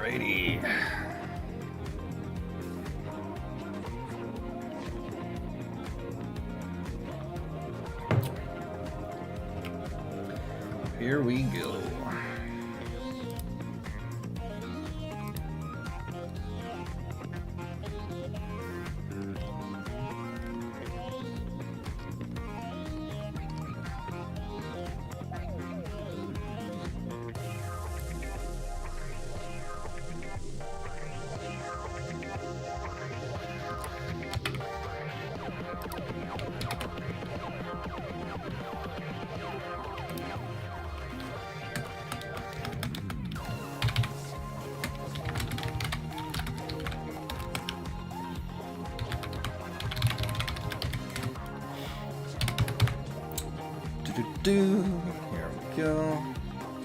Alrighty. Here we go. Here we go.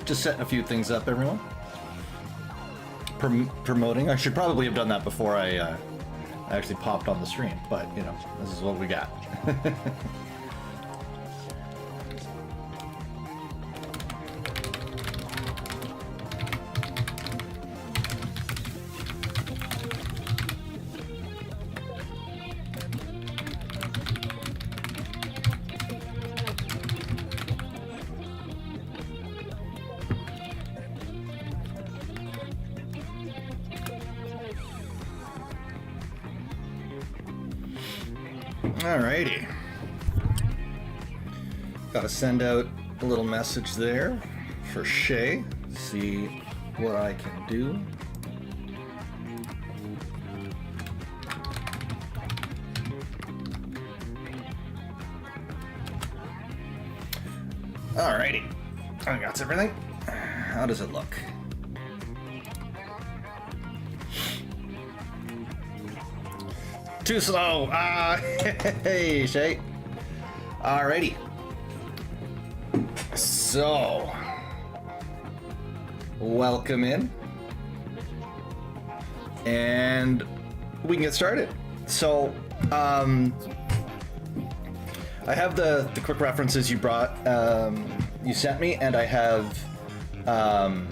Just setting a few things up, everyone. Promoting. I should probably have done that before I actually popped on the stream, but you know, this is what we got. Alrighty. Gotta send out a little message there for Shay. See what I can do. Alrighty. I got everything. How does it look? Too slow. Hey, Shay. Alrighty. So, welcome in. And we can get started. So, I have the quick references you brought, you sent me, and I have some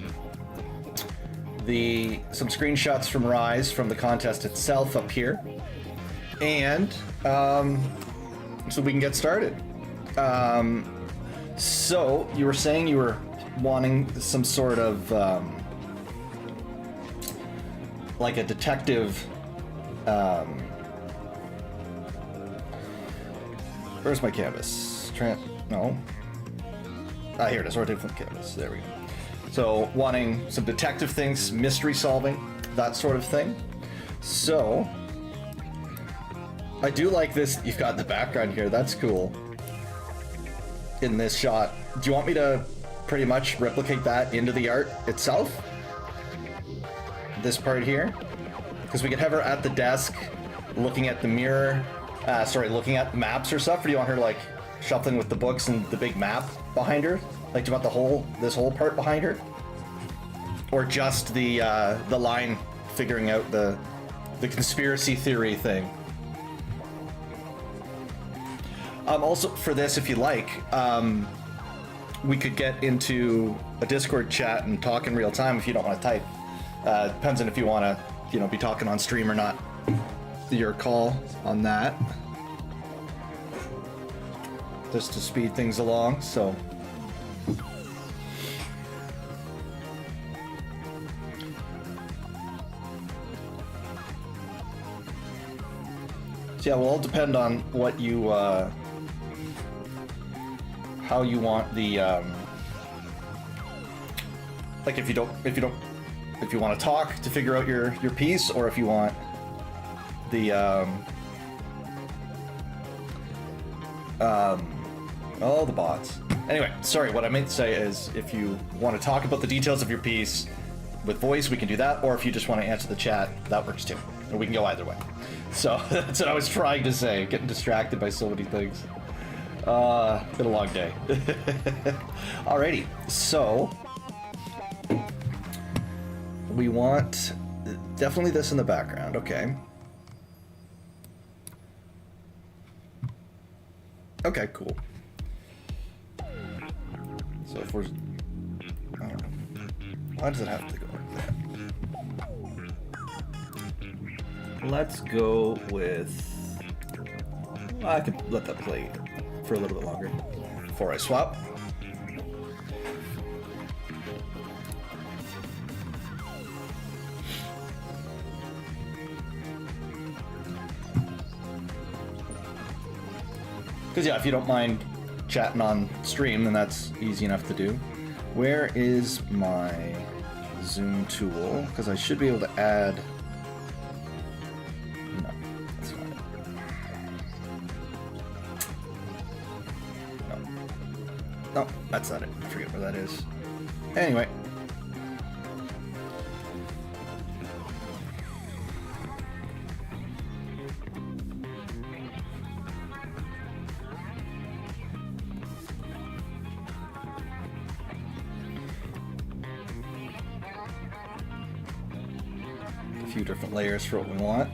screenshots from Rise from the contest itself up here. And so we can get started. So you were saying you were wanting some sort of like a detective. Where's my canvas? No. Ah, here it is. Rotate from canvas. There we go. So wanting some detective things, mystery solving, that sort of thing. So I do like this. You've got the background here. That's cool. In this shot, do you want me to pretty much replicate that into the art itself? This part here, because we could have her at the desk, looking at the mirror. Looking at maps or stuff. Or do you want her like shuffling with the books and the big map behind her? Like, do you want this whole part behind her, or just the line figuring out the conspiracy theory thing? Also, for this, if you like, we could get into a Discord chat and talk in real time if you don't want to type. Depends on if you want to, be talking on stream or not. Your call on that. Just to speed things along, so. So yeah, we'll all depend on what you, how you want the, like if you want to talk to figure out your piece, or if you want the, oh, the bots. Anyway, sorry, what I meant to say is if you want to talk about the details of your piece with voice, we can do that, or if you just want to answer the chat, that works too. Or we can go either way. So that's what I was trying to say, getting distracted by so many things. Been a long day. Alrighty, so we want definitely this in the background, okay. Okay, cool. So if we're, I don't know, why does it have to go like that? Let's go with... I could let that play for a little bit longer before I swap. Because yeah, if you don't mind chatting on stream, then that's easy enough to do. Where is my zoom tool? Because I should be able to add... No, that's not it. No. No, that's not it. I forget where that is. Anyway. Few different layers for what we want.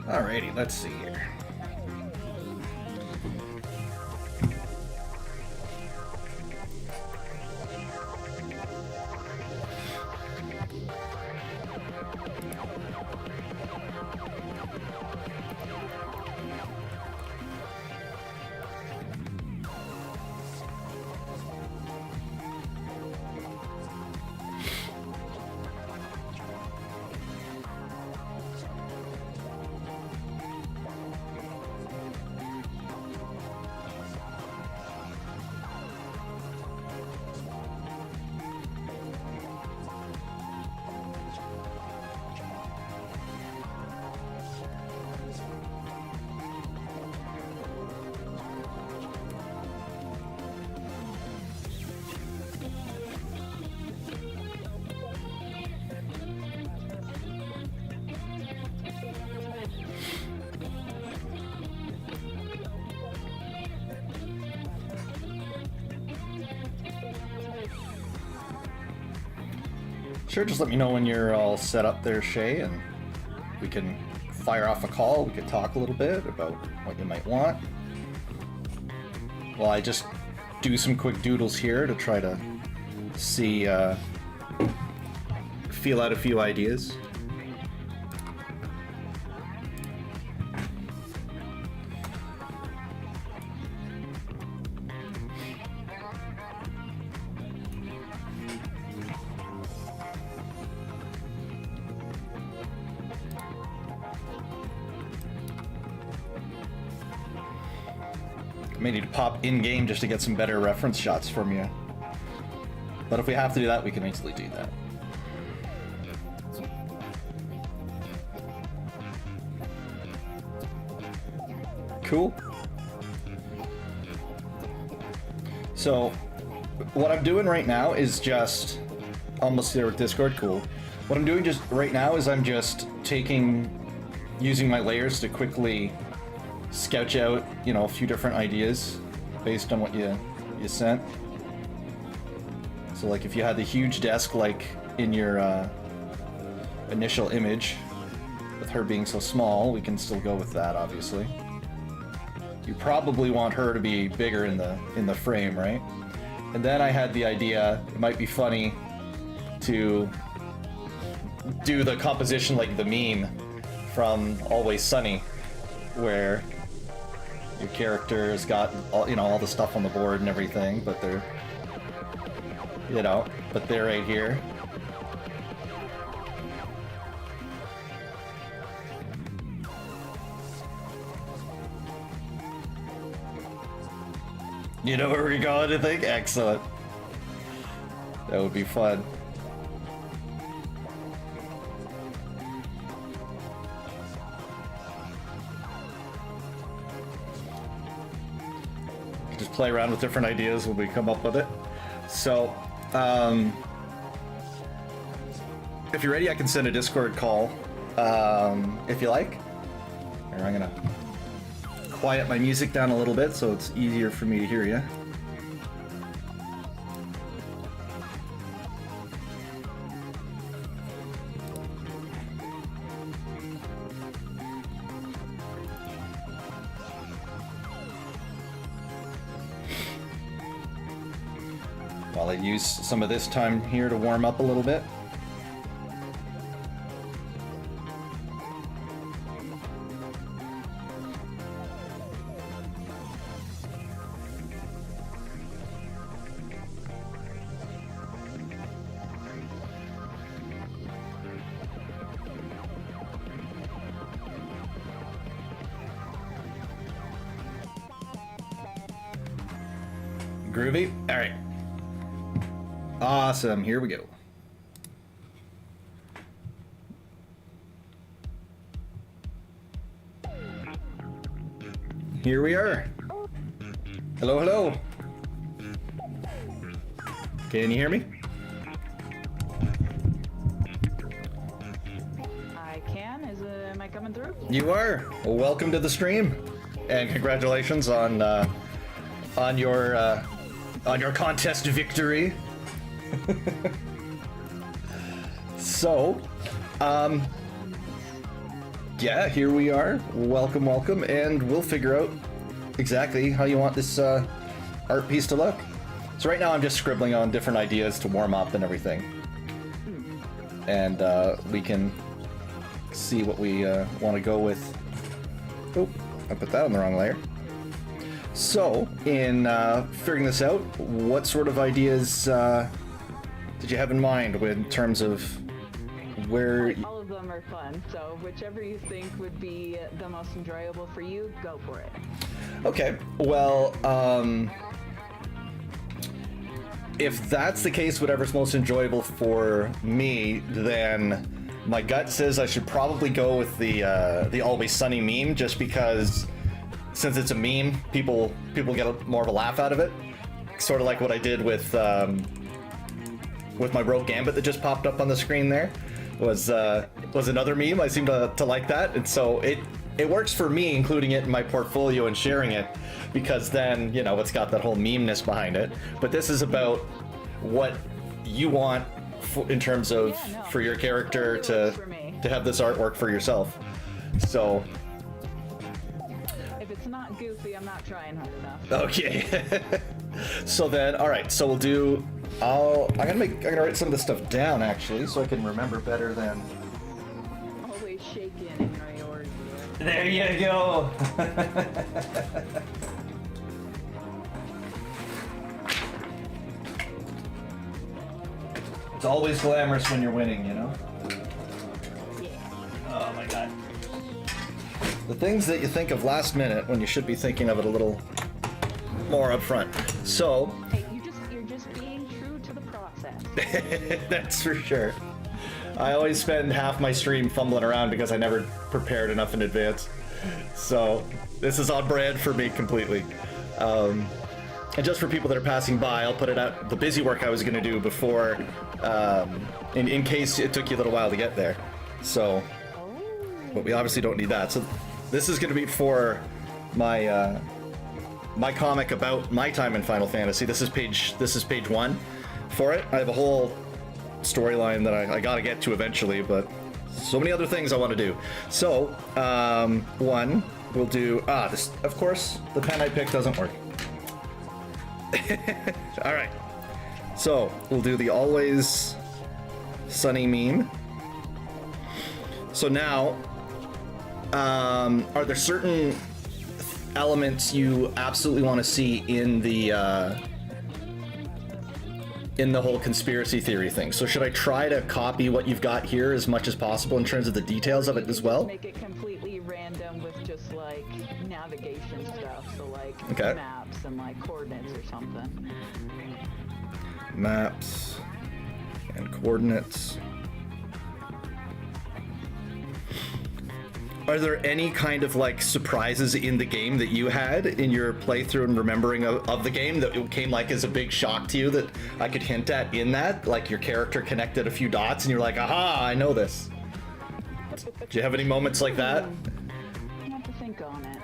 Alrighty, let's see here. Sure, just let me know when you're all set up there, Shay, and we can fire off a call. We could talk a little bit about what you might want. Well, I just do some quick doodles here to try to see, feel out a few ideas. May need to pop in-game just to get some better reference shots from you. But if we have to do that, we can easily do that. Cool. So, what I'm doing right now is just... Almost there with Discord, cool. What I'm doing just right now is I'm just using my layers to quickly sketch out, you know, a few different ideas based on what you sent. So like if you had the huge desk like in your initial image, with her being so small, we can still go with that, obviously. You probably want her to be bigger in the frame, right? And then I had the idea, it might be funny to do the composition like the meme from Always Sunny, where your character's got all, you know, all the stuff on the board and everything, but they're, you know, but they're right here. You know where we're going, I think? Excellent. That would be fun. Just play around with different ideas when we come up with it. So, if you're ready, I can send a Discord call, if you like. Here, I'm gonna quiet my music down a little bit so it's easier for me to hear you. While I use some of this time here to warm up a little bit. Groovy? All right. Awesome, here we go. Here we are. Hello, hello. Can you hear me? I can. Am I coming through? You are. Well, welcome to the stream, and congratulations on your contest victory. So, yeah, here we are. Welcome, welcome, and we'll figure out exactly how you want this art piece to look. So right now I'm just scribbling on different ideas to warm up and everything. And we can see what we want to go with. Oh, I put that on the wrong layer. So, in figuring this out, what sort of ideas did you have in mind in terms of where... All of them are fun, so whichever you think would be the most enjoyable for you, go for it. Okay, well, if that's the case, whatever's most enjoyable for me, then my gut says I should probably go with the Always Sunny meme, just because since it's a meme, people get more of a laugh out of it. Sort of like what I did with my Rogue Gambit that just popped up on the screen there. Was another meme. I seem to like that, and so it works for me, including it in my portfolio and sharing it, because then, you know, it's got that whole meme-ness behind it. But this is about what you want in terms of for your character to have this artwork for yourself. So if it's not goofy, I'm not trying hard enough. okay. So then, all right. So we'll do. I'm gonna write some of this stuff down actually, so I can remember better than. Always shake in priority. There you go. It's always glamorous when you're winning, you know? Yeah. Oh my god. The things that you think of last minute when you should be thinking of it a little more up front. So... Hey, you're just being true to the process. That's for sure. I always spend half my stream fumbling around because I never prepared enough in advance. So this is on brand for me completely. And just for people that are passing by, I'll put it out the busy work I was going to do before, in case it took you a little while to get there. So, but we obviously don't need that. So this is going to be for my my comic about my time in Final Fantasy. This is page 1 for it. I have a whole storyline that I got to get to eventually, but so many other things I want to do. So, one, we'll do this. Of course, the pen I picked doesn't work. All right, so we'll do the Always Sunny meme. So now Are there certain elements you absolutely want to see in the whole conspiracy theory thing? So should I try to copy what you've got here as much as possible in terms of the details of it as well? Make it completely random with just like navigation stuff, so like Okay. maps and like coordinates or something. Maps and coordinates. Are there any kind of like surprises in the game that you had in your playthrough and remembering of the game that came like as a big shock to you that I could hint at in that? Like your character connected a few dots and you're like, aha, I know this. Do you have any moments like that? I have to think on it.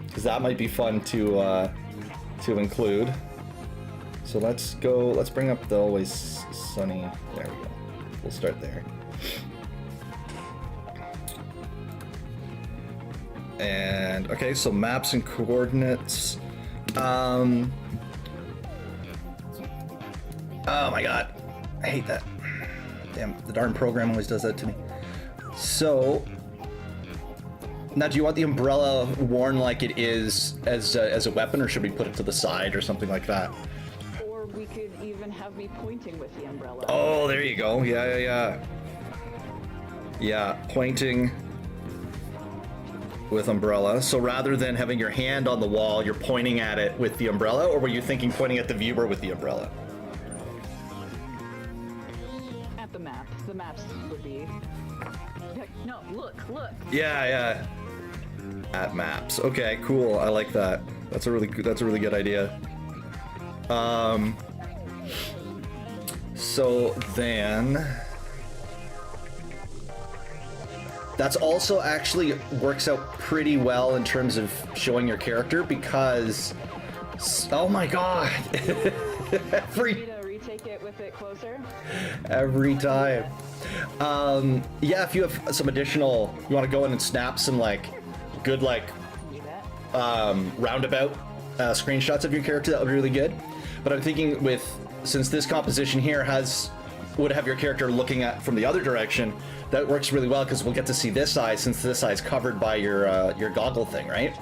Because that might be fun to include. So let's bring up the Always Sunny. There we go. We'll start there. And okay, so maps and coordinates. Oh my god, I hate that. Damn, the darn program always does that to me. So now, do you want the umbrella worn like it is as a weapon, or should we put it to the side or something like that? Or we could even have me pointing with the umbrella. Oh, there you go. Yeah. Yeah, pointing with umbrella. So rather than having your hand on the wall, you're pointing at it with the umbrella, or were you thinking pointing at the viewer with the umbrella? At the map. The maps would be. Like, no, look. Yeah. At maps. Okay, cool. I like that. That's a really good idea. So then that's also actually works out pretty well in terms of showing your character because, oh my god, Need to retake it with it closer? every time. Yeah, if you have some additional, you want to go in and snap some like good like Do that. roundabout screenshots of your character, that would be really good. But I'm thinking since this composition here would have your character looking at from the other direction, that works really well because we'll get to see this eye since this eye is covered by your goggle thing, right?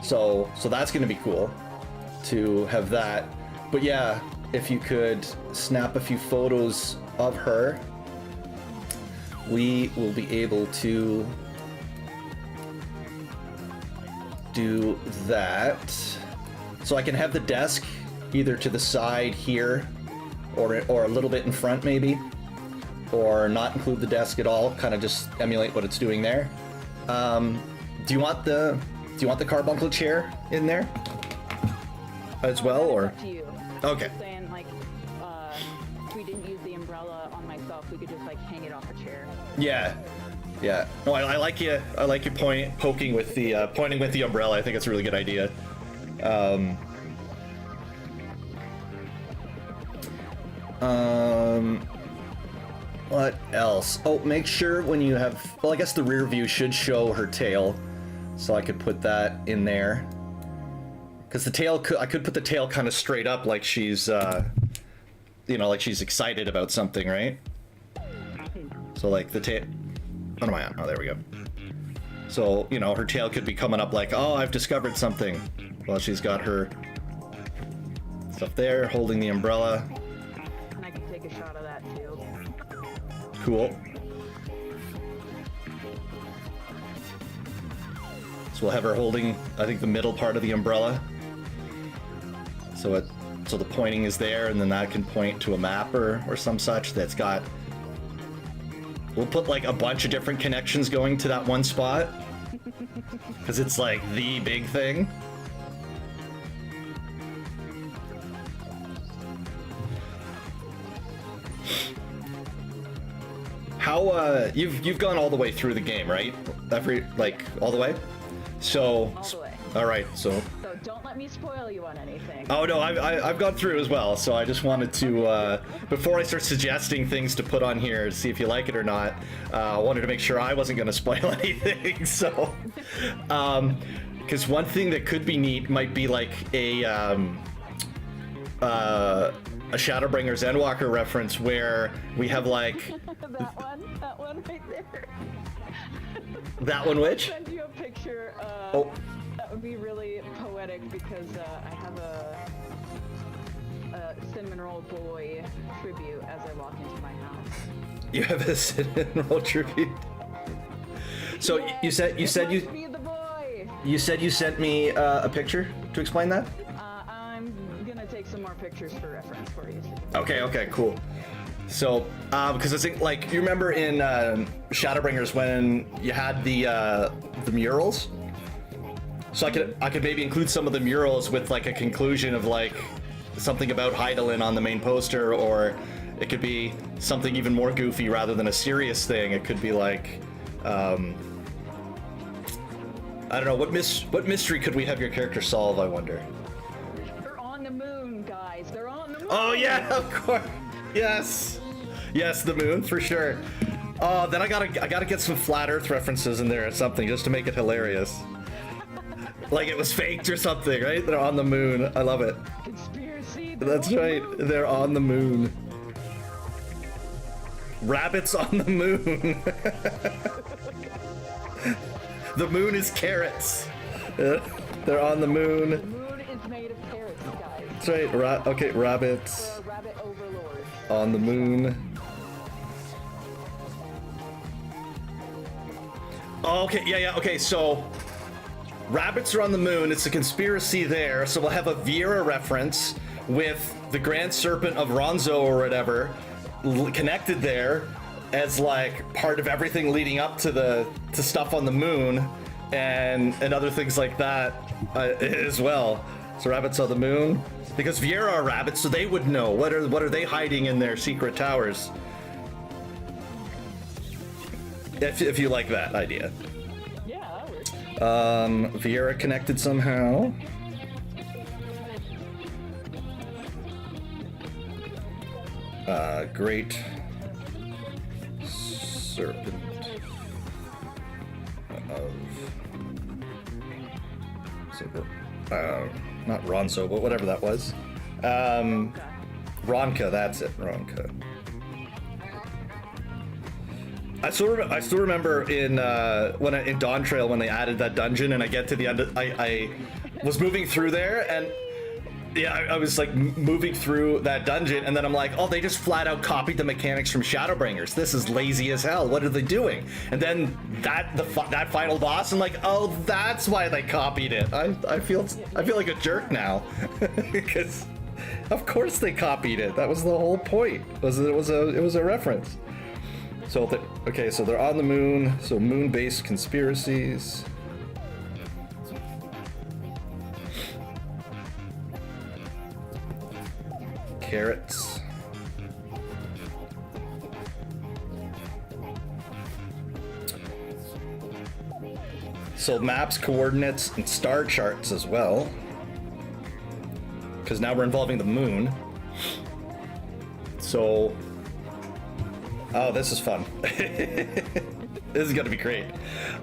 So that's going to be cool to have that. But yeah, if you could snap a few photos of her, we will be able to do that. So I can have the desk either to the side here or a little bit in front maybe, or not include the desk at all, kind of just emulate what it's doing there. Do you want the carbuncle chair in there as well, or? Up to you. Okay. Just saying, like, if we didn't use the umbrella on myself, we could just like hang it off a chair. Yeah. No, I like you. I like you pointing with the umbrella. I think it's a really good idea. What else? Oh, make sure when you have, well, I guess the rear view should show her tail, so I could put that in there. Because the tail, I could put the tail kind of straight up, like she's, like she's excited about something, right? So like the tail. What am I on? Oh, there we go. So her tail could be coming up like, oh, I've discovered something. Well, she's got her stuff there, holding the umbrella. And I can take a shot of that too. Cool. So we'll have her holding, I think, the middle part of the umbrella. So the pointing is there, and then that can point to a map or some such that's got. We'll put like a bunch of different connections going to that one spot, because it's like the big thing. How you've gone all the way through the game, right? All the way. So All the way. all right. So don't let me spoil you on anything. oh no, I've gone through as well. So I just wanted to before I start suggesting things to put on here to see if you like it or not. I wanted to make sure I wasn't going to spoil anything. So because one thing that could be neat might be like a a Shadowbringers Endwalker reference where we have like that one right there. that one. Which? I'll send you a picture. Oh. That would be really poetic because I have a cinnamon roll boy tribute as I walk into my house. You have a cinnamon roll tribute. So Yay, you said be the boy. you said you sent me a picture to explain that. I'm gonna take some more pictures for reference for you. Okay, cool. So, because I think, like, you remember in Shadowbringers when you had the murals? So I could maybe include some of the murals with like a conclusion of like something about Hydaelyn on the main poster, or it could be something even more goofy rather than a serious thing. It could be like, I don't know, what mystery could we have your character solve, I wonder? They're on the moon, guys. They're on the moon. Oh yeah, of course. Yes, the moon for sure. Oh, then I gotta get some flat Earth references in there or something just to make it hilarious. Like it was faked or something, right? They're on the moon. I love it. Conspiracy. That's right. They're on the moon. Rabbits on the moon. The moon is carrots. They're on the moon. The moon is made of carrots, guys. That's right. Okay, rabbits. Or a rabbit overlord. On the moon. Oh, okay, yeah, okay, so rabbits are on the moon, it's a conspiracy there, so we'll have a Viera reference with the Grand Serpent of Ronzo or whatever connected there as like part of everything leading up to stuff on the moon and other things like that as well. So rabbits on the moon, because Viera are rabbits, so they would know what are they hiding in their secret towers. If you like that idea. Yeah, that works. Viera connected somehow. Great Serpent of not Ronso, but whatever that was. Ronka, that's it, Ronka. I still remember in in Dawn Trail when they added that dungeon, and I get to the end. I was moving through there, and yeah, I was like moving through that dungeon, and then I'm like, oh, they just flat out copied the mechanics from Shadowbringers. This is lazy as hell. What are they doing? And then that final boss, I'm like, oh, that's why they copied it. I feel like a jerk now because of course they copied it. That was the whole point. It was a reference. So okay, so they're on the moon. So moon-based conspiracies. Carrots. So maps, coordinates, and star charts as well. Because now we're involving the moon. So, oh, this is fun. This is gonna be great.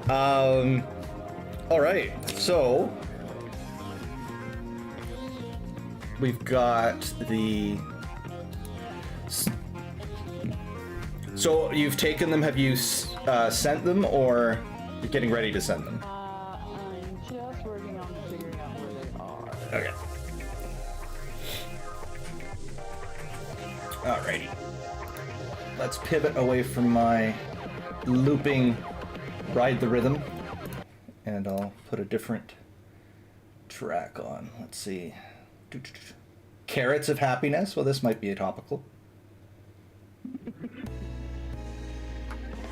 All right, so we've got the. So you've taken them. Have you sent them, or you're getting ready to send them? I'm just working on figuring out where they are. Okay. Alrighty. Let's pivot away from my looping Ride the Rhythm, and I'll put a different track on. Let's see. Carrots of Happiness. Well, this might be a topical.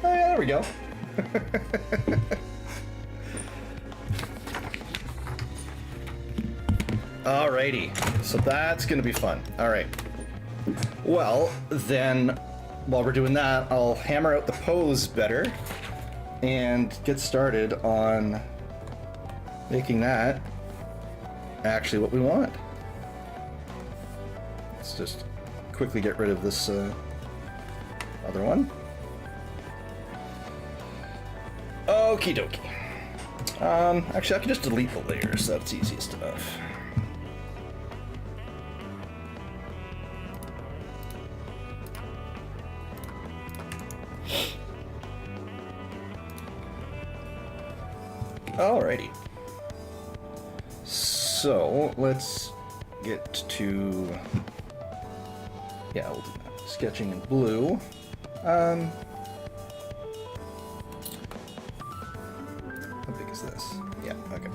Oh yeah, there we go. Alrighty, so that's gonna be fun. Alright. Well, then, while we're doing that, I'll hammer out the pose better and get started on making that actually what we want. Let's just quickly get rid of this other one. Okie dokie. Actually, I can just delete the layers. That's easiest enough. Alrighty. So let's get to, yeah, we'll do that. Sketching in blue. How big is this? Yeah, okay.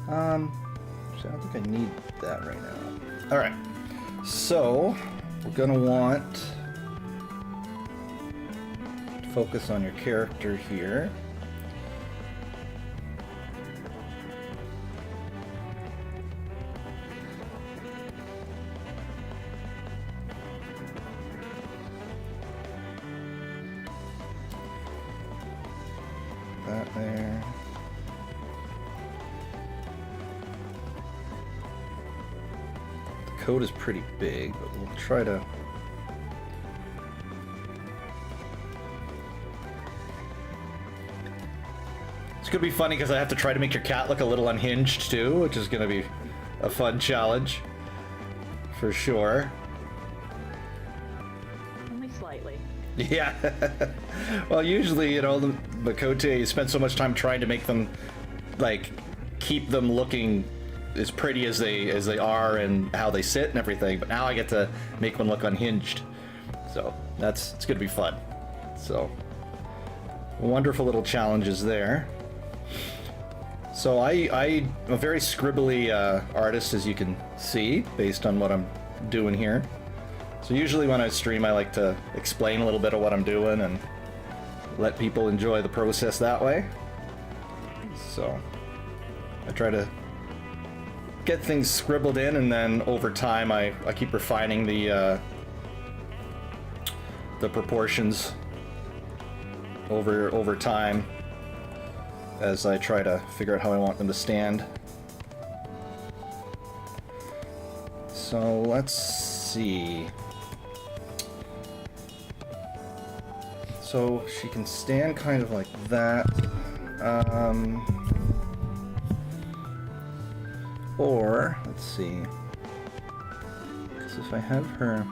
So I don't think I need that right now. Alright. So we're gonna want to focus on your character here. That there. The code is pretty big, but we'll try to. It's gonna be funny because I have to try to make your cat look a little unhinged too, which is gonna be a fun challenge for sure. Only slightly. Yeah. Well, usually, you know, the Makote, you spend so much time trying to make them, like, keep them looking as pretty as they are and how they sit and everything. But now I get to make one look unhinged. So it's gonna be fun. So wonderful little challenges there. So I'm a very scribbly artist, as you can see, based on what I'm doing here. So usually when I stream, I like to explain a little bit of what I'm doing and let people enjoy the process that way. So I try to get things scribbled in, and then over time I keep refining the proportions over time as I try to figure out how I want them to stand. So let's see. So she can stand kind of like that. Or, let's see. Because if I have her...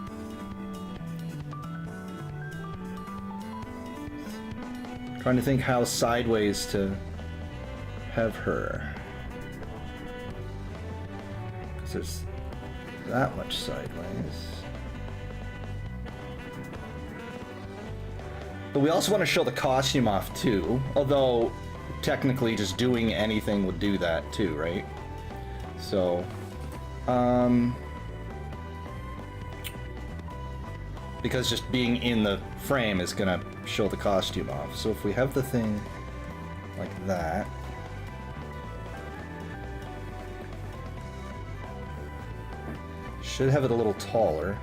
Trying to think how sideways to have her. Because there's that much sideways. But we also want to show the costume off too, although technically just doing anything would do that too, right? So, because just being in the frame is gonna show the costume off. So if we have the thing like that, should have it a little taller.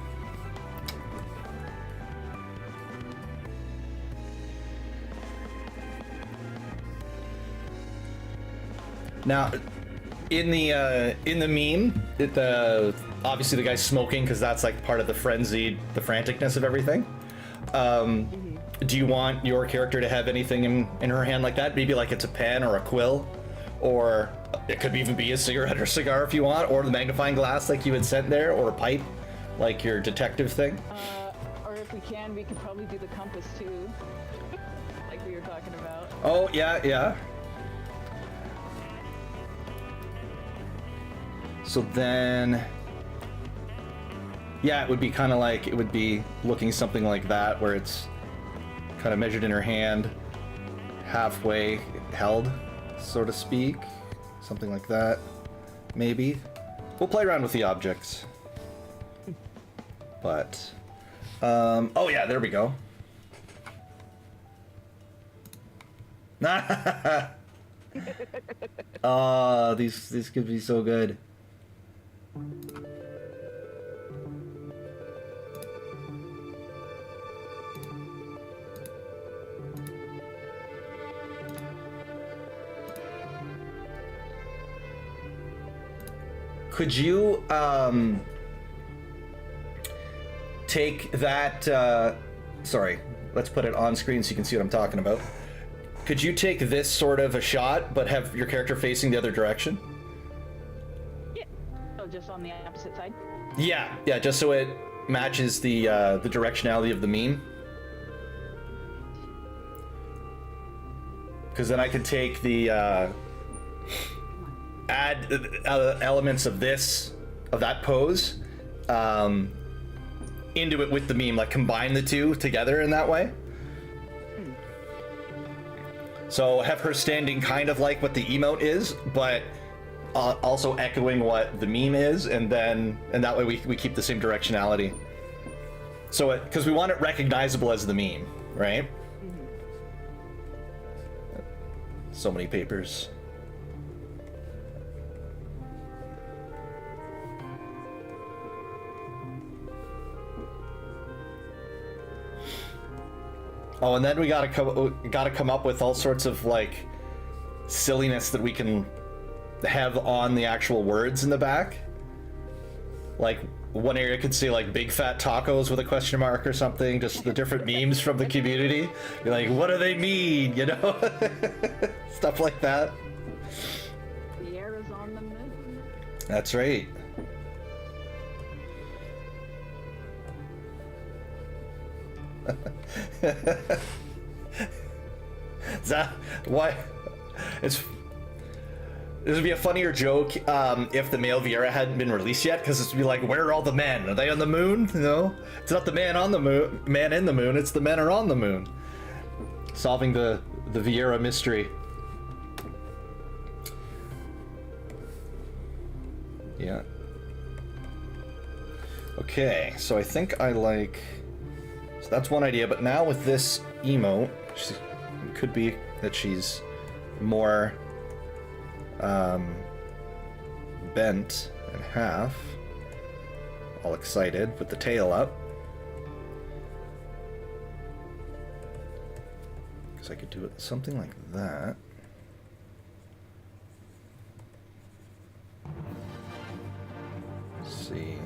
Now, in the meme, obviously the guy's smoking because that's like part of the frenzied, the franticness of everything. Do you want your character to have anything in her hand like that? Maybe like it's a pen or a quill, or it could even be a cigarette or cigar if you want, or the magnifying glass like you had sent there, or a pipe like your detective thing. Or if we could probably do the compass too, like we were talking about. Oh yeah, yeah. So then, yeah, it would be kind of like, it would be looking something like that, where it's kind of measured in her hand, halfway held, so to speak. Something like that, maybe. We'll play around with the objects. But, oh yeah, there we go. Oh, these could be so good. Could you take that sorry, let's put it on screen so you can see what I'm talking about. Could you take this sort of a shot but have your character facing the other direction? Yeah. Oh, just on the opposite side? Yeah, yeah, just so it matches the directionality of the meme. Because then I can take the add elements of that pose into it with the meme, like combine the two together in that way. So have her standing kind of like what the emote is, but also echoing what the meme is, and that way we keep the same directionality. So because we want it recognizable as the meme, right? So many papers. Oh, and then we gotta come up with all sorts of like silliness that we can have on the actual words in the back. Like one area could say like big fat tacos with a question mark or something, just the different memes from the community. Be like, what do they mean? You know? Stuff like that. The air is on the moon. That's right. Is that why? This would be a funnier joke if the male Viera hadn't been released yet, because it'd be like, where are all the men? Are they on the moon? No, it's not the man on the moon, man in the moon. It's the men are on the moon. Solving the Viera mystery. Yeah. Okay, so I think I like. So that's one idea, but now with this emote, it could be that she's more bent in half, all excited with the tail up. Because I could do it something like that. Let's see.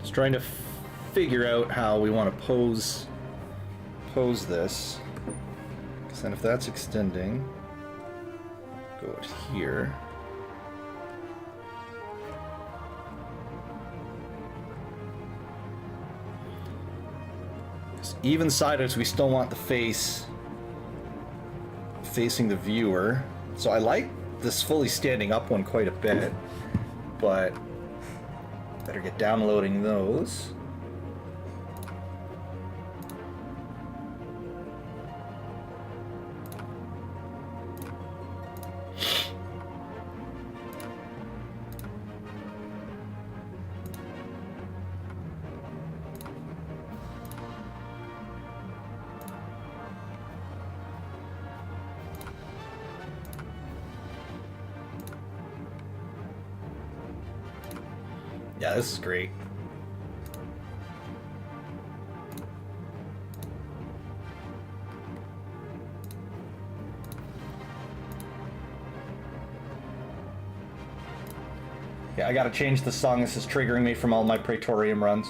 Just trying to figure out how we want to pose this. Because then if that's extending, go out here. Even sided, we still want the face facing the viewer. So I like this fully standing up one quite a bit, but better get downloading those. Yeah, this is great. Yeah, I gotta change the song. This is triggering me from all my Praetorium runs.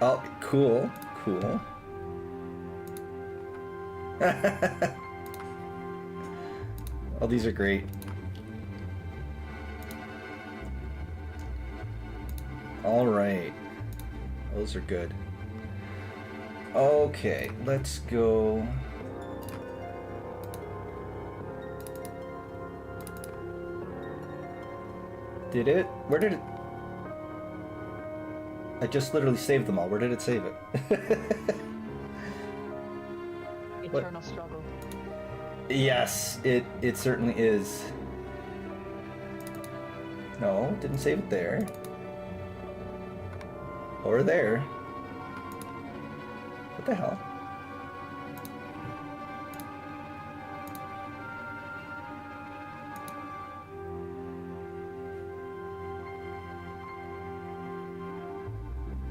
Oh, cool, cool. Oh, these are great. All right. Those are good. Okay, let's go. Did it? Where did it? I just literally saved them all. Where did it save it? Eternal struggle. Yes, it certainly is. No, didn't save it there. Or there. What the hell?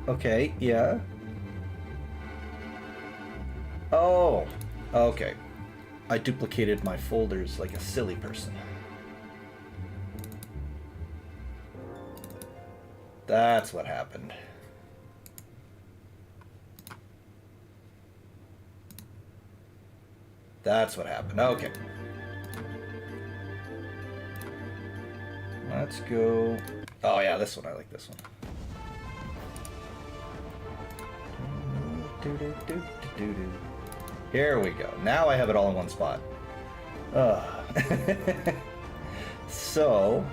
Okay, yeah. Oh, okay. I duplicated my folders like a silly person. That's what happened. That's what happened. Okay. Let's go. Oh yeah, this one. I like this one. Here we go. Now I have it all in one spot. So.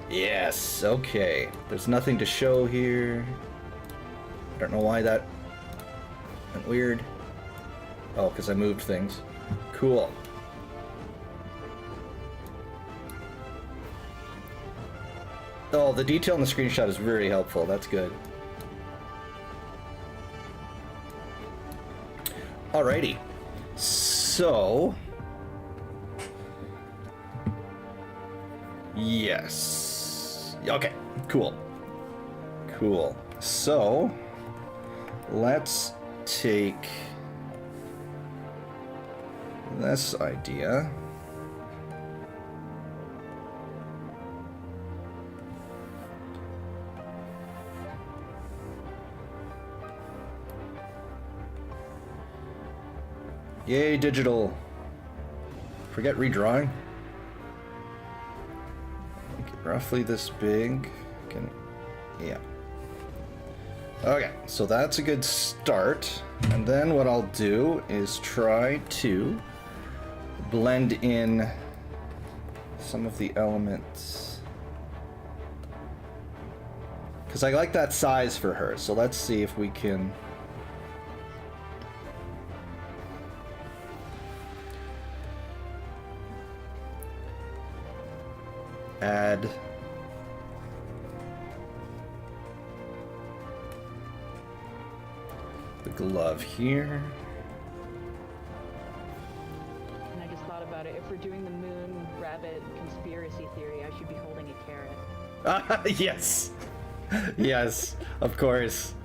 Yes, okay. There's nothing to show here. I don't know why that went weird. Oh, because I moved things. Cool. Oh, the detail in the screenshot is very helpful. That's good. Alrighty. So... Yes. Okay, cool. Cool. So, let's take this idea. Yay, digital. Forget redrawing. Make it roughly this big. Yeah. Okay, so that's a good start. And then what I'll do is try to blend in some of the elements. Because I like that size for her, so let's see if we can... add the glove here. And I just thought about it. If we're doing the moon rabbit conspiracy theory, I should be holding a carrot. Yes. Yes, of course.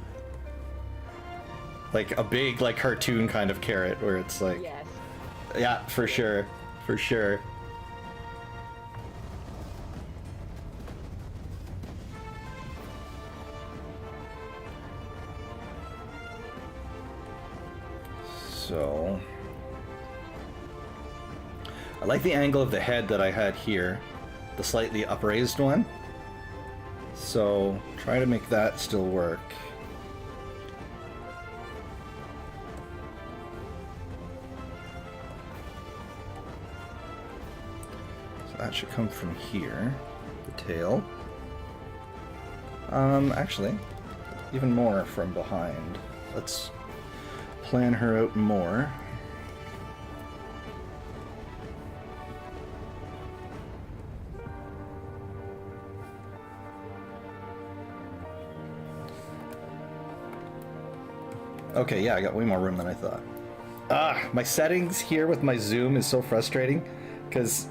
Like a big, like, cartoon kind of carrot where it's like... Yes. Yeah, for sure. For sure. So, I like the angle of the head that I had here, the slightly upraised one. So, try to make that still work. So that should come from here, the tail. Actually, even more from behind. Let's plan her out more. Okay, yeah, I got way more room than I thought. My settings here with my zoom is so frustrating because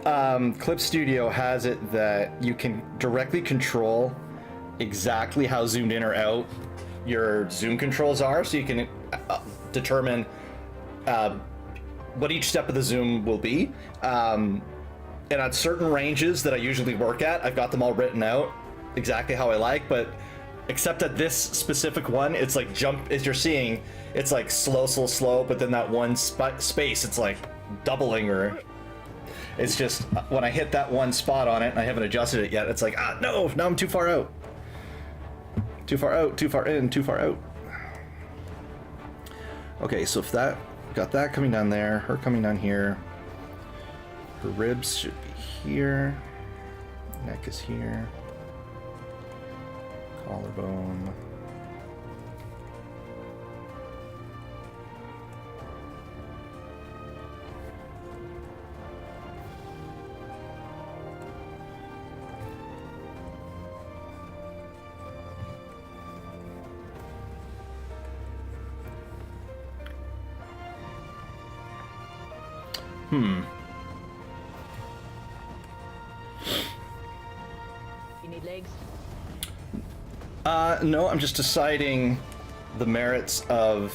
Clip Studio has it that you can directly control exactly how zoomed in or out your zoom controls are, so you can determine what each step of the zoom will be. And at certain ranges that I usually work at, I've got them all written out exactly how I like, but except at this specific one, it's like jump, as you're seeing, it's like slow, but then that one space, it's like doubling, or it's just, when I hit that one spot on it and I haven't adjusted it yet, it's like, no, now I'm too far out. Too far out, too far in, too far out. Okay, so if that, got that coming down there, her coming down here. Her ribs should be here. Neck is here. Collarbone. You need legs? No, I'm just deciding the merits of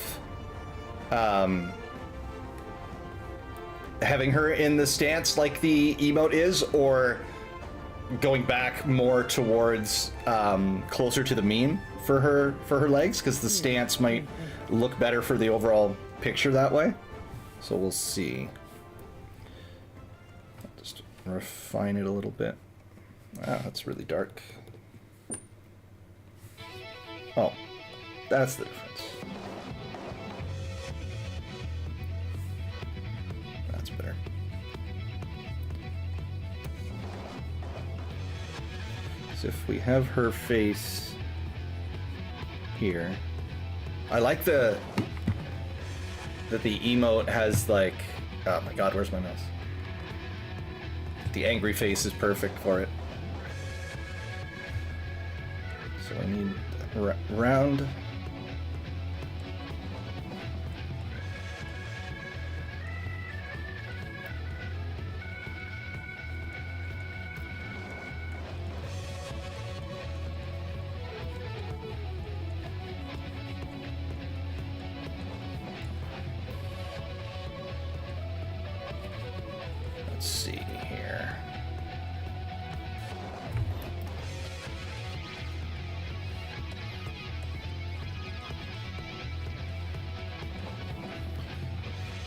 having her in the stance like the emote is, or going back more towards closer to the meme for her legs, because the stance might look better for the overall picture that way. So we'll see. Just refine it a little bit. Ah, that's really dark. Oh, that's the difference. That's better. So if we have her face here, I like that the emote has like, oh my god, where's my mouse? The angry face is perfect for it. So I need round. Let's see here.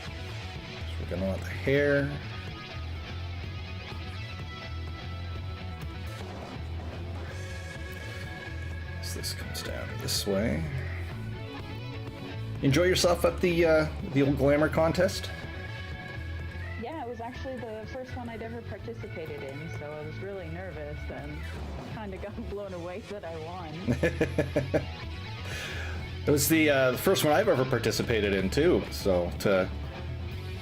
So we're gonna want the hair. So this comes down this way. Enjoy yourself at the old Glamour contest? Yeah, it was actually the first one I'd ever participated in, so I was really nervous and kind of got blown away that I won. It was the first one I've ever participated in too, so to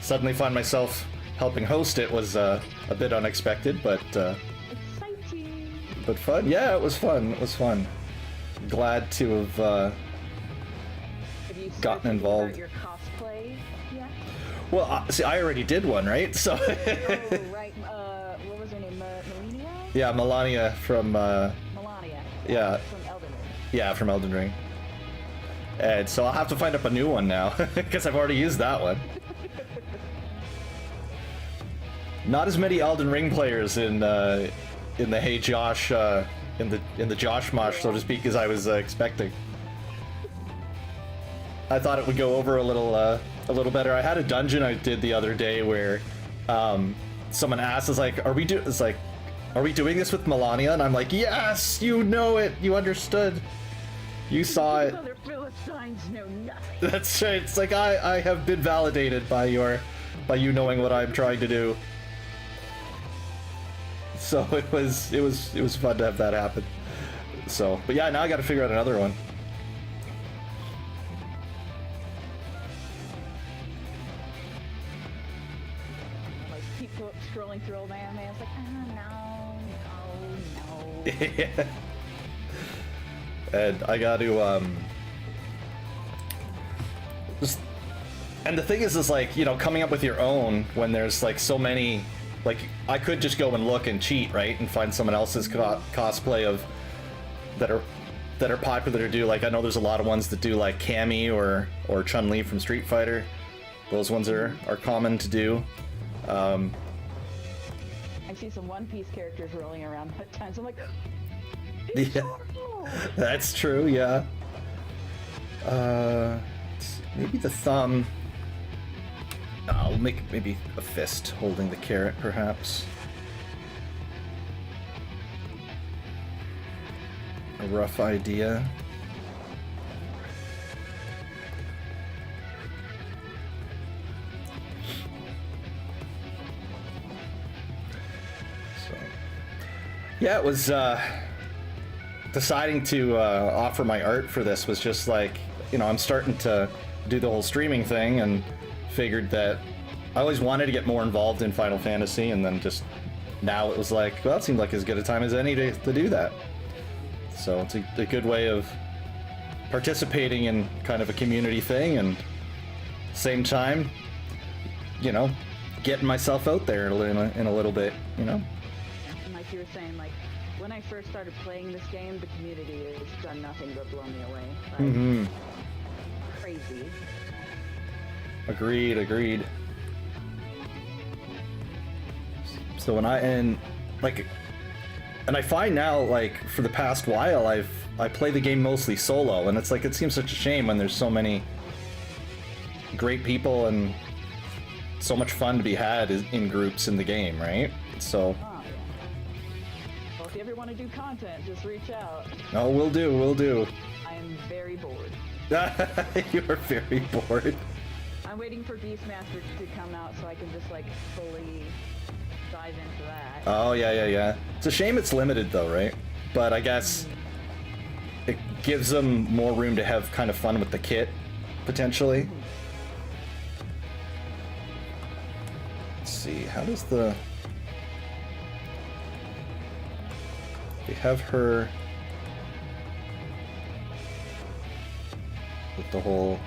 suddenly find myself helping host it was a bit unexpected, but Exciting! but fun. Yeah, it was fun. It was fun. Glad to have Have you gotten started involved. Your cosplay yet? Well, see, I already did one, right? So Oh, right. What was her name? Melania? yeah, Melania from Melania. yeah. From Elden Ring. Yeah, from Elden Ring. And so I'll have to find up a new one now, because I've already used that one. Not as many Elden Ring players in the Hey Josh in the Josh Mosh, so to speak, as I was expecting. I thought it would go over a little better. I had a dungeon I did the other day where someone asked, "Is like, are we doing this with Melania?" And I'm like, "Yes, you know it. You understood. You saw it." Other Philistines know nothing. That's right. It's like I have been validated by you knowing what I'm trying to do. So it was fun to have that happen. So, but yeah, now I got to figure out another one. Like, keep scrolling through old anime. I was like, no. Yeah. And I got to just, and the thing is like, you know, coming up with your own when there's like so many, like I could just go and look and cheat, right, and find someone else's cosplay of that are popular to do. Like I know there's a lot of ones that do like Cammy or Chun-Li from Street Fighter. Those ones are common to do. I see some One Piece characters rolling around at times. I'm like, it's Yeah. horrible. That's true, yeah. Maybe the thumb. I'll make maybe a fist holding the carrot, perhaps. A rough idea. So, yeah, it was deciding to offer my art for this was just like, you know, I'm starting to do the whole streaming thing and figured that I always wanted to get more involved in Final Fantasy, and then just now it was like, well, it seemed like as good a time as any to do that. So it's a good way of participating in kind of a community thing, and same time, you know, getting myself out there in a little bit, you know. And like you were saying, like, when I first started playing this game, the community has done nothing but blow me away. Like, Mm-hmm. crazy. Agreed. So when I find now, like, for the past while, I've I play the game mostly solo, and it's like, it seems such a shame when there's so many great people and so much fun to be had in groups in the game, right? So... Oh, yeah. Well, if you ever want to do content, just reach out. Oh, will do. I am very bored. You are very bored. I'm waiting for Beastmaster to come out so I can just, like, fully dive into that. Oh, yeah. It's a shame it's limited, though, right? But I guess it gives them more room to have kind of fun with the kit, potentially. Let's see, how does the... We have her... with the whole...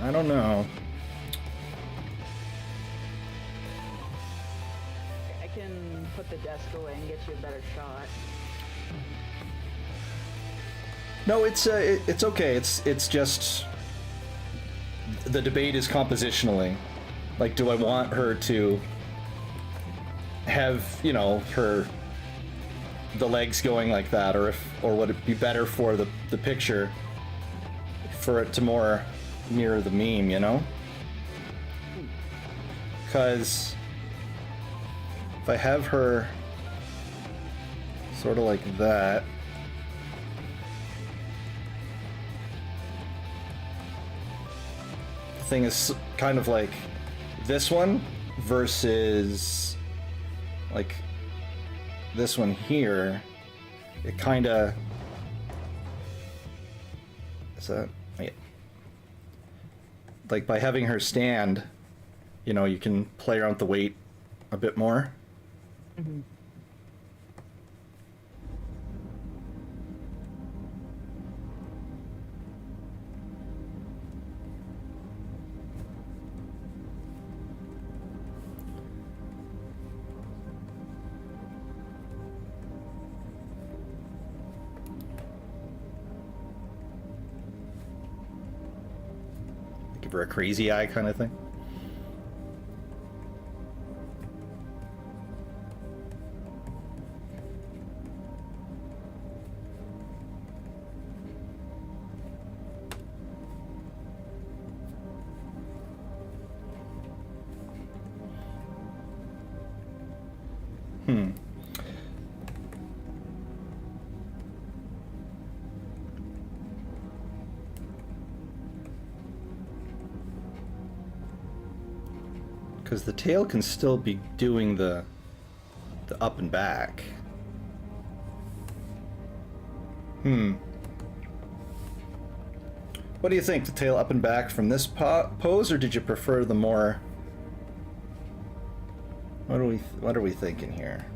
I don't know. I can put the desk away and get you a better shot. No, it's okay. It's just the debate is compositionally. Like, do I want her to have, you know, the legs going like that, or would it be better for the picture for it to more mirror the meme, you know? Because if I have her sort of like that, the thing is kind of like this one versus like this one here. It kind of... Is that... Wait. Like, by having her stand, you know, you can play around with the weight a bit more. Mm-hmm. Give her a crazy eye kind of thing. Because the tail can still be doing the up and back. What do you think? The tail up and back from this pose, or did you prefer the more... What are we thinking here?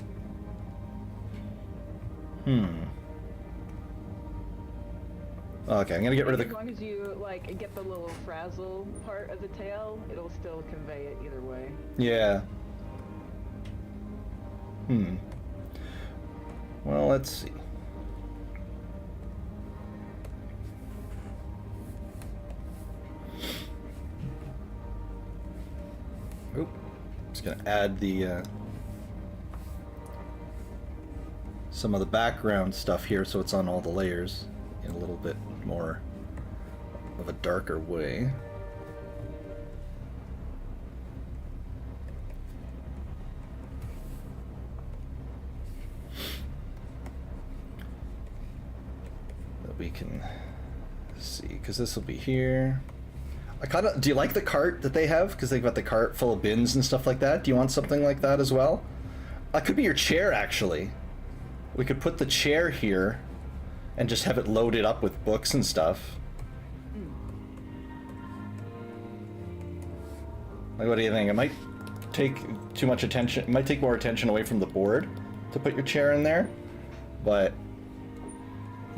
Okay, I'm gonna get rid of the... As long as you, like, get the little frazzle part of the tail, it'll still convey it either way. Yeah. Well, let's see. Oop. Just gonna add the some of the background stuff here so it's on all the layers in a little bit more of a darker way. That we can see, because this will be here. I kind of... Do you like the cart that they have? Because they've got the cart full of bins and stuff like that. Do you want something like that as well? That could be your chair, actually. We could put the chair here and just have it loaded up with books and stuff. Like, what do you think? It might take too much attention. It might take more attention away from the board to put your chair in there. But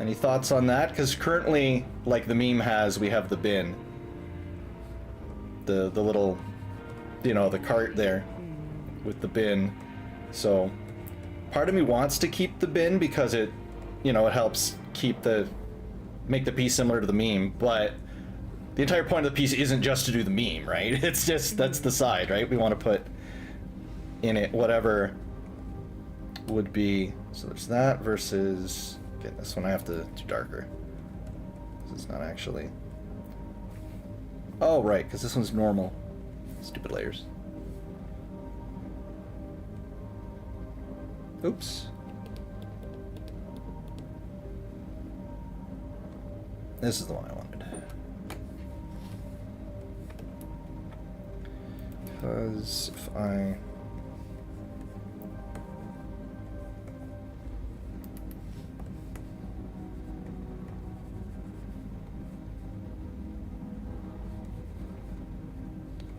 any thoughts on that? Because currently, like the meme has, we have the bin. The little, you know, the cart there with the bin. So part of me wants to keep the bin because it, you know, it helps keep the make the piece similar to the meme, but the entire point of the piece isn't just to do the meme, right? It's just, that's the side, right? We want to put in it whatever would be, so there's that versus, okay, this one I have to do darker. This is not actually, oh right, because this one's normal. Stupid layers. Oops. This is the one I wanted. Because if I...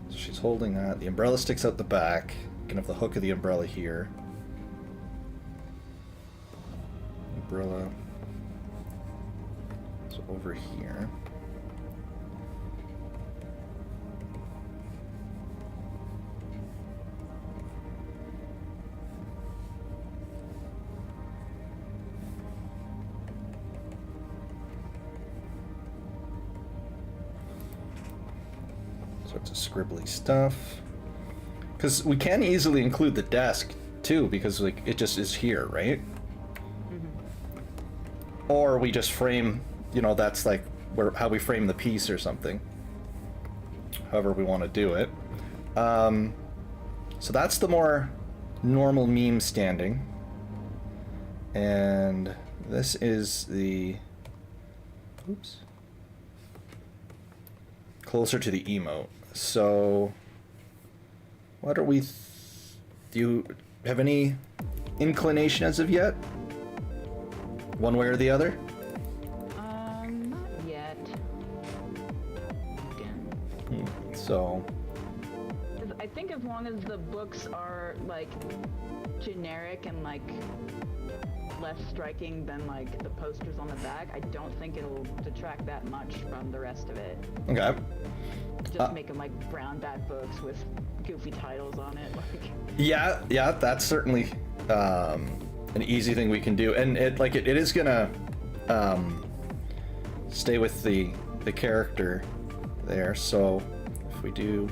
So she's holding that. The umbrella sticks out the back. You can have the hook of the umbrella here. Umbrella. So over here. Sorts of scribbly stuff. Because we can easily include the desk too, because like it just is here, right? Mm-hmm. Or we just frame, you know, that's like how we frame the piece or something. However we want to do it. So that's the more normal meme standing. And this is the, oops, closer to the emote. So what are we, do you have any inclination as of yet? One way or the other? Not yet. So I think as long as the books are like generic and like less striking than like the posters on the back, I don't think it'll detract that much from the rest of it. okay. Just make them like brown back books with goofy titles on it. Like. Yeah, that's certainly an easy thing we can do, and it is gonna stay with the character there. So if we do,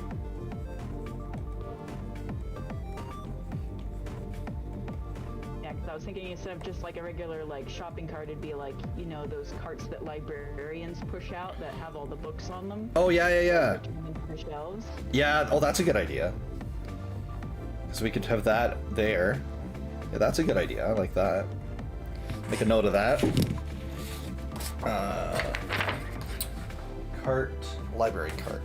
yeah, because I was thinking instead of just like a regular like shopping cart, it'd be like, you know, those carts that librarians push out that have all the books on them. oh yeah. For shelves. Yeah, oh, that's a good idea. So we could have that there. Yeah, that's a good idea. I like that. Make a note of that. Cart, library cart.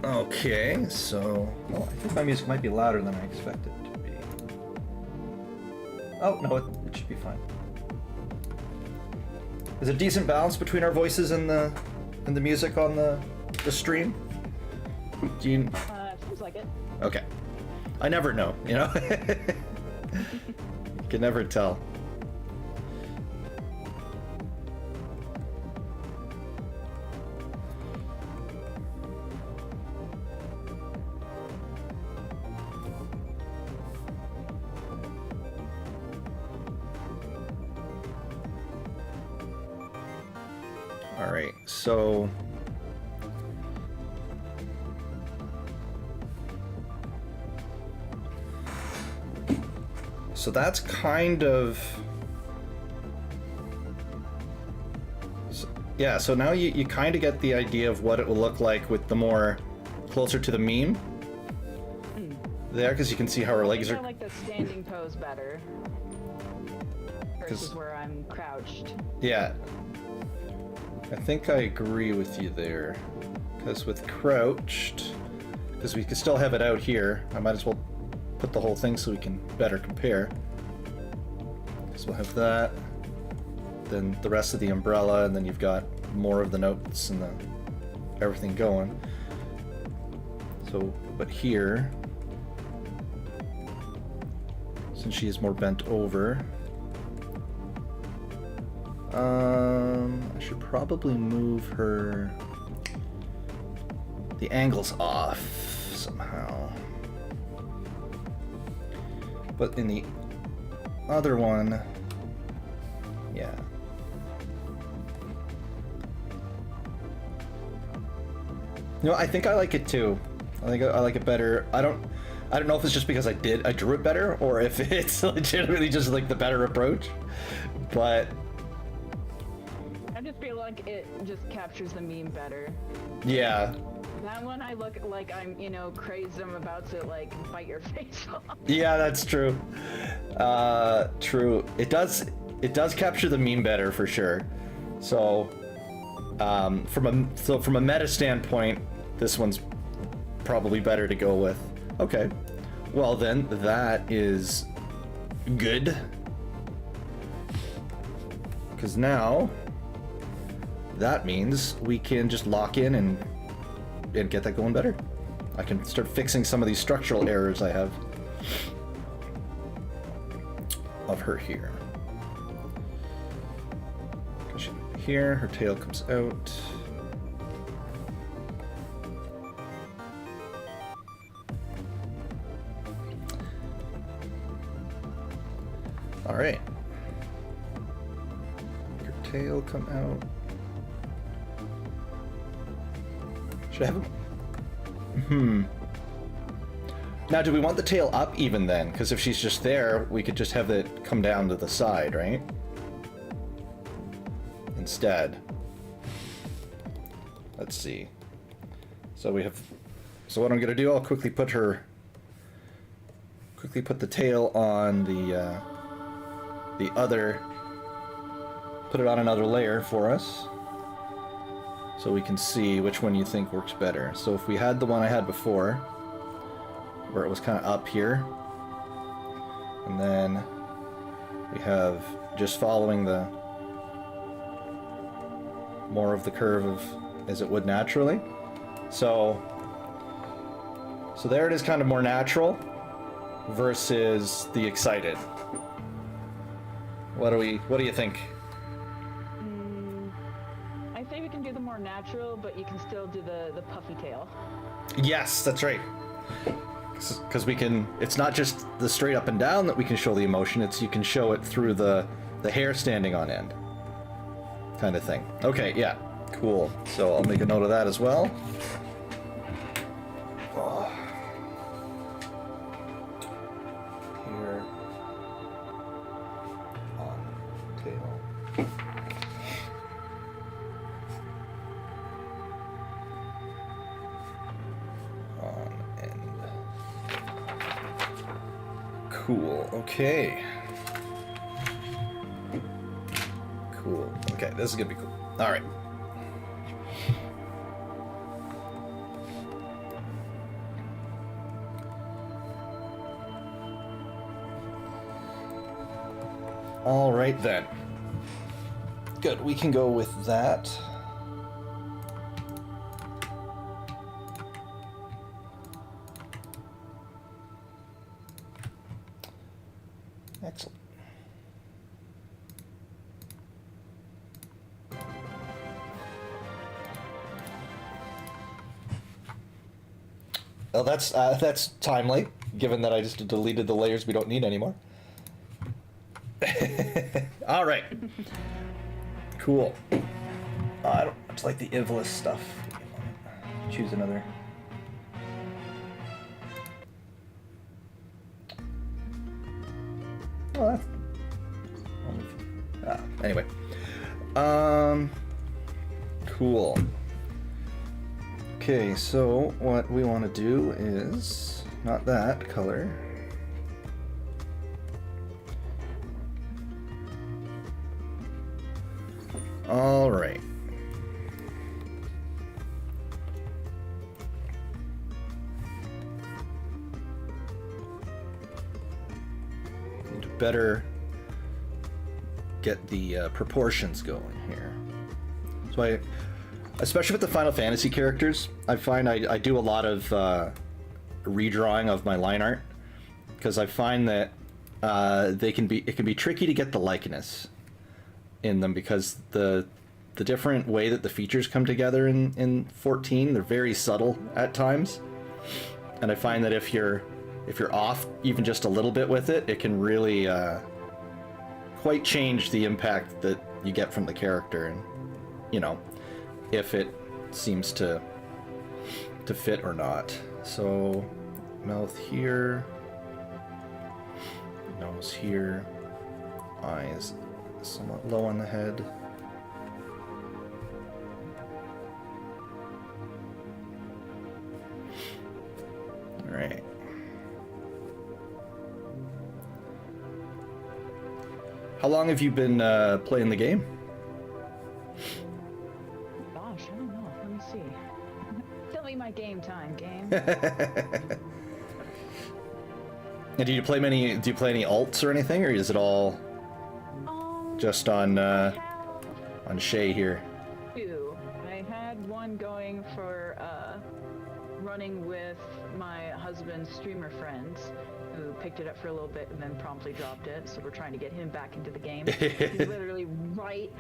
Okay, so, well, I think my music might be louder than I expected it to be. Oh, no, it should be fine. Is it a decent balance between our voices and the music on the stream? Do you... Seems like it. Okay. I never know, you know? You can never tell. All right, so that's kind of, yeah, so now you kind of get the idea of what it will look like with the more closer to the meme there, because you can see how her legs are. I like the standing pose better versus where I'm crouched. Yeah, I think I agree with you there, because with crouched, because we can still have it out here, I might as well put the whole thing so we can better compare. So we'll have that, then the rest of the umbrella, and then you've got more of the notes and everything going. So, but here, since she is more bent over, I should probably move her the angle's off somehow. But in the other one, yeah. You know, I think I like it too. I think I like it better. I don't know if it's just because I drew it better, or if it's legitimately just like the better approach. But I just feel like it just captures the meme better. yeah. That one I look like I'm, you know, crazed. I'm about to like bite your face off. Yeah, that's true. True. It does capture the meme better for sure. So, from a meta standpoint, this one's probably better to go with. Okay. Well then, that is good. Because now, that means we can just lock in and get that going better. I can start fixing some of these structural errors I have of her here. Here, her tail comes out. All right. Your tail come out. Should I have him? Now, do we want the tail up even then? Because if she's just there, we could just have it come down to the side, right? Instead. Let's see. So we have... So what I'm going to do, I'll quickly put the tail on the other... Put it on another layer for us. So we can see which one you think works better. So if we had the one I had before, where it was kind of up here, and then we have just following the more of the curve of as it would naturally. So there it is, kind of more natural versus the excited. What do you think? I say we can do the more natural, but you can still do the puffy tail. Yes, that's right. Because we can, it's not just the straight up and down that we can show the emotion, it's you can show it through the hair standing on end. Kind of thing. Okay, yeah, cool. So I'll make a note of that as well. Oh. Here. On tail. On end. Cool, okay. Cool. Okay, this is gonna be cool. All right. All right then. Good. We can go with that. Excellent. Well, that's timely, given that I just deleted the layers we don't need anymore. All right. Cool. I don't much like the Ivlis stuff. Choose another. Oh, that's... anyway. Cool. Okay, so what we want to do is not that color. All right. Need to better get the proportions going here. So especially with the Final Fantasy characters, I find I do a lot of redrawing of my line art, because I find that it can be tricky to get the likeness in them, because the the different way that the features come together in 14. They're very subtle at times, and I find that if you're off even just a little bit with it, it can really quite change the impact that you get from the character, and you know, if it seems to fit or not. So mouth here, nose here, eyes somewhat low on the head. All right. How long have you been playing the game? Gosh, I don't know. Let me see. Tell me my game time, game. And do you play any alts or anything, or is it all just on Shay here? Two. I had one going for running with my husband's streamer friends, who picked it up for a little bit and then promptly dropped it. So we're trying to get him back into the game. He's literally right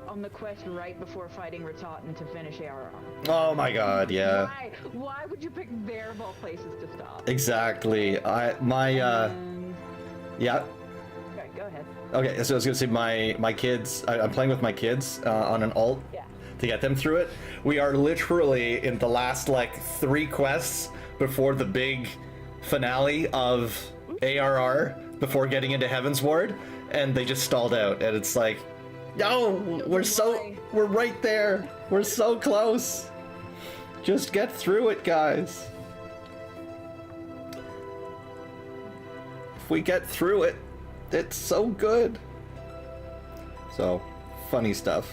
on the quest right before fighting Ratatan to finish ARR. Oh my god, yeah. Why would you pick there of all places to stop? Exactly. Yeah. Okay, go ahead. Okay, so I was gonna say my kids. I'm playing with my kids on an alt. Yeah. To get them through it. We are literally in the last like 3 quests before the big finale of ARR, before getting into Heaven's Ward, and they just stalled out, and it's like, no, we're right there. We're so close. Just get through it, guys. If we get through it, it's so good. So, funny stuff.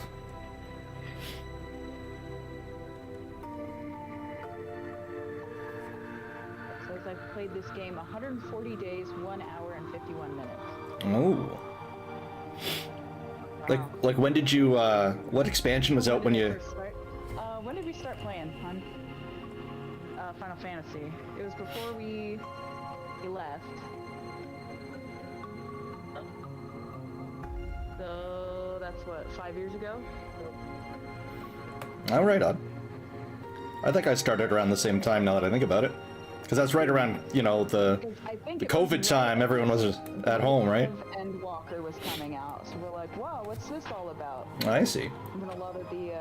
I've played this game 140 days, 1 hour, and 51 minutes. Oh. Wow. Like when did you, what expansion was out when you... When did we start playing, hon? Final Fantasy. It was before we left. So, that's what, 5 years ago? Oh, right on. I think I started around the same time now that I think about it. Because that's right around, you know, the COVID time. Everyone was at home, right? And Walker was coming out, so we're like, wow, what's this all about? I see. And then a lot of the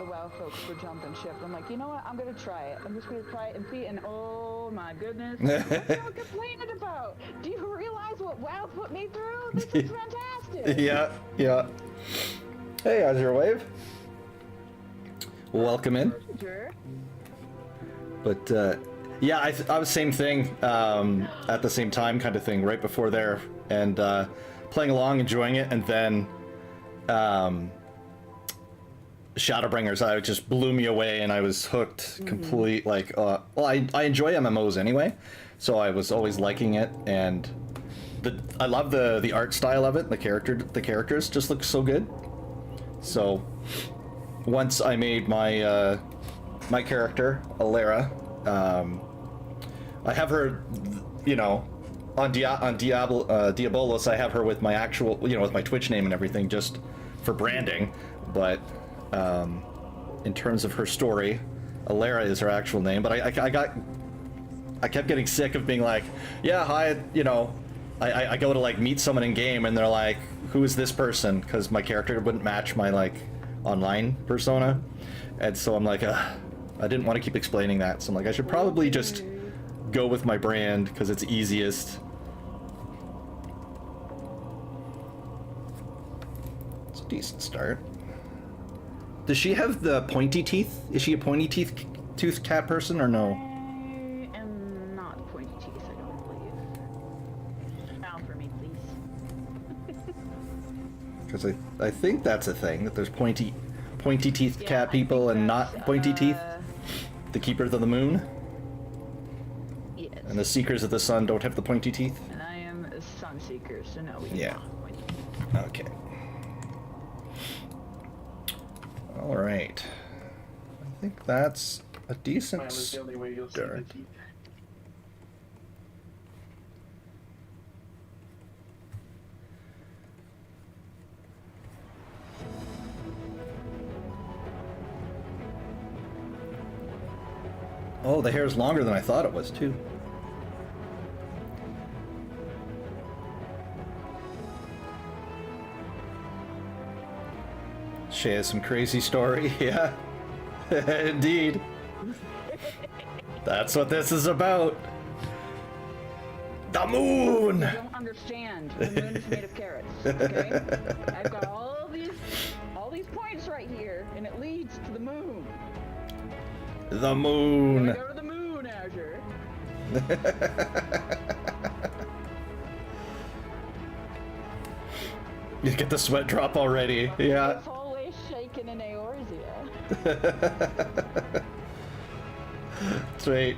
WoW folks were jumping ship. I'm like, you know what? I'm gonna try it. I'm just gonna try it and see. And oh my goodness, what are you complaining about? Do you realize what WoW put me through? This is fantastic. Yeah. Hey, how's your wave? Welcome in. Sure. But yeah, I was same thing at the same time kind of thing right before there, and playing along, enjoying it, and then Shadowbringers, I just blew me away, and I was hooked complete. Like, well, I enjoy MMOs anyway, so I was always liking it, and I love the art style of it. The characters just look so good. So once I made my my character Alera, I have her, you know, on Diabolos. I have her with my actual, you know, with my Twitch name and everything, just for branding. But in terms of her story, Alera is her actual name. But I kept getting sick of being like, yeah, hi, you know, I go to like meet someone in game, and they're like, who is this person? Because my character wouldn't match my like online persona, and so I'm like, I didn't want to keep explaining that, so I'm like, I should probably just go with my brand because it's easiest. It's a decent start. Does she have the pointy teeth? Is she a pointy tooth cat person or no? I am not pointy teeth, I don't believe. Smile for me, please. Because I think that's a thing, that there's pointy teeth cat people and not pointy teeth. The Keepers of the Moon. Yes. And the Seekers of the Sun don't have the pointy teeth. And I am a Sun Seeker, so no, we Yeah. do not pointy. Okay. All right. I think that's a decent Smile is the only way you'll see the start. teeth. Oh, the hair's longer than I thought it was, too. She has some crazy story, yeah. Indeed. That's what this is about. The moon! You don't understand. The moon is made of carrots, okay? I've got all these points right here, and it leads to the moon. The moon. Go to the moon, Azure. You get the sweat drop already, yeah. It's always shaking in Eorzea. That's right.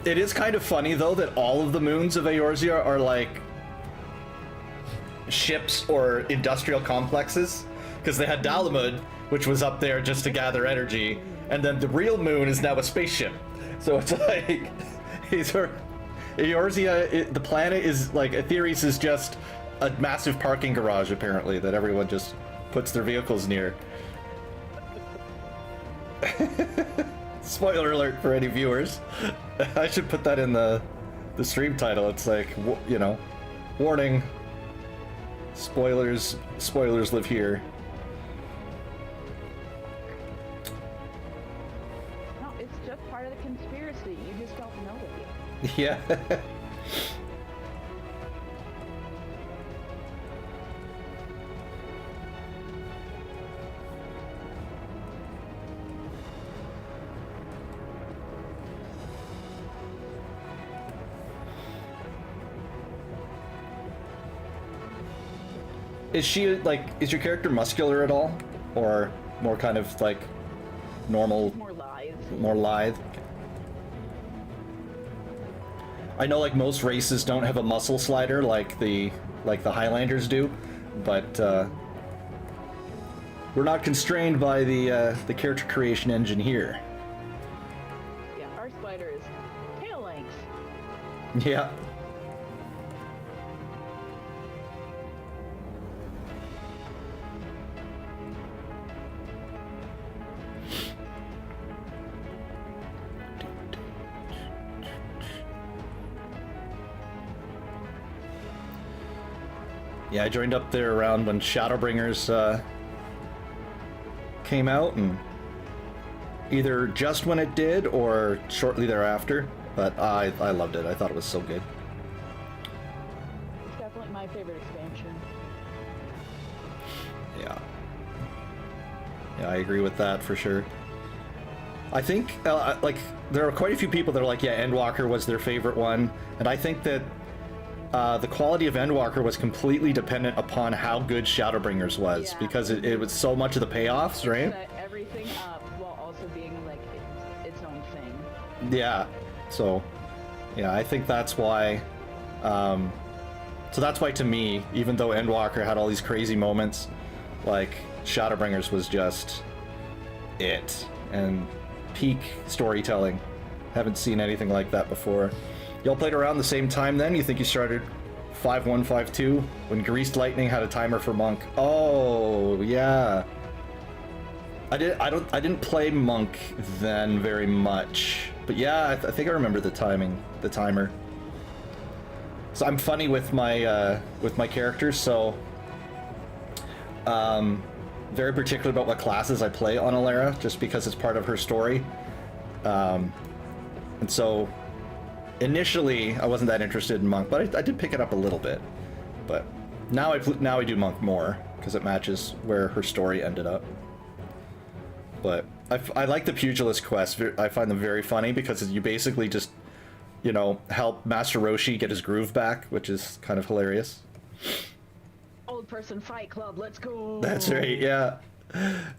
It is kind of funny, though, that all of the moons of Eorzea are like ships or industrial complexes, because they had Dalamud, which was up there just to gather energy, and then the real moon is now a spaceship. So it's like, Eorzea, the planet is like, Aetheris is just a massive parking garage, apparently, that everyone just puts their vehicles near. Spoiler alert for any viewers. I should put that in the stream title. It's like, you know, warning. Spoilers live here. No, it's just part of the conspiracy. You just don't know it yet. Yeah. Is she, like, is your character muscular at all? Or more kind of, like, normal? More lithe. More lithe? I know, like, most races don't have a muscle slider like the Highlanders do, but, we're not constrained by the character creation engine here. Yeah, our spider is tail length. Yeah. Yeah, I joined up there around when Shadowbringers came out, and either just when it did or shortly thereafter, but I loved it. I thought it was so good. It's definitely my favorite expansion. Yeah. Yeah, I agree with that for sure. I think, like, there are quite a few people that are like, yeah, Endwalker was their favorite one, and I think that the quality of Endwalker was completely dependent upon how good Shadowbringers was, because it was so much of the payoffs, right? Set everything up while also being like its own thing. Yeah. So, yeah, I think that's why. So that's why, to me, even though Endwalker had all these crazy moments, like Shadowbringers was just it, and peak storytelling. Haven't seen anything like that before. Y'all played around the same time then? You think you started 5-1, 5-2 when Greased Lightning had a timer for Monk? Oh, yeah. I didn't play Monk then very much, but yeah, I think I remember the timer. So I'm funny with my characters, so very particular about what classes I play on Alara, just because it's part of her story. And so initially, I wasn't that interested in Monk, but I did pick it up a little bit. But now I do Monk more, because it matches where her story ended up. But I like the Pugilist quests. I find them very funny, because you basically just, you know, help Master Roshi get his groove back, which is kind of hilarious. Old person fight club, let's go! That's right, yeah.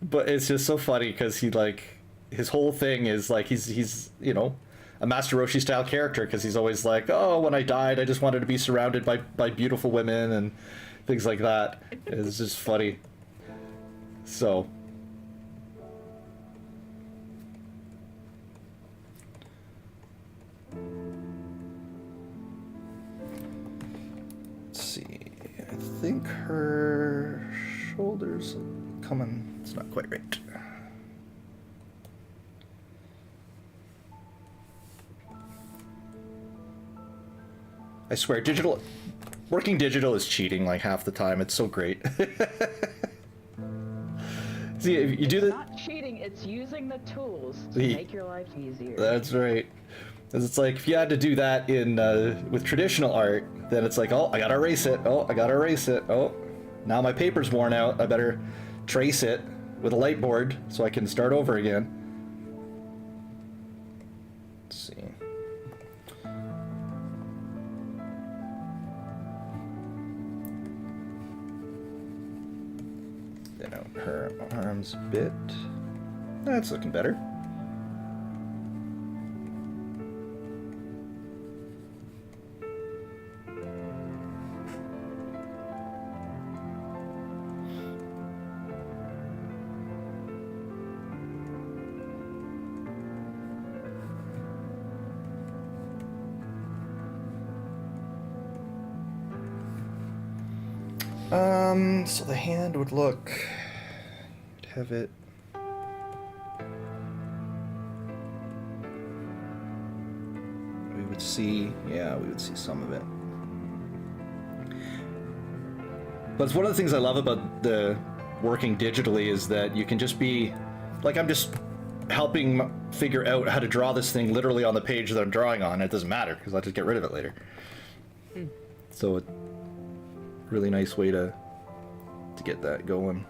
But it's just so funny, because he, like, his whole thing is, like, he's you know, a Master Roshi style character, because he's always like, oh, when I died, I just wanted to be surrounded by beautiful women and things like that. It's just funny. So. Let's see. I think her shoulders coming. It's not quite right. I swear, working digital is cheating like half the time. It's so great. See, if you do It's the... not cheating, it's using the tools to make your life easier. That's right. 'Cause it's like, if you had to do that in with traditional art, then it's like, oh, I gotta erase it. Oh, I gotta erase it. Oh, now my paper's worn out. I better trace it with a light board so I can start over again. Let's see. Thin out her arms a bit. That's looking better. So the hand would look, you'd have it, we would see, yeah, we would see some of it. But it's one of the things I love about the working digitally is that you can just be, like, I'm just helping figure out how to draw this thing literally on the page that I'm drawing on. It doesn't matter because I'll just get rid of it later. So it really nice way to get that going.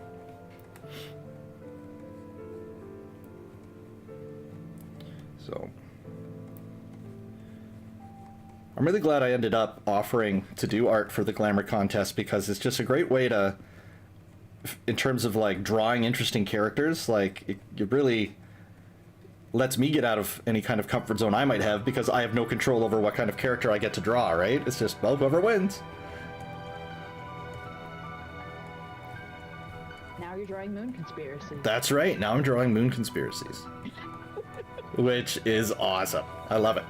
So I'm really glad I ended up offering to do art for the Glamour contest because it's just a great way to, in terms of like drawing interesting characters, like it really lets me get out of any kind of comfort zone I might have because I have no control over what kind of character I get to draw, right? It's just, well, whoever wins. Now you're drawing Moon Conspiracy. That's right. Now I'm drawing Moon Conspiracies. Which is awesome. I love it.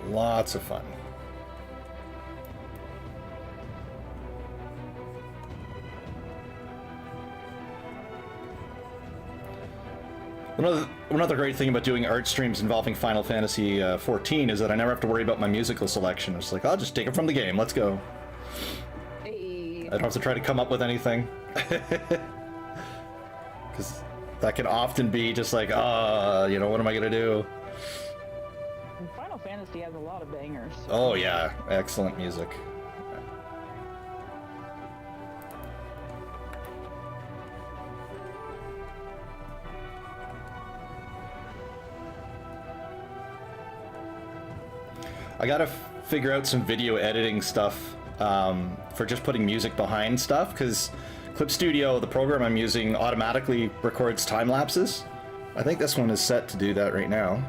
Lots of fun. Another great thing about doing art streams involving Final Fantasy 14 is that I never have to worry about my musical selection. It's like, I'll just take it from the game. Let's go. Hey. I don't have to try to come up with anything. Because that can often be just like, you know, what am I going to do? And Final Fantasy has a lot of bangers. So. Oh yeah, excellent music. I gotta figure out some video editing stuff for just putting music behind stuff, because Clip Studio, the program I'm using, automatically records time lapses. I think this one is set to do that right now.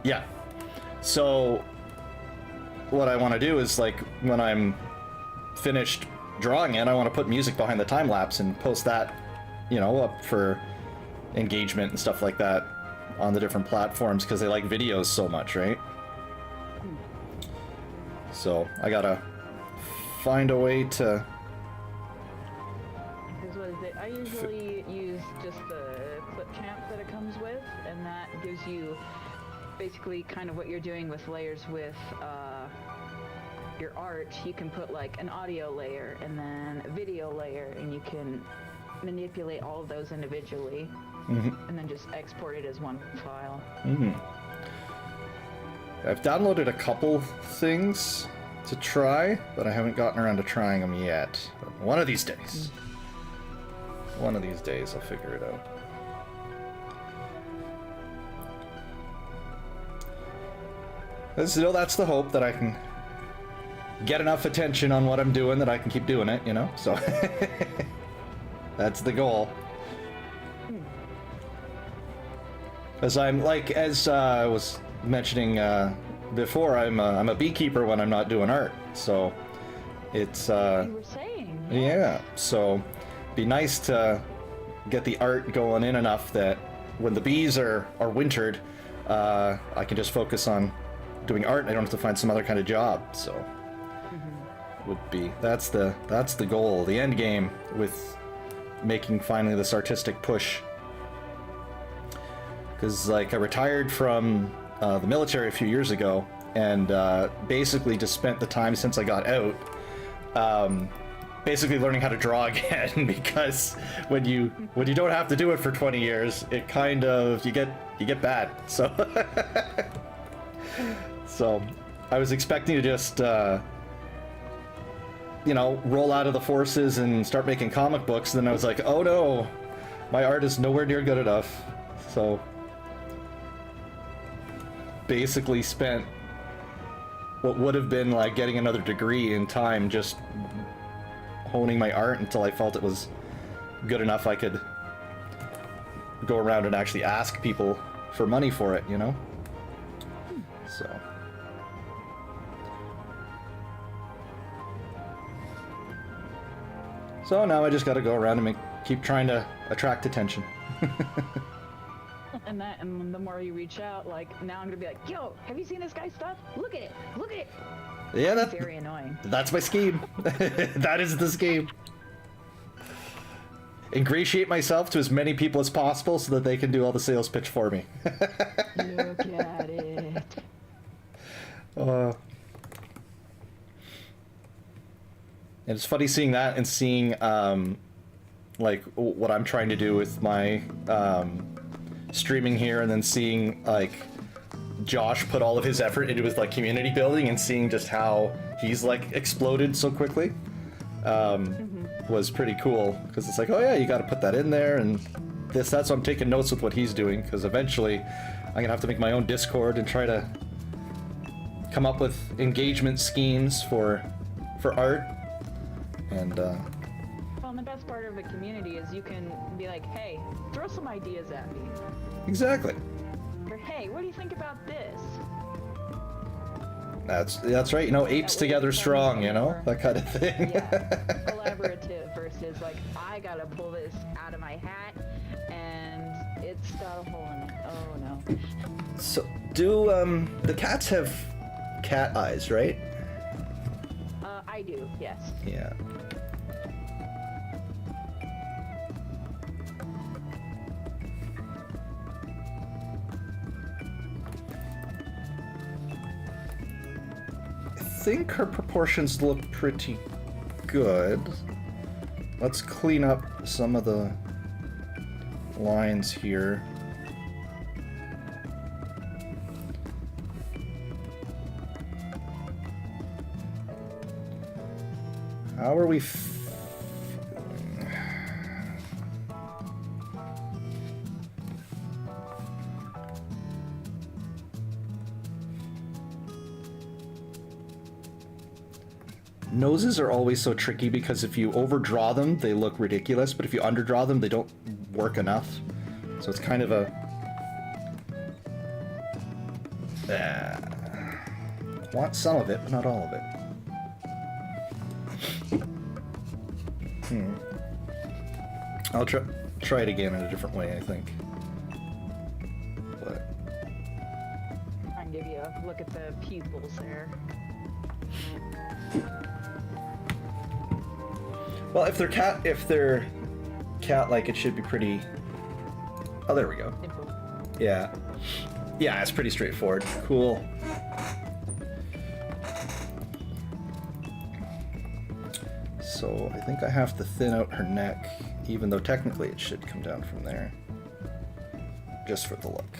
Yeah. So what I want to do is, like, when I'm finished drawing it, I want to put music behind the time lapse and post that, you know, up for engagement and stuff like that on the different platforms, because they like videos so much, right? So I gotta find a way to... What is it? I usually use just the clip champ that it comes with, and that gives you basically kind of what you're doing with layers with your art. You can put like an audio layer and then a video layer, and you can manipulate all of those individually. And then just export it as one file. I've downloaded a couple things to try, but I haven't gotten around to trying them yet. But one of these days. One of these days I'll figure it out. That's the hope, that I can get enough attention on what I'm doing that I can keep doing it, you know? So that's the goal. As I'm like, as I was mentioning before, I'm a beekeeper when I'm not doing art. So It's You were saying. yeah, so be nice to get the art going in enough that when the bees are wintered, I can just focus on doing art and I don't have to find some other kind of job. So would be that's the goal, the end game with making finally this artistic push. Because like I retired from the military a few years ago, and basically just spent the time since I got out basically learning how to draw again. Because when you don't have to do it for 20 years, it kind of you get bad. So so I was expecting to just you know, roll out of the forces and start making comic books, and then I was like, oh no, my art is nowhere near good enough. So basically spent what would have been like getting another degree in time just honing my art until I felt it was good enough I could go around and actually ask people for money for it, you know? So now I just gotta go around and keep trying to attract attention. And the more you reach out, like, now I'm gonna be like, yo, have you seen this guy's stuff? Look at it! Look at it! Yeah, that's very annoying. That's my scheme. That is the scheme. Ingratiate myself to as many people as possible so that they can do all the sales pitch for me. Look at it. And it's funny seeing that and seeing like what I'm trying to do with my streaming here, and then seeing like Josh put all of his effort into his like community building and seeing just how he's like exploded so quickly was pretty cool, because it's like, oh yeah, you got to put that in there, and that's why I'm taking notes with what he's doing, because eventually I'm gonna have to make my own Discord and try to come up with engagement schemes for art. And well, and the best part of a community is you can be like, hey, throw some ideas at me. Exactly. Or hey, what do you think about this? That's right, you know, apes together strong, you know, that kind of thing. Yeah, collaborative versus like, I gotta pull this out of my hat and it's got a hole in it. Oh no. So, do the cats have cat eyes, right? I do, yes. Yeah. I think her proportions look pretty good. Let's clean up some of the lines here. How are we feeling? Noses are always so tricky because if you overdraw them, they look ridiculous, but if you underdraw them, they don't work enough. So it's kind of a... want some of it, but not all of it. I'll try it again in a different way, I think. But I can give you a look at the pupils there. well, if they're cat-like, it should be pretty. Oh, there we go. Simple. Yeah, yeah, it's pretty straightforward. Cool. So I think I have to thin out her neck, even though technically it should come down from there. Just for the look.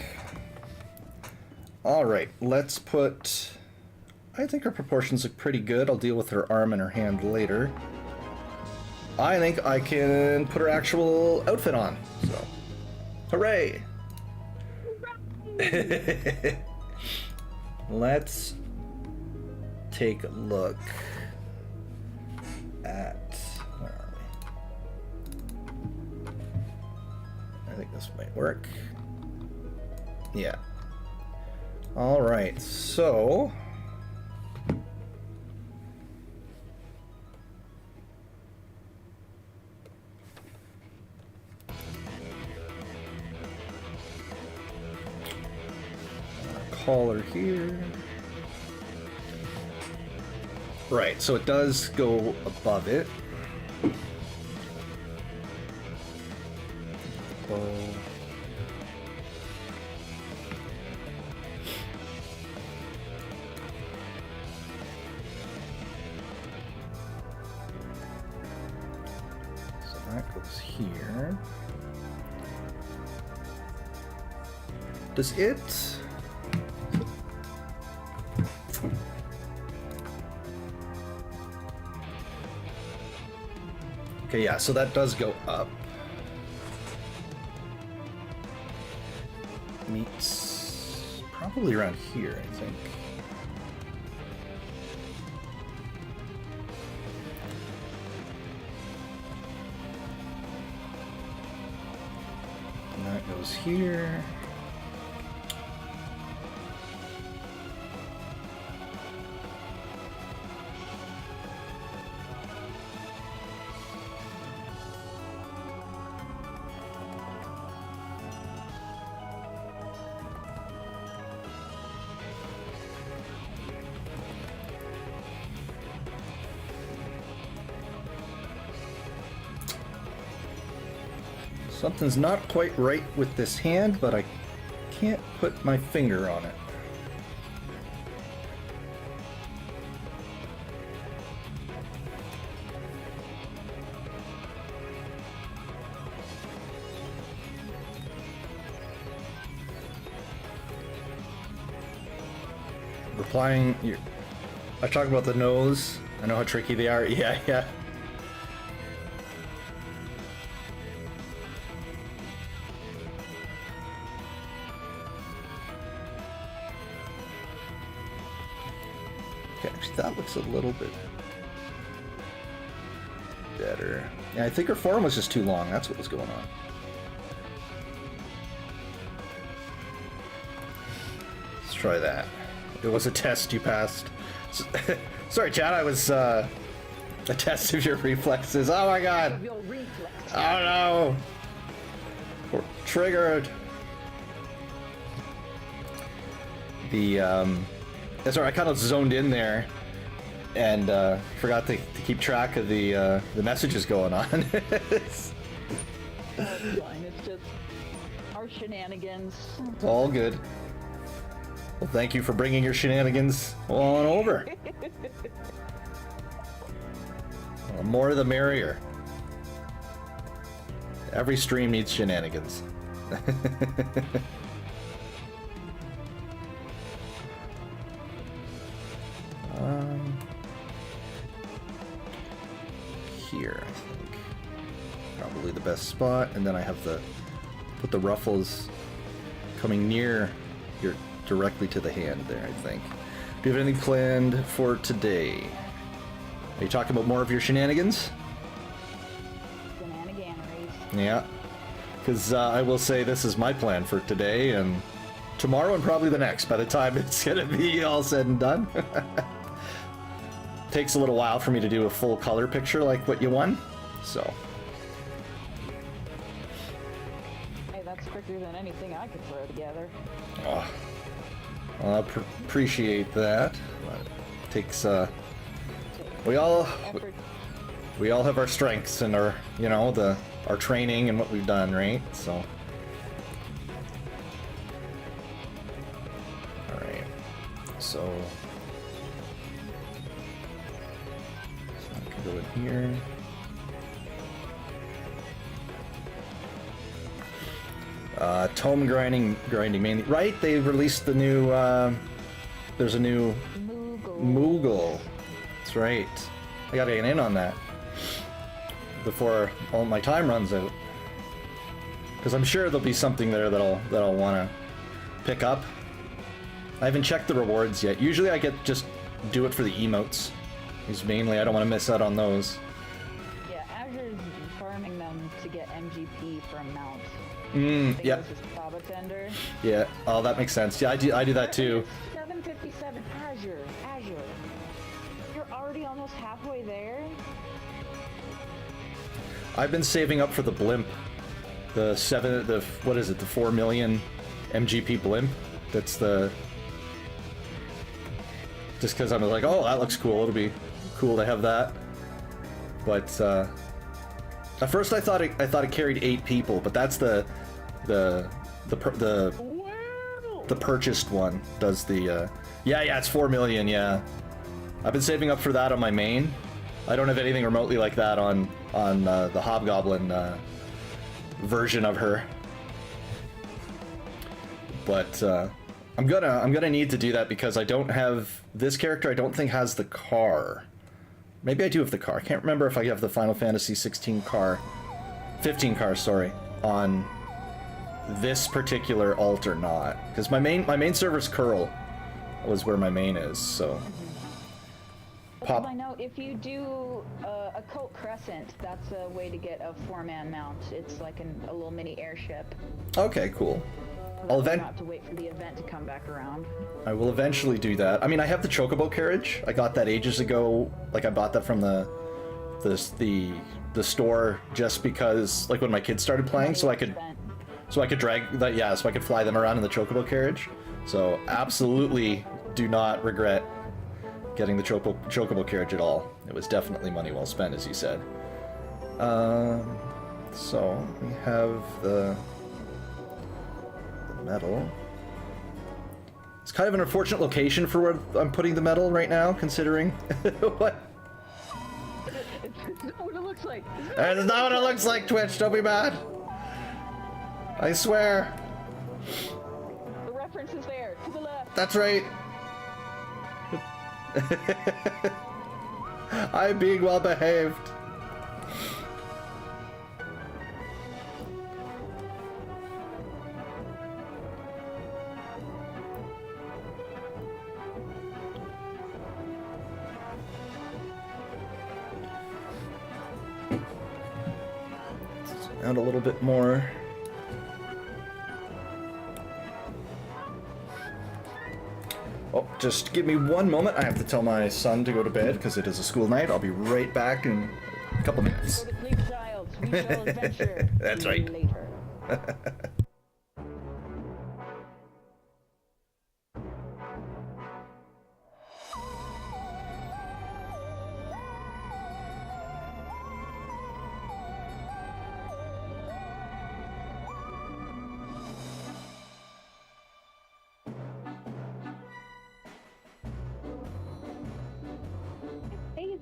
Alright, let's put... I think her proportions look pretty good. I'll deal with her arm and her hand later. I think I can put her actual outfit on. So, hooray! Let's take a look at, where are we? I think this might work. Yeah. All right, so taller here. Right, so it does go above it. Oh. So that goes here. Does it? Okay, yeah, so that does go up. Meets probably around here, I think. And that goes here. Something's not quite right with this hand, but I can't put my finger on it. Replying, I talk about the nose. I know how tricky they are. Yeah, yeah. Okay, actually, that looks a little bit better. Yeah, I think her form was just too long. That's what was going on. Let's try that. It was a test you passed. Sorry, Chad, I was a test of your reflexes. Oh my god! Oh no! We're triggered. Sorry, I kind of zoned in there and forgot to keep track of the messages going on. It's fine. It's just our shenanigans. It's all good. Well, thank you for bringing your shenanigans on over. Well, more the merrier. Every stream needs shenanigans. Here, I think. Probably the best spot, and then I have the put the ruffles coming near your directly to the hand there, I think. Do you have anything planned for today? Are you talking about more of your shenanigans? Shenaniganeries. Yeah. Because I will say this is my plan for today and tomorrow and probably the next by the time it's going to be all said and done. Takes a little while for me to do a full color picture like what you won, so. Hey, that's quicker than anything I could throw together. Oh. Well, I appreciate that. But it takes, we all have our strengths and our, you know, our training and what we've done, right? So. All right. So I can go in here. Tome grinding mainly. Right, they released the new, there's a new Moogle. That's right. I gotta get in on that before all my time runs out. Because I'm sure there'll be something there that I'll want to pick up. I haven't checked the rewards yet. Usually I just do it for the emotes. Because mainly I don't want to miss out on those. Yeah, Azure's farming them to get MGP from mount. Yep. This is Baba Tender. Yeah. Oh, that makes sense. Yeah, I do that too. 757 Azure. You're already almost halfway there. I've been saving up for the blimp. What is it? The 4 million MGP blimp. That's the just because I'm like, oh, that looks cool. It'll be cool to have that. But at first I thought it carried 8 people, but that's the purchased one. Does the yeah, it's 4 million. Yeah, I've been saving up for that on my main. I don't have anything remotely like that on the Hobgoblin version of her. But I'm gonna need to do that because I don't have this character. I don't think has the car. Maybe I do have the car. I can't remember if I have the Final Fantasy 16 car, 15 car, sorry, on this particular alt or not. Because my main server's Curl was where my main is. So. Pop. I know if you do a Cult Crescent, that's a way to get a 4-man mount. It's like a little mini airship. Okay, cool. I'll have to wait for the event to come back around. I will eventually do that. I mean, I have the Chocobo carriage. I got that ages ago. Like, I bought that from the store just because, like, when my kids started playing, so I could drag that. Yeah, so I could fly them around in the Chocobo carriage. So absolutely do not regret getting the Chocobo carriage at all. It was definitely money well spent, as you said. So we have the medal. It's kind of an unfortunate location for where I'm putting the medal right now, considering what. It's not what it looks like. It's not what it looks like, Twitch. Don't be mad. I swear. The reference is there, to the left. That's right. I'm being well behaved. Add a little bit more. Oh, just give me one moment. I have to tell my son to go to bed because it is a school night. I'll be right back in a couple minutes. Go to sleep, child. We shall adventure. That's right. Later.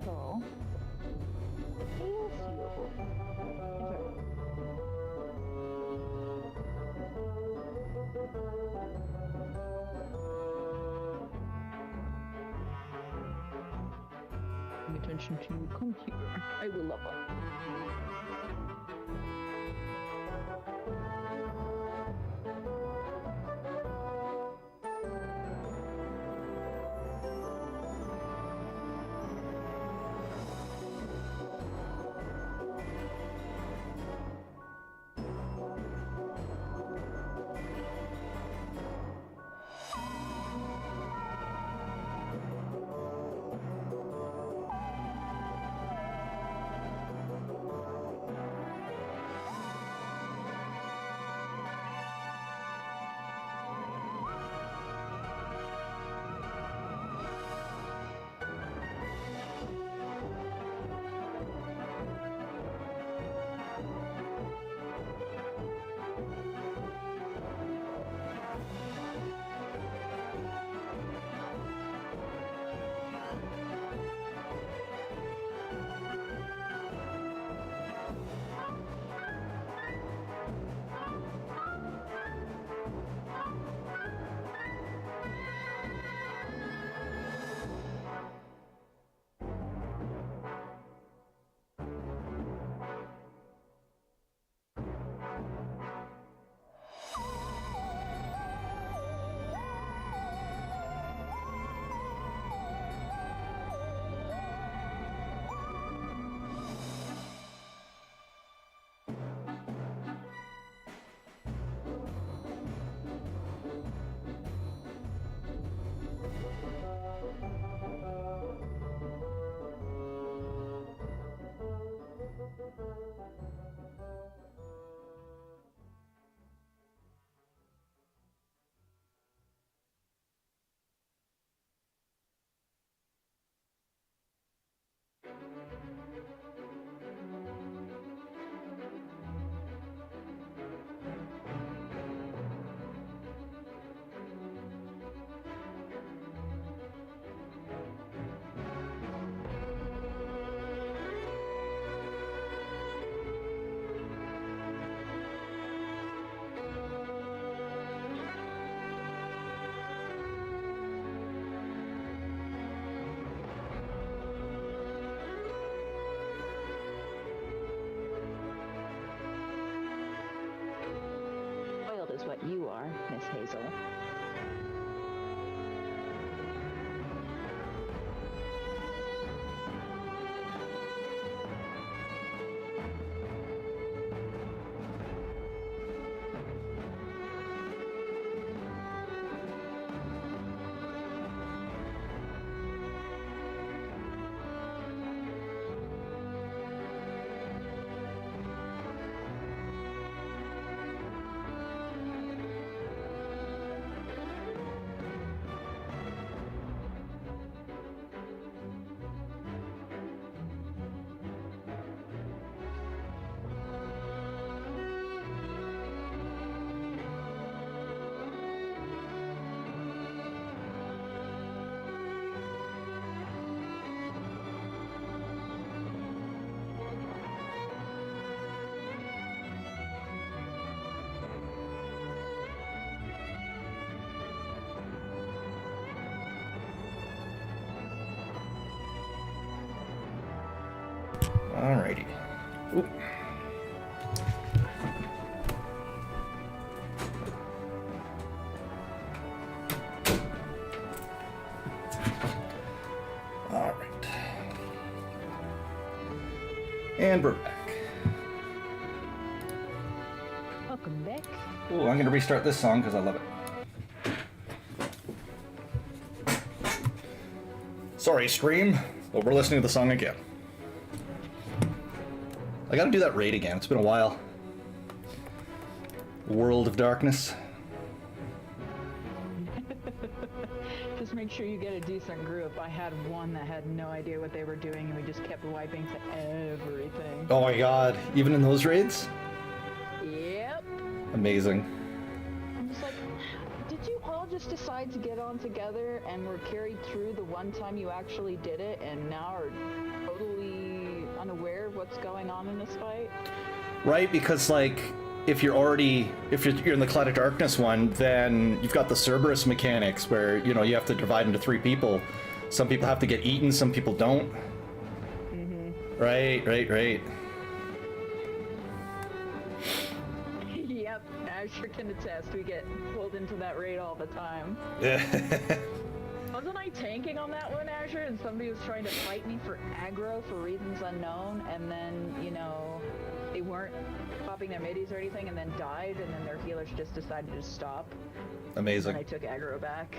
Basil. Pay attention to come here. I will love her. you are, Miss Hazel. Alrighty. Oop. All right. And we're back. Welcome back. Oh, I'm going to restart this song because I love it. Sorry, stream, but we're listening to the song again. I gotta do that raid again. It's been a while. World of Darkness. Just make sure you get a decent group. I had one that had no idea what they were doing, and we just kept wiping to everything. Oh my god, even in those raids? Yep. Amazing. I'm just like, did you all just decide to get on together and were carried through the one time you actually did it, and now are totally unaware of what's going on in this fight? Right, because like, if you're in the Cloud of Darkness one, then you've got the Cerberus mechanics where, you know, you have to divide into 3 people. Some people have to get eaten, some people don't. Mm-hmm. Right. Yep, Asher can attest. We get pulled into that raid all the time. Wasn't I tanking on that one, Asher, and somebody was trying to fight me for aggro for reasons unknown, and then, you know, they weren't popping their middies or anything, and then died, and then their healers just decided to stop. Amazing. And I took aggro back.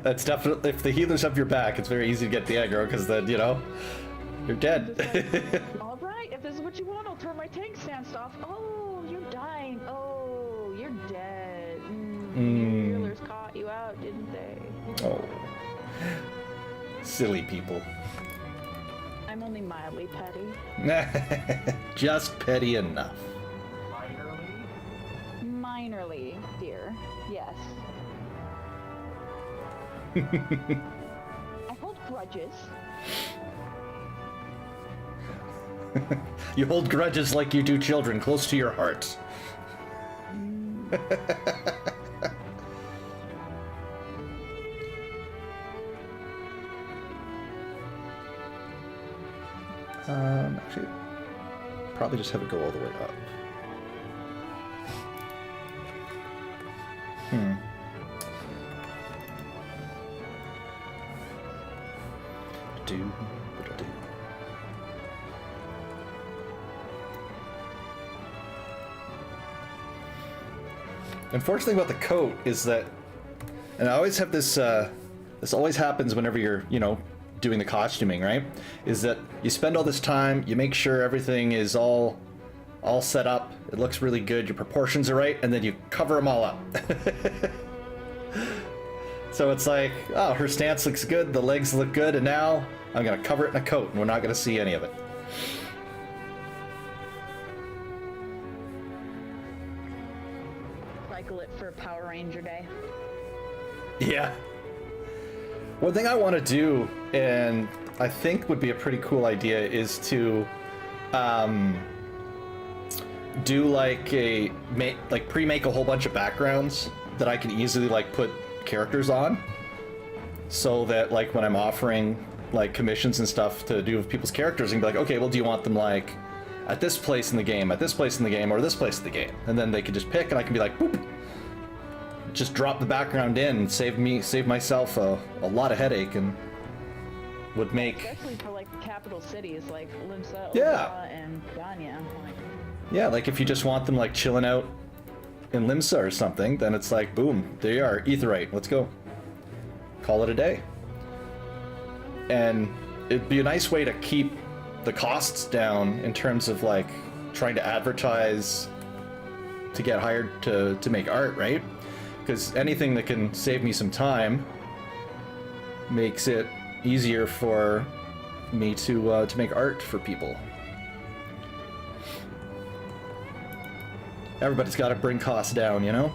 That's definitely, if the healers have your back, it's very easy to get the aggro, because then, you know, you're dead. Like, alright, if this is what you want, I'll turn my tank stance off. Oh, you're dying. Oh, you're dead. Your healers caught you out, didn't they? Oh. Silly people. I'm only mildly petty. Just petty enough. Minorly, dear. Yes. I hold grudges. You hold grudges like you do children, close to your heart. Actually, probably just have it go all the way up. What'll do? Unfortunate thing about the coat is that, and I always have this, this always happens whenever you're, you know, doing the costuming, right? Is that you spend all this time, you make sure everything is all set up, it looks really good, your proportions are right, and then you cover them all up. So it's like, oh, her stance looks good, the legs look good, and now I'm gonna cover it in a coat, and we're not gonna see any of it. Cycle it for Power Ranger Day. Yeah. One thing I want to do, and I think would be a pretty cool idea, is to do like pre-make a whole bunch of backgrounds that I can easily like put characters on, so that like when I'm offering like commissions and stuff to do with people's characters, and be like, okay, well, do you want them like at this place in the game, at this place in the game, or this place in the game. And then they could just pick, and I can be like, boop, just drop the background in and save myself a lot of headache, and would make... Especially for like capital cities like Limsa, Yeah. Omaha, and Ganya. Like, Yeah, like if you just want them like chilling out in Limsa or something, then it's like, boom, there you are, Aetheryte, let's go. Call it a day. And it'd be a nice way to keep the costs down in terms of like trying to advertise to get hired to make art, right? Because anything that can save me some time makes it easier for me to make art for people. Everybody's got to bring costs down, you know?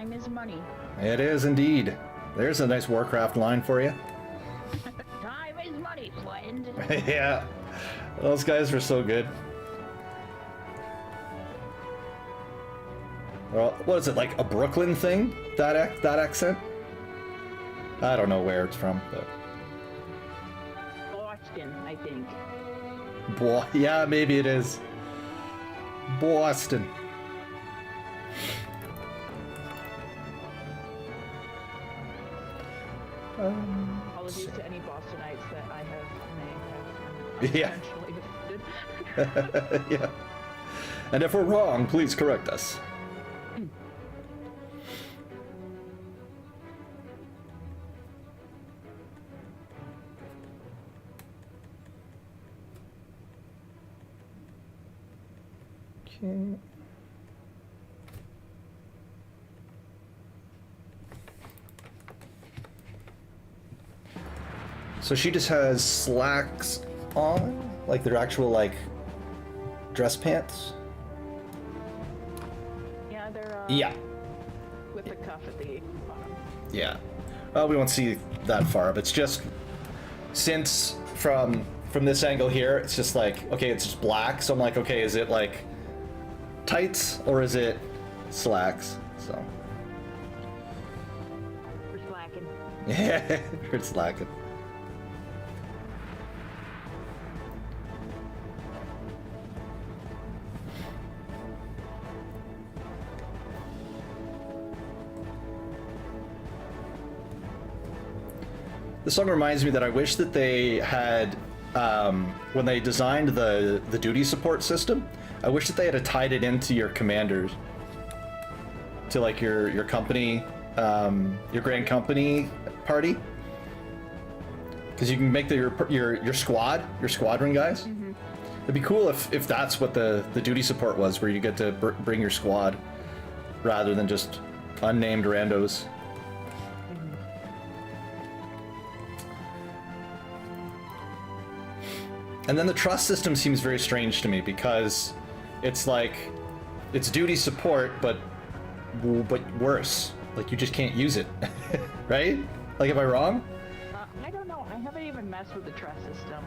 time is money. It is indeed. There's a nice Warcraft line for you. Time is money, friend. Yeah, those guys were so good. Well, what is it, like a Brooklyn thing? That accent? I don't know where it's from, but... Boston, I think. Yeah, maybe it is. Boston. Apologies to any Bostonites that I may have Yeah. potentially offended. Yeah. And if we're wrong, please correct us. Okay. So she just has slacks on, like they're actual like dress pants. Yeah, they're Yeah. with the cuff at the bottom. Yeah. We won't see that far, but it's just since from this angle here, it's just like, okay, it's just black. So I'm like, okay, is it like tights or is it slacks? So We're slacking. yeah, we're slacking. This song reminds me that I wish that they had, when they designed the duty support system, I wish that they had tied it into your commanders, to like your company, your grand company party, because you can make your squadron guys. Mm-hmm. It'd be cool if that's what the duty support was, where you get to bring your squad rather than just unnamed randos. And then the trust system seems very strange to me because it's like, it's duty support, but worse. Like you just can't use it, right? Like, am I wrong? I don't know. I haven't even messed with the trust system.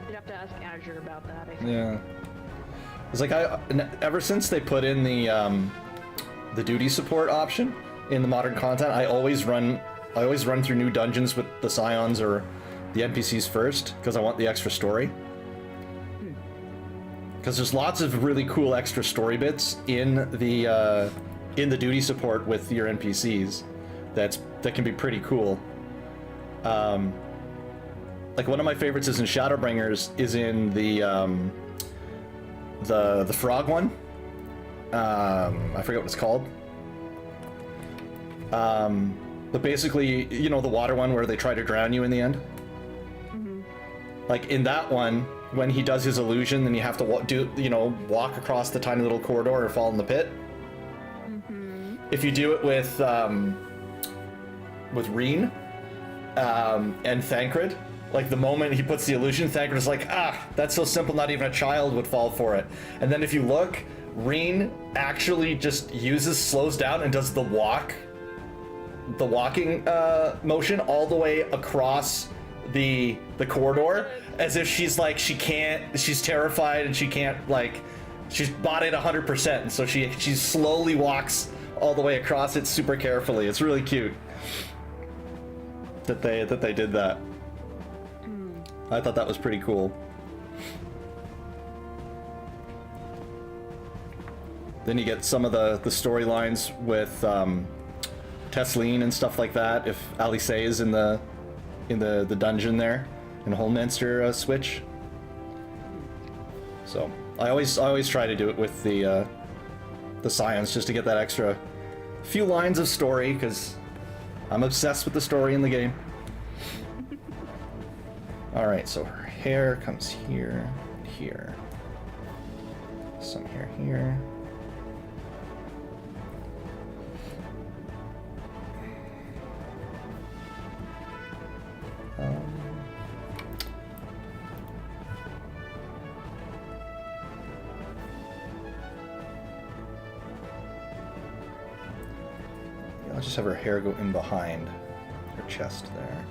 You'd have to ask Azure about that, I think. Yeah. It's like ever since they put in the duty support option in the modern content, I always run through new dungeons with the Scions or the NPCs first, because I want the extra story. Because there's lots of really cool extra story bits in the duty support with your NPCs that can be pretty cool. Like one of my favorites is in Shadowbringers, is in the frog one. I forget what it's called. But basically, you know, the water one where they try to drown you in the end. Like in that one, when he does his illusion, then you have to walk across the tiny little corridor or fall in the pit. Mm-hmm. If you do it with Reen and Thancred, like the moment he puts the illusion, Thancred is like, that's so simple, not even a child would fall for it. And then if you look, Reen actually just slows down and does the walking motion all the way across the corridor, as if she's terrified and she can't, like, she's bought it 100%, and so she slowly walks all the way across it super carefully. It's really cute that they did that. I thought that was pretty cool. Then you get some of the storylines with Tesleen and stuff like that. If Alice is in the dungeon there in Holminster Switch. So I always try to do it with the science just to get that extra few lines of story, because I'm obsessed with the story in the game. All right, so her hair comes here, here. Some hair here. I'll just have her hair go in behind her chest there.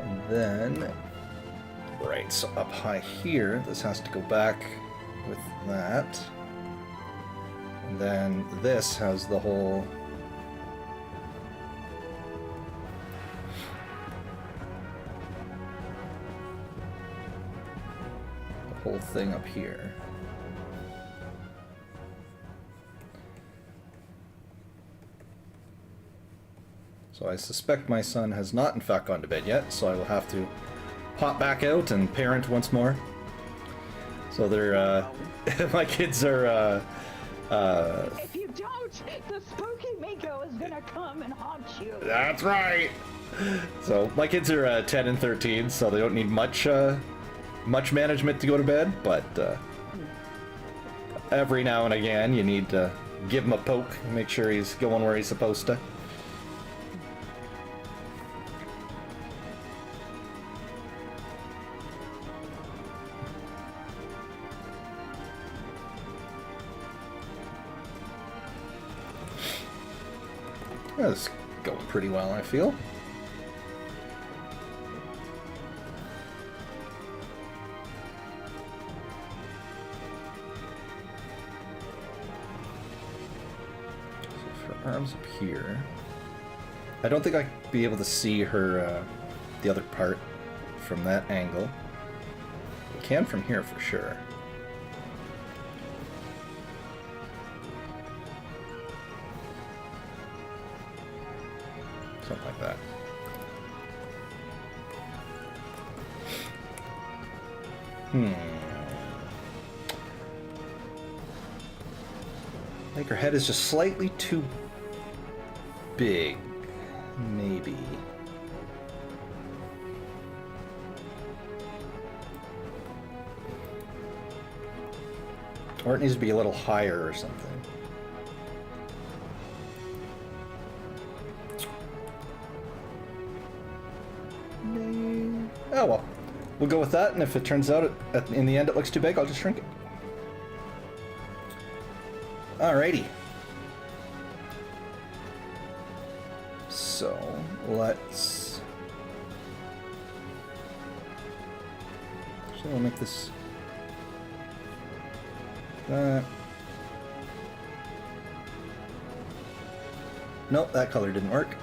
And then, right, so up high here, this has to go back with that. And then this has the whole thing up here. So I suspect my son has not in fact gone to bed yet, so I will have to pop back out and parent once more. So they're, my kids are, If you don't, the spooky Mako is gonna come and haunt you. That's right! So my kids are 10 and 13, so they don't need much management to go to bed, but every now and again you need to give him a poke and make sure he's going where he's supposed to. That's going pretty well, I feel. So for arms up here, I don't think I'd be able to see her, the other part from that angle. I can from here for sure. Something like that. I think her head is just slightly too big. Maybe. Or it needs to be a little higher or something. Oh well, we'll go with that, and if it turns out in the end it looks too big, I'll just shrink it. Alrighty. So, let's... Actually, I'll make this... that... Nope, that color didn't work.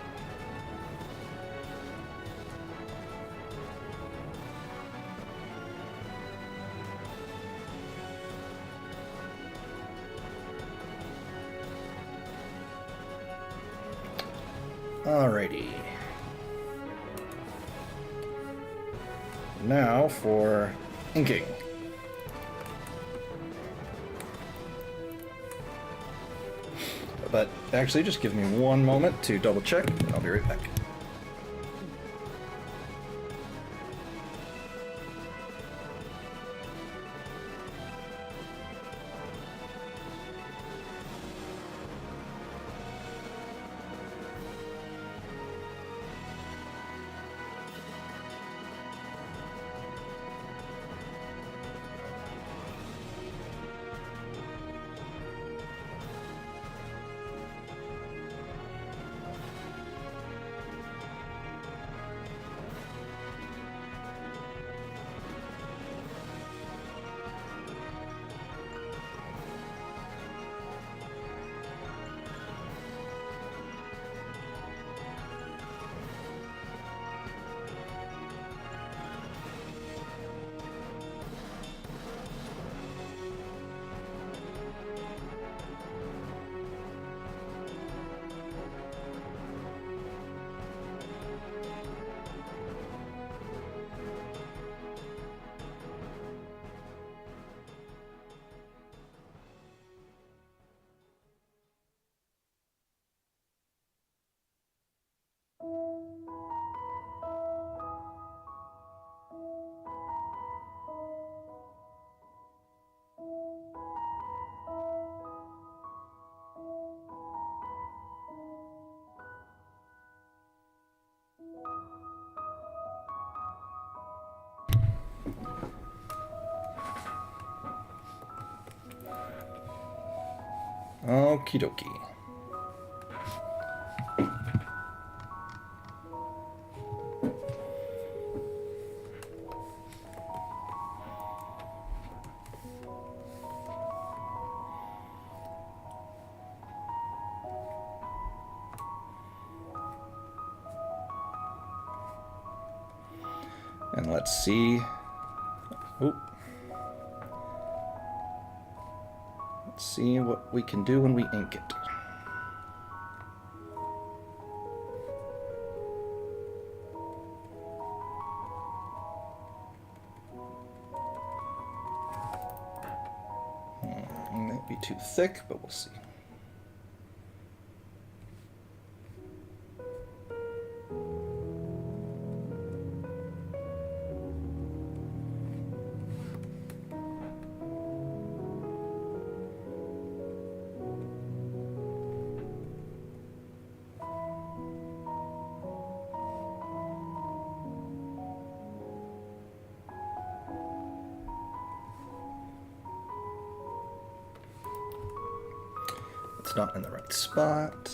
Alrighty. Now for inking. But actually, just give me one moment to double check. I'll be right back. Okie dokie. And let's see. Oop. Let's see what we can do when we ink it. Might be too thick, but we'll see. It's not in the right spot.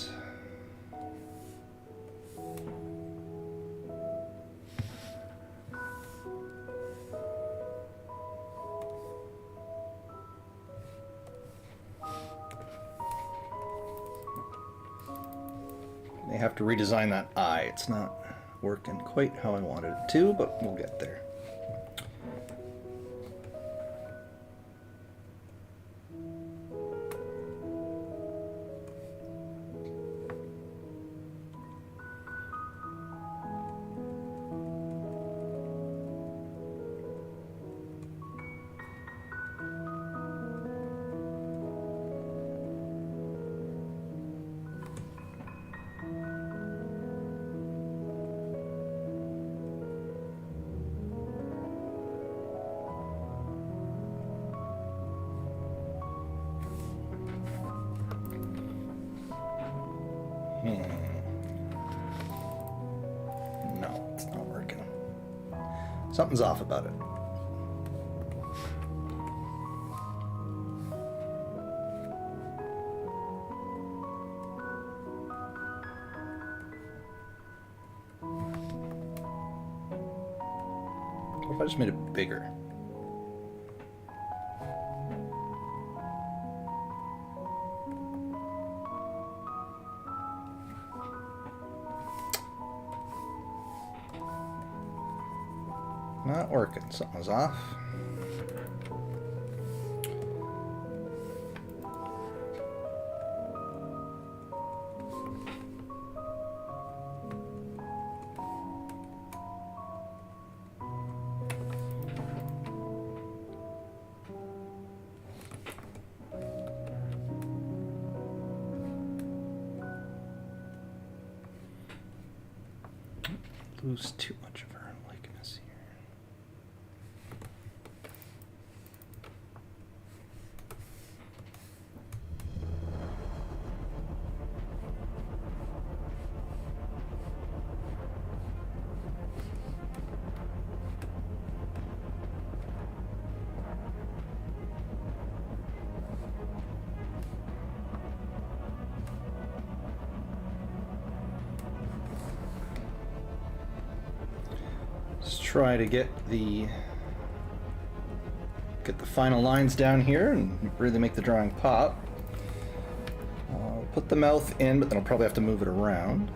They have to redesign that eye. It's not working quite how I wanted it to, but we'll get there. No, it's not working. Something's off about it. What if I just made it bigger? Not working. Something's off. Lose too much of her likeness here. Let's try to get the final lines down here and really make the drawing pop. I'll put the mouth in, but then I'll probably have to move it around.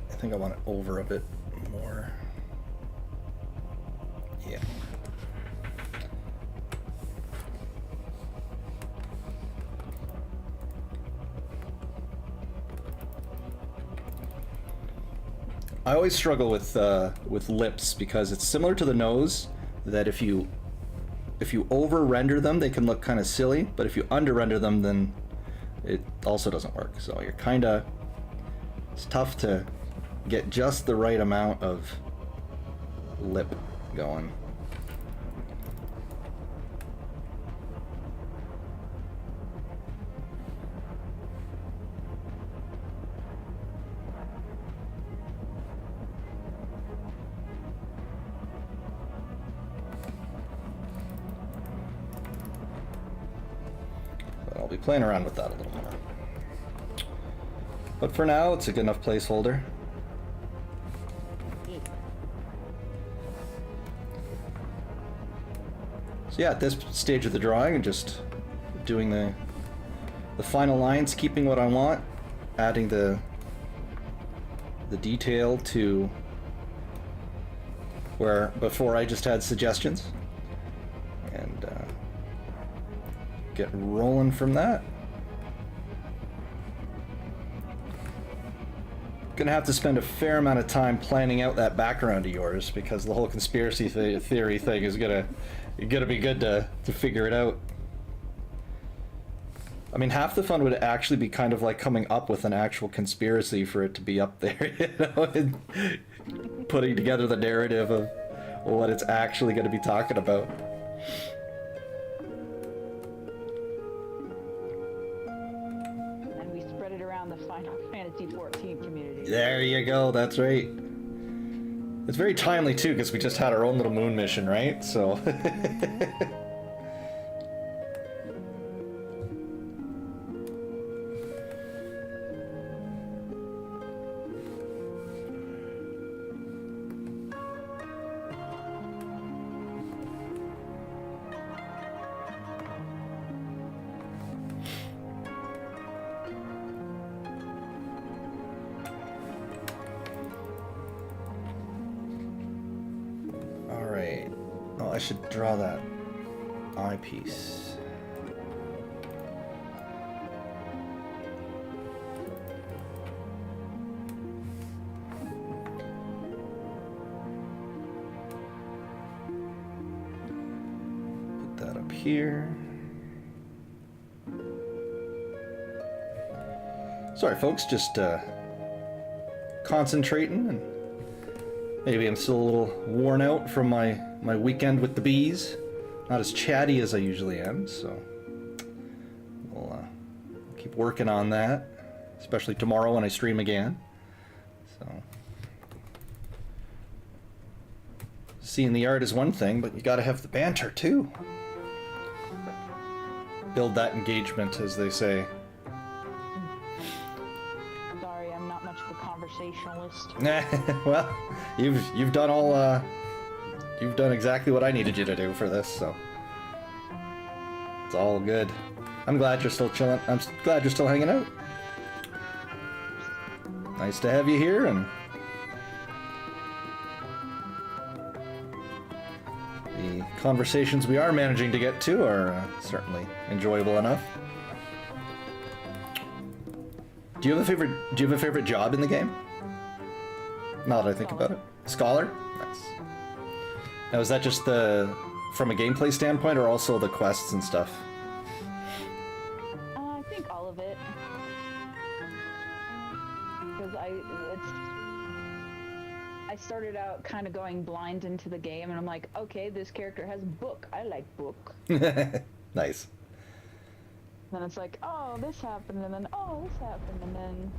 I think I want it over a bit more. Yeah. I always struggle with lips because it's similar to the nose, that if you over render them they can look kind of silly, but if you under render them then it also doesn't work. So you're kind of, it's tough to get just the right amount of lip going. I'll be playing around with that a little more. But for now, it's a good enough placeholder. So yeah, at this stage of the drawing, I'm just doing the final lines, keeping what I want, adding the detail to where before I just had suggestions, and get rolling from that. Gonna have to spend a fair amount of time planning out that background of yours, because the whole conspiracy theory thing is gonna be good to figure it out. I mean, half the fun would actually be kind of like coming up with an actual conspiracy for it to be up there, you know, and putting together the narrative of what it's actually going to be talking about. And we spread it around the Final Fantasy 14 community. There you go, that's right. It's very timely too, because we just had our own little moon mission, right? So I should draw that eyepiece. Put that up here. Sorry folks, just concentrating, and maybe I'm still a little worn out from my weekend with the bees. Not as chatty as I usually am, so we'll keep working on that, especially tomorrow when I stream again. So seeing the art is one thing, but you gotta have the banter too. Build that engagement, as they say. Sorry, I'm not much of a conversationalist. Well, you've done all you've done exactly what I needed you to do for this, so it's all good. I'm glad you're still chilling. I'm glad you're still hanging out. Nice to have you here, and the conversations we are managing to get to are certainly enjoyable enough. Do you have a favorite job in the game? Now that I think about it, Scholar. Nice. Now, is that just from a gameplay standpoint, or also the quests and stuff? I think all of it. Because I started out kind of going blind into the game, and I'm like, okay, this character has book. I like book. Nice. Then it's like, oh, this happened, and then, oh, this happened, and then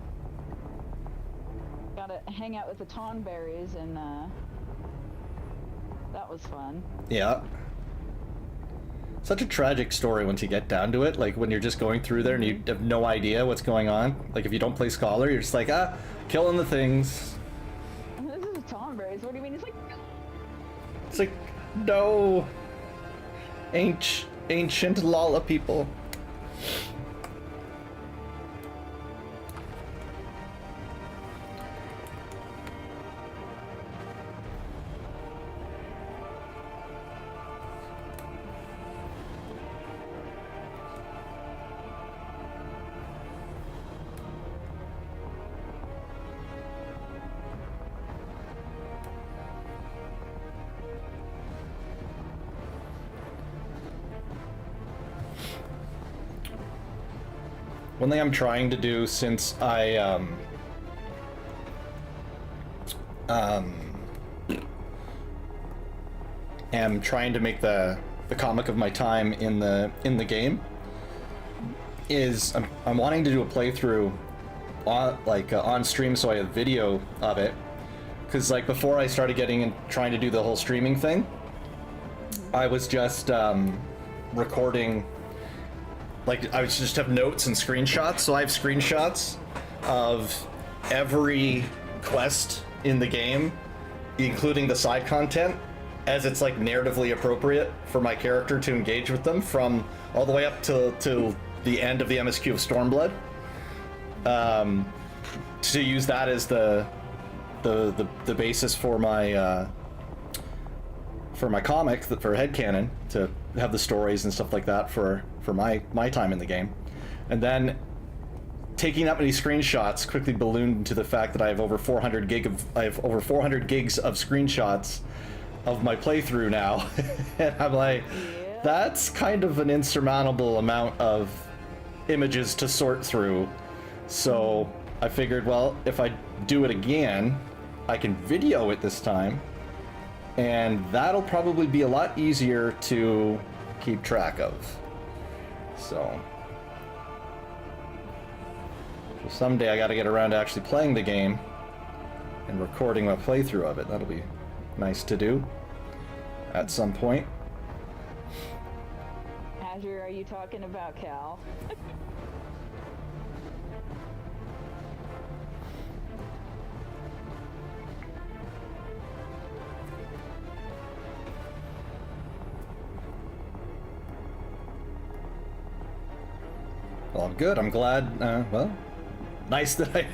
gotta hang out with the Tonberries, and that was fun. Yeah. Such a tragic story once you get down to it, like when you're just going through there and you have no idea what's going on. Like if you don't play Scholar, you're just like, killing the things. This is the Tonberries, what do you mean? It's like, no. Ancient Lala people. One thing I'm trying to do since I am trying to make the comic of my time in the game is I'm wanting to do a playthrough on on stream, so I have video of it, because like before I started getting and trying to do the whole streaming thing, I was just recording, like I would just have notes and screenshots. So I have screenshots of every quest in the game, including the side content, as it's like narratively appropriate for my character to engage with them, from all the way up to the end of the MSQ of Stormblood. To use that as the basis for my comic, for headcanon, to have the stories and stuff like that for my time in the game. And then taking that many screenshots quickly ballooned into the fact that I have over 400 gigs of screenshots of my playthrough now. And I'm like, that's kind of an insurmountable amount of images to sort through. So I figured, well, if I do it again, I can video it this time, and that'll probably be a lot easier to keep track of. So someday I gotta get around to actually playing the game and recording my playthrough of it. That'll be nice to do at some point. Azure, are you talking about Cal? Well, good. I'm glad. Well, nice that I.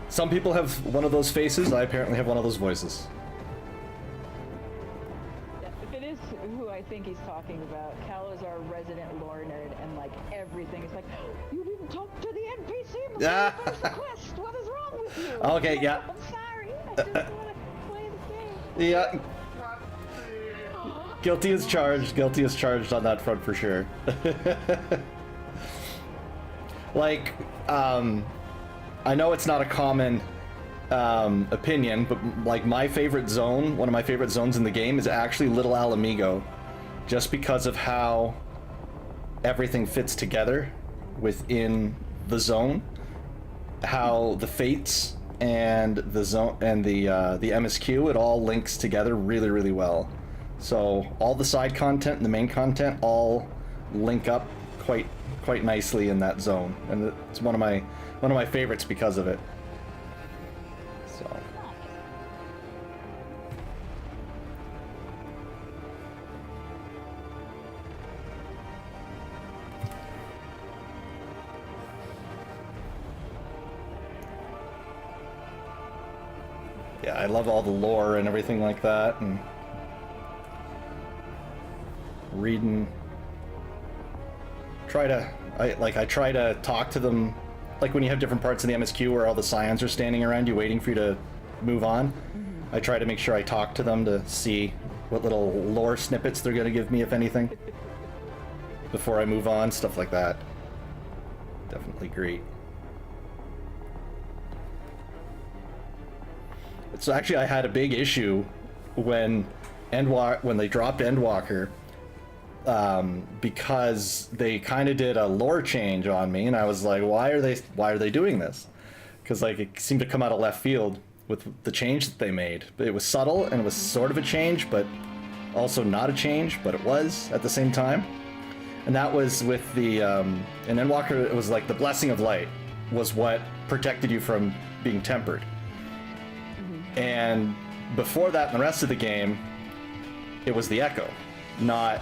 Some people have one of those faces. I apparently have one of those voices. If it is who I think he's talking about, Cal is our resident lore nerd, and like everything is like, you didn't talk to the NPC before you finished the quest. What is wrong with you? Okay, yeah. I'm sorry. I just want to play the game. Yeah. Guilty as charged. Guilty as charged on that front for sure. Like, I know it's not a common opinion, but like my favorite zone, one of my favorite zones in the game, is actually Little Alamigo, just because of how everything fits together within the zone, how the fates and the zone and the MSQ, it all links together really, really well. So all the side content and the main content all link up quite nicely in that zone, and it's one of my favorites because of it. So yeah, I love all the lore and everything like that, and reading. I try to talk to them, like when you have different parts of the MSQ where all the scions are standing around you waiting for you to move on. Mm-hmm. I try to make sure I talk to them to see what little lore snippets they're going to give me, if anything, before I move on, stuff like that. Definitely great. So actually I had a big issue when they dropped Endwalker, because they kind of did a lore change on me, and I was like, why are they doing this? Because like it seemed to come out of left field with the change that they made. But it was subtle, and it was sort of a change, but also not a change, but it was at the same time. And that was with the in Endwalker, it was like the blessing of light was what protected you from being tempered. Mm-hmm. And before that, in the rest of the game, it was the echo, not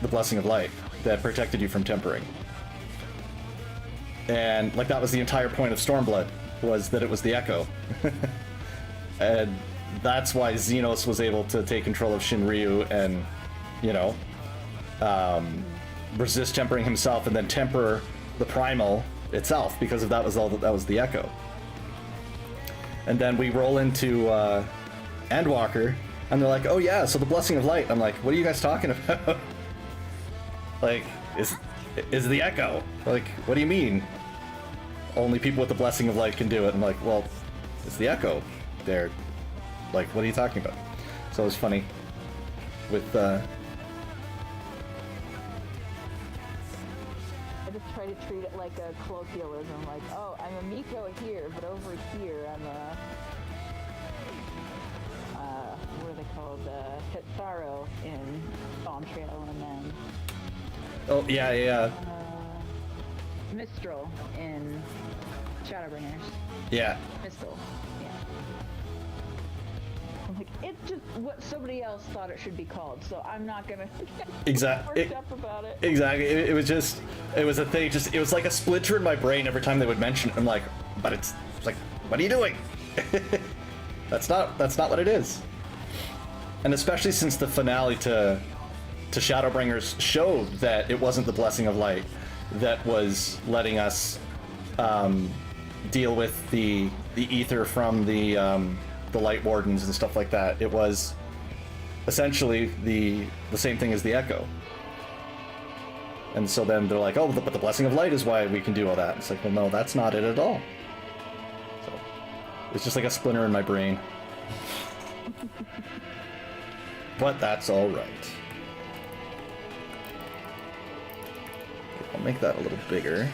the blessing of light, that protected you from tempering. And like that was the entire point of Stormblood, was that it was the echo. And that's why Xenos was able to take control of Shinryu and, you know, resist tempering himself and then temper the primal itself, because of that was the echo. And then we roll into Endwalker, and they're like, oh yeah, so the blessing of light. I'm like, what are you guys talking about? Like, is the echo. Like, what do you mean? only people with the blessing of light can do it. I'm like, well, it's the Echo. They're like, what are you talking about? So it was funny with I just try to treat it like a colloquialism, like, oh, I'm a Miko here, but over here I'm a, what are they called, Hitsaro in Storm Trail, and then oh yeah. Mistral in Shadowbringers. Yeah. Mistral, yeah. I'm like, it's just what somebody else thought it should be called, so I'm not gonna get worked up about it. Exactly. It was a thing. It was like a splinter in my brain every time they would mention it. I'm like, but it's like, what are you doing? That's not what it is. And especially since the finale to Shadowbringers showed that it wasn't the blessing of light that was letting us deal with the ether from the light wardens and stuff like that. It was essentially the same thing as the Echo. And so then they're like, oh, but the blessing of light is why we can do all that. It's like, well, no, that's not it at all. So it's just like a splinter in my brain. But that's all right. I'll make that a little bigger.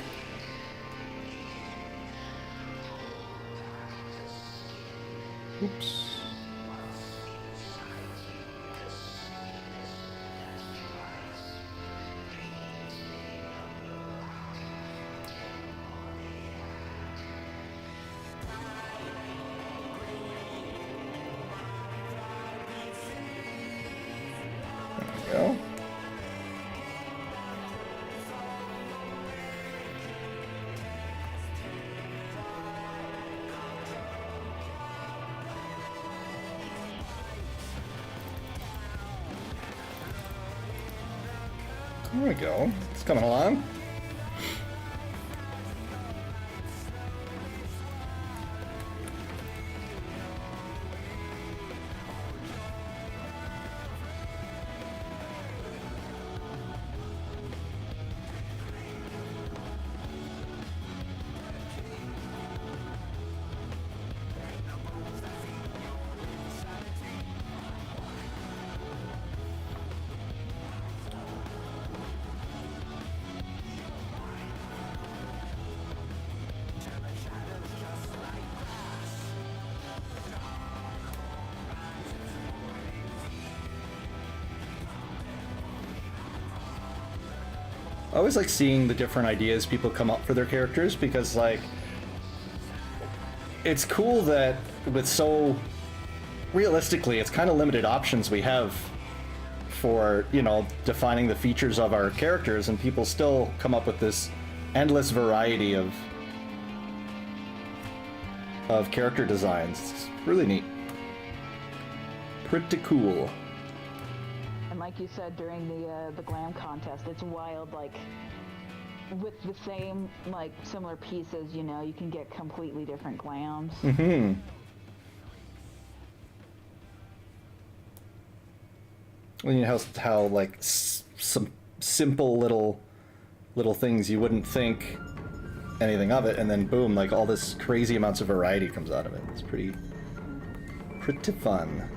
Oops. There we go. There we go. It's coming along. I always like seeing the different ideas people come up for their characters, because like it's cool that with so realistically it's kind of limited options we have for, you know, defining the features of our characters, and people still come up with this endless variety of character designs. It's really neat. Pretty cool. And like you said during the glam contest, it's wild, like with the same, like, similar pieces, you know, you can get completely different glams. Mm-hmm. Well, you know how like some simple little things you wouldn't think anything of it, and then boom, like all this crazy amounts of variety comes out of it. It's pretty fun.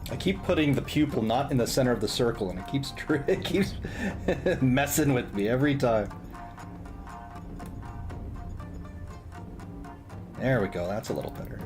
I keep putting the pupil not in the center of the circle, and it keeps messing with me every time. There we go, that's a little better.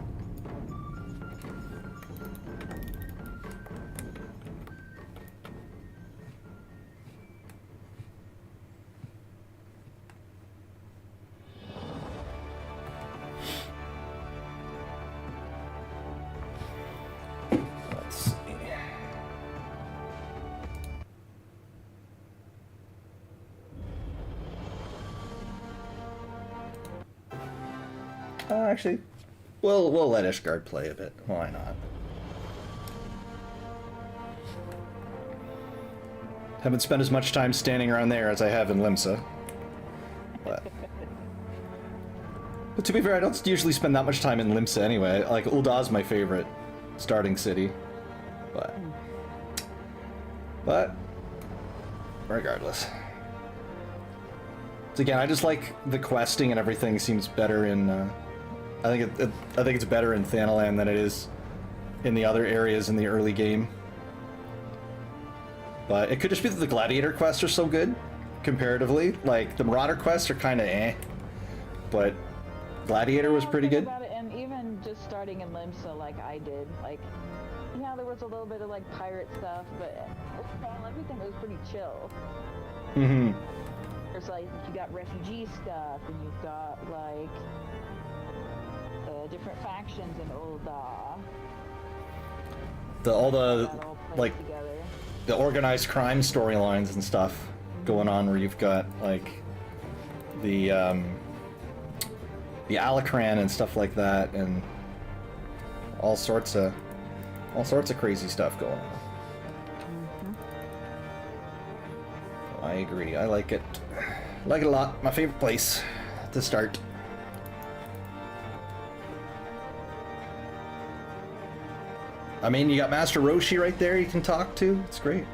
Actually, we'll let Ishgard play a bit. Why not? Haven't spent as much time standing around there as I have in Limsa. But to be fair, I don't usually spend that much time in Limsa anyway. Like, Uldah's my favorite starting city. But regardless. So again, I just like the questing and everything seems better in, I think it's better in Thanalan than it is in the other areas in the early game. But it could just be that the Gladiator quests are so good, comparatively. Like, the Marauder quests are kind of eh, but Gladiator was pretty good. About it, and even just starting in Limsa like I did, like, yeah, there was a little bit of, like, pirate stuff, but overall, everything was pretty chill. Mm-hmm. There's, like, you got refugee stuff, and you've got, like, different factions in Ul'dah. All the, like, together. The organized crime storylines and stuff going on, where you've got, like, the Alacran and stuff like that, and all sorts of crazy stuff going on. I agree. I like it. I like it a lot. My favorite place to start. I mean, you got Master Roshi right there you can talk to. It's great.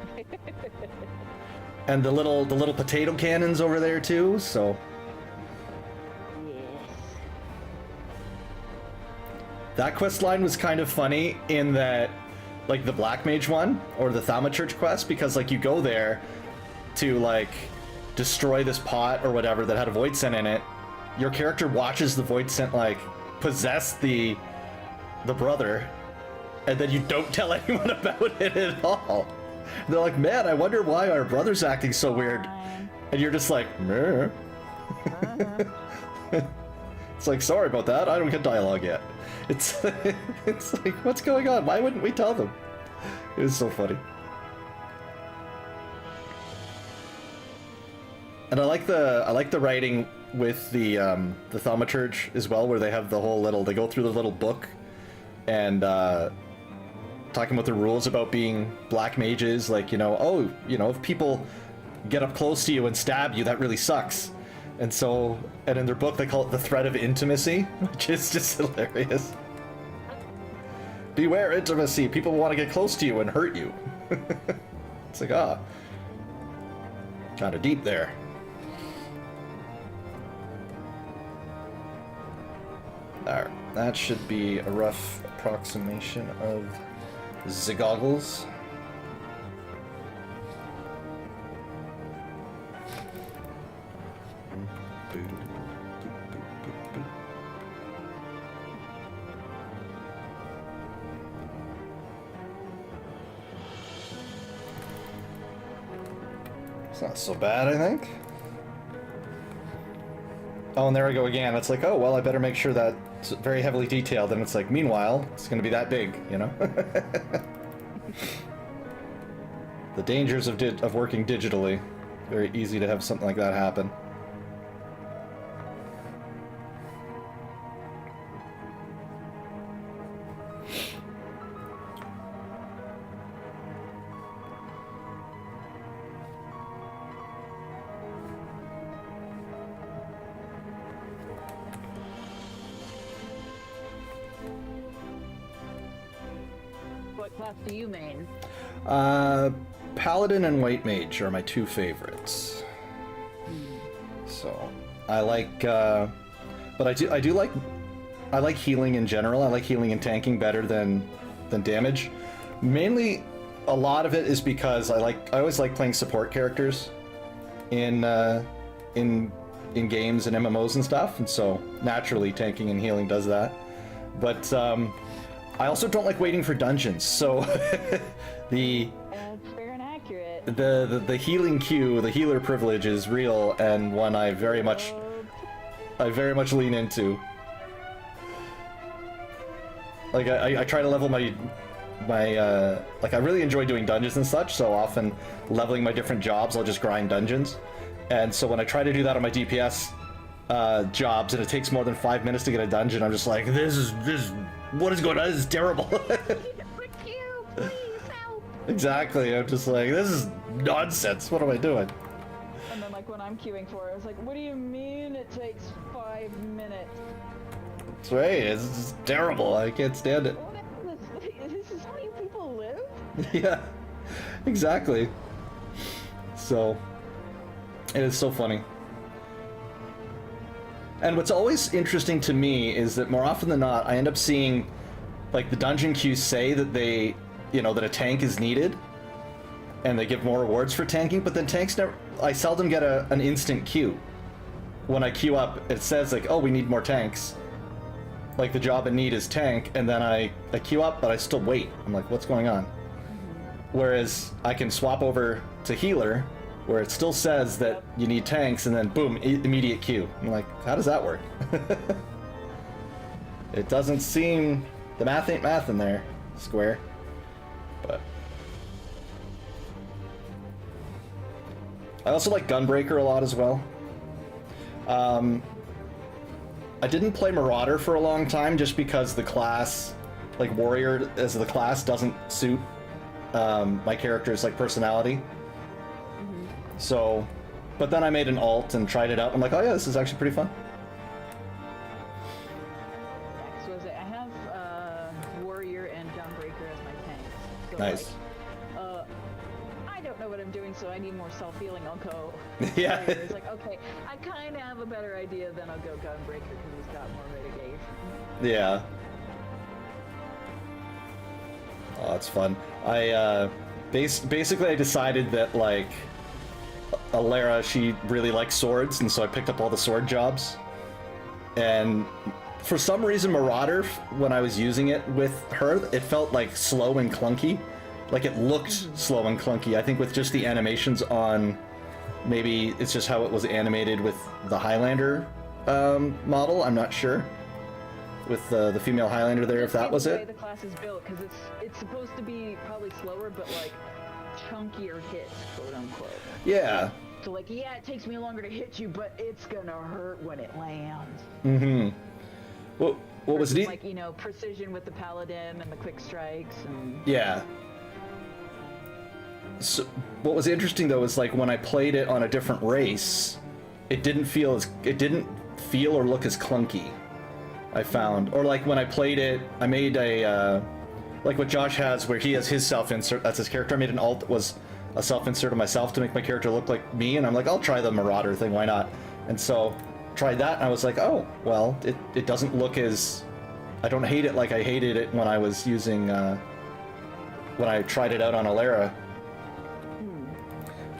And the little potato cannons over there too, so. Yes. That quest line was kind of funny in that, like, the Black Mage one, or the Thaumaturge quest, because, like, you go there to, like, destroy this pot or whatever that had a Void Scent in it. Your character watches the Void Scent, like, possess the brother, and then you don't tell anyone about it at all. And they're like, man, I wonder why our brother's acting so weird. And you're just like, meh. It's like, sorry about that, I don't get dialogue yet. It's like, what's going on? Why wouldn't we tell them? It was so funny. And I like the writing with the Thaumaturge as well, where they have the whole they go through the little book and talking about the rules about being black mages, like, oh, if people get up close to you and stab you, that really sucks. And in their book they call it the threat of intimacy, which is just hilarious. Beware intimacy, people want to get close to you and hurt you. It's like, kind of deep there. Alright, that should be a rough approximation of the goggles. It's not so bad, I think. Oh, and there I go again. It's like, oh, well, I better make sure that it's very heavily detailed. And it's like, meanwhile, it's going to be that big, The dangers of working digitally. Very easy to have something like that happen. What class do you main? Paladin and White Mage are my two favorites. So I like, but I do like, I like healing in general. I like healing and tanking better than damage. Mainly, a lot of it is because I always like playing support characters in games and MMOs and stuff, and so naturally tanking and healing does that. But I also don't like waiting for dungeons, so the fair and accurate. the healing queue, the healer privilege is real, and one I very much lean into. Like I try to level my like, I really enjoy doing dungeons and such, so often leveling my different jobs I'll just grind dungeons. And so when I try to do that on my DPS jobs, and it takes more than 5 minutes to get a dungeon. I'm just like, this what is going on? This is terrible. Frick you, please help. Exactly. I'm just like, this is nonsense. What am I doing? And then like when I'm queuing for it, I was like, what do you mean it takes 5 minutes? That's right. It's just terrible. I can't stand it. This is how you people live? Yeah, exactly. So, it is so funny. And what's always interesting to me is that more often than not, I end up seeing, like, the dungeon queues say that they, you know, that a tank is needed, and they give more rewards for tanking, but then tanks never, I seldom get an instant queue. When I queue up, it says, like, oh, we need more tanks. Like, the job in need is tank, and then I queue up, but I still wait. I'm like, what's going on? Whereas I can swap over to healer, where it still says that you need tanks, and then boom, immediate queue. I'm like, how does that work? It doesn't seem, the math ain't math in there, Square. But I also like Gunbreaker a lot as well. I didn't play Marauder for a long time just because the class, like Warrior as the class, doesn't suit my character's like personality. So, but then I made an alt and tried it out. I'm like, oh yeah, this is actually pretty fun. Yeah, 'cause I have Warrior and Gunbreaker as my tanks. So Nice. Like, I don't know what I'm doing, so I need more self-healing. I'll go. Yeah. Warrior. It's like, okay, I kind of have a better idea, then I'll go Gunbreaker because he's got more mitigation. Yeah. Oh, it's fun. I basically I decided that like Alara, she really likes swords, and so I picked up all the sword jobs. And for some reason, Marauder, when I was using it with her, it felt like slow and clunky. Like it looked slow and clunky. I think with just the animations on, maybe it's just how it was animated with the Highlander model. I'm not sure. With the female Highlander there, if that was the way it. the class is built, because it's supposed to be probably slower, but like chunkier hits, quote unquote. Yeah. So like, yeah, it takes me longer to hit you, but it's gonna hurt when it lands. Mm-hmm. What was neat? Like, you know, precision with the paladin and the quick strikes and... Yeah. So what was interesting though is like when I played it on a different race, it didn't feel or look as clunky. I found, or like when I played it, I made a like what Josh has, where he has his self-insert. That's his character. I made an alt that was a self-insert of myself to make my character look like me, and I'm like, I'll try the Marauder thing. Why not? And so tried that, and I was like, oh well, it doesn't look as, I don't hate it like I hated it when I was using when I tried it out on Alara.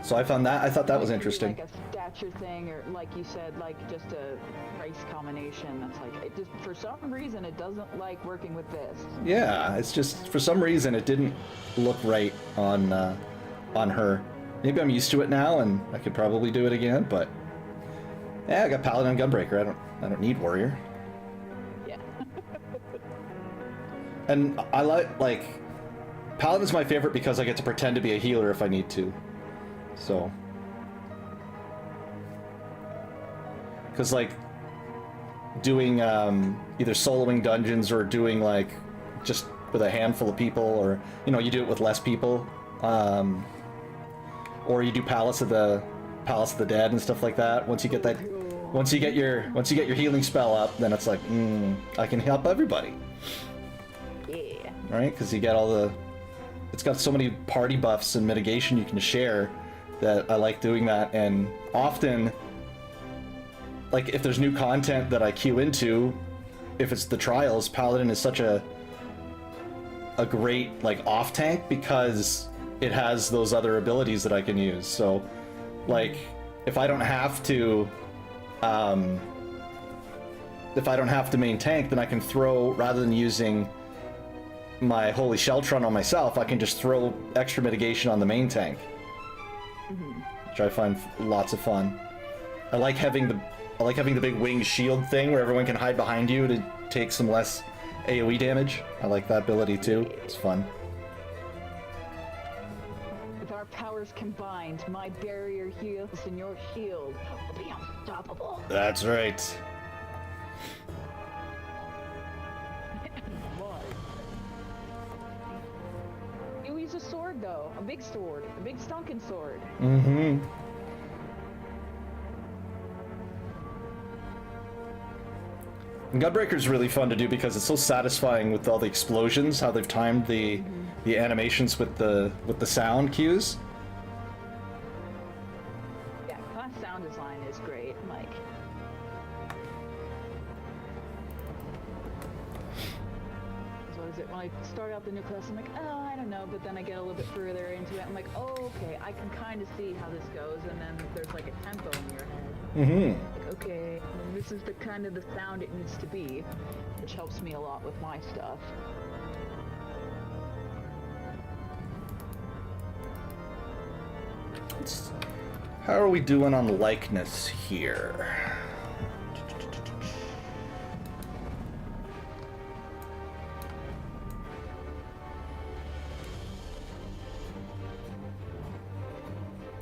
So I thought that was interesting. Like a stature thing, or like you said, like just a race combination. That's like, it just, for some reason, it doesn't like working with this. Yeah, it's just for some reason it didn't look right on her. Maybe I'm used to it now, and I could probably do it again. But yeah, I got Paladin and Gunbreaker. I don't need Warrior. Yeah. And I like Paladin's my favorite because I get to pretend to be a healer if I need to. So, because like doing either soloing dungeons or doing like just with a handful of people, or you know, you do it with less people, or you do Palace of the Dead and stuff like that. Once you get your healing spell up, then it's like I can help everybody. Yeah. Right? Because you get it's got so many party buffs and mitigation you can share. That I like doing that, and often, like if there's new content that I queue into, if it's the trials, Paladin is such a great like off tank because it has those other abilities that I can use. So, like if I don't have to main tank, then I can throw, rather than using my Holy Sheltron on myself, I can just throw extra mitigation on the main tank. Which I find lots of fun. I like having the big winged shield thing where everyone can hide behind you to take some less AoE damage. I like that ability too. It's fun. With our powers combined, my barrier heals and your shield will be unstoppable. That's right. Why? You use a sword though, a big stonking sword. Mm-hmm. And Gunbreaker's really fun to do because it's so satisfying with all the explosions, how they've timed the animations with the sound cues. Yeah, class sound design is great. Like, so what is it? When I start out the new class, I'm like, oh, I don't know, but then I get a little bit further into it. I'm like, oh, okay, I can kind of see how this goes, and then there's like a tempo in your head. Mm-hmm. Like, okay, this is the kind of the sound it needs to be, which helps me a lot with my stuff. How are we doing on likeness here?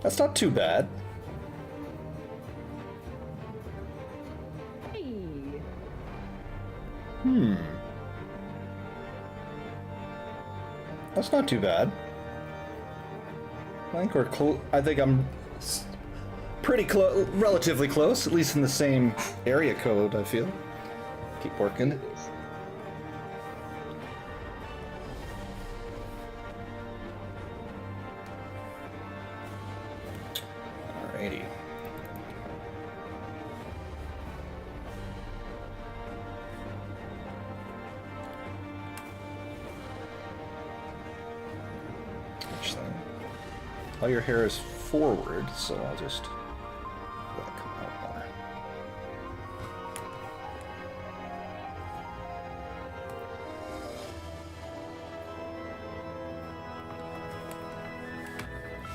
That's not too bad. Hey. That's not too bad. I think we're close. I think I'm pretty close, relatively close, at least in the same area code, I feel. Keep working. Alrighty. Actually, all your hair is forward, so I'll just let it come out more.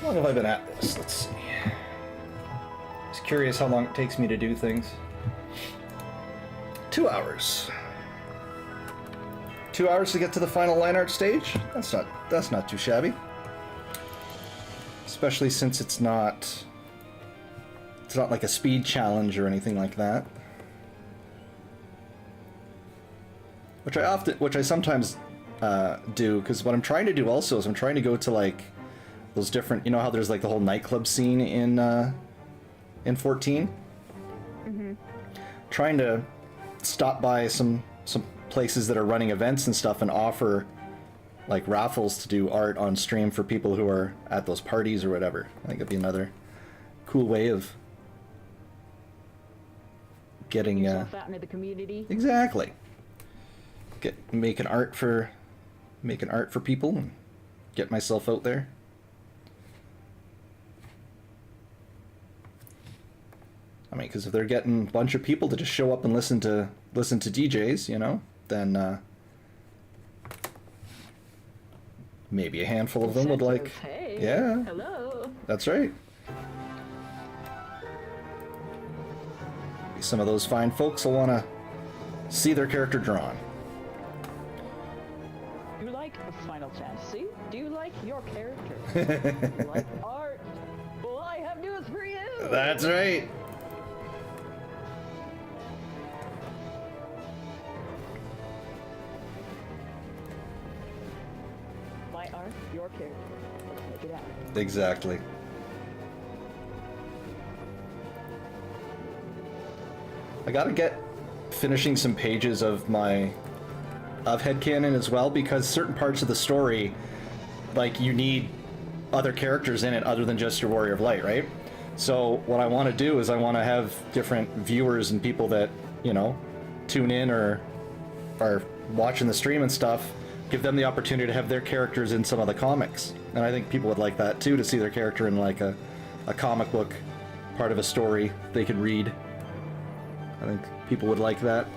How long have I been at this? Let's see. Just curious how long it takes me to do things. 2 hours. 2 hours to get to the final line art stage? That's not too shabby. Especially since it's not like a speed challenge or anything like that. Which I sometimes do, because what I'm trying to do also is I'm trying to go to like those different, you know how there's like the whole nightclub scene in 14? Mm-hmm. Trying to stop by some places that are running events and stuff and offer like raffles to do art on stream for people who are at those parties or whatever. I think it'd be another cool way of getting yourself out into the community. Exactly. Making art for people and get myself out there. I mean, because if they're getting a bunch of people to just show up and listen to DJs, you know, then maybe a handful of them would like, hey, yeah, hello. That's right. Some of those fine folks will want to see their character drawn. You like Final Fantasy? Do you like your character? Do you like art? Well, I have news for you. That's right. My art, your character. Let's make it happen. Exactly. I gotta get finishing some pages of headcanon as well, because certain parts of the story, like, you need other characters in it other than just your Warrior of Light, right? So what I want to do is I want to have different viewers and people that, you know, tune in or are watching the stream and stuff, give them the opportunity to have their characters in some of the comics. And I think people would like that too, to see their character in like a comic book, part of a story they could read. I think people would like that.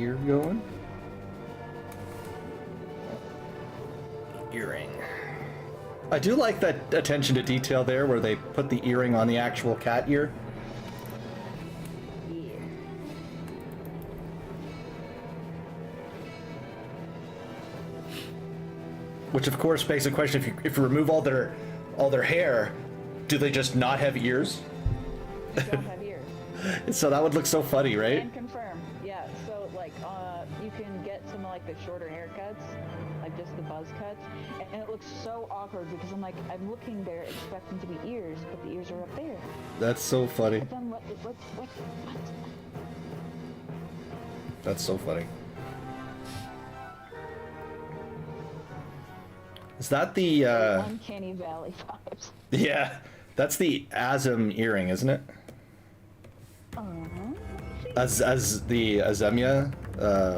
ear going. Earring. I do like that attention to detail there where they put the earring on the actual cat ear. Yeah. Which of course begs the question, if you remove all their hair, do they just not have ears? They don't have ears. So that would look so funny, right? And confirm. Yeah, so like you can get some like the shorter haircuts, like just the buzz cuts, and it looks so awkward because I'm looking there expecting to be ears, but the ears are up there. That's so funny. But then what? That's so funny. Is that the Uncanny Valley vibes. Yeah, that's the Azim earring, isn't it? As the Azemia,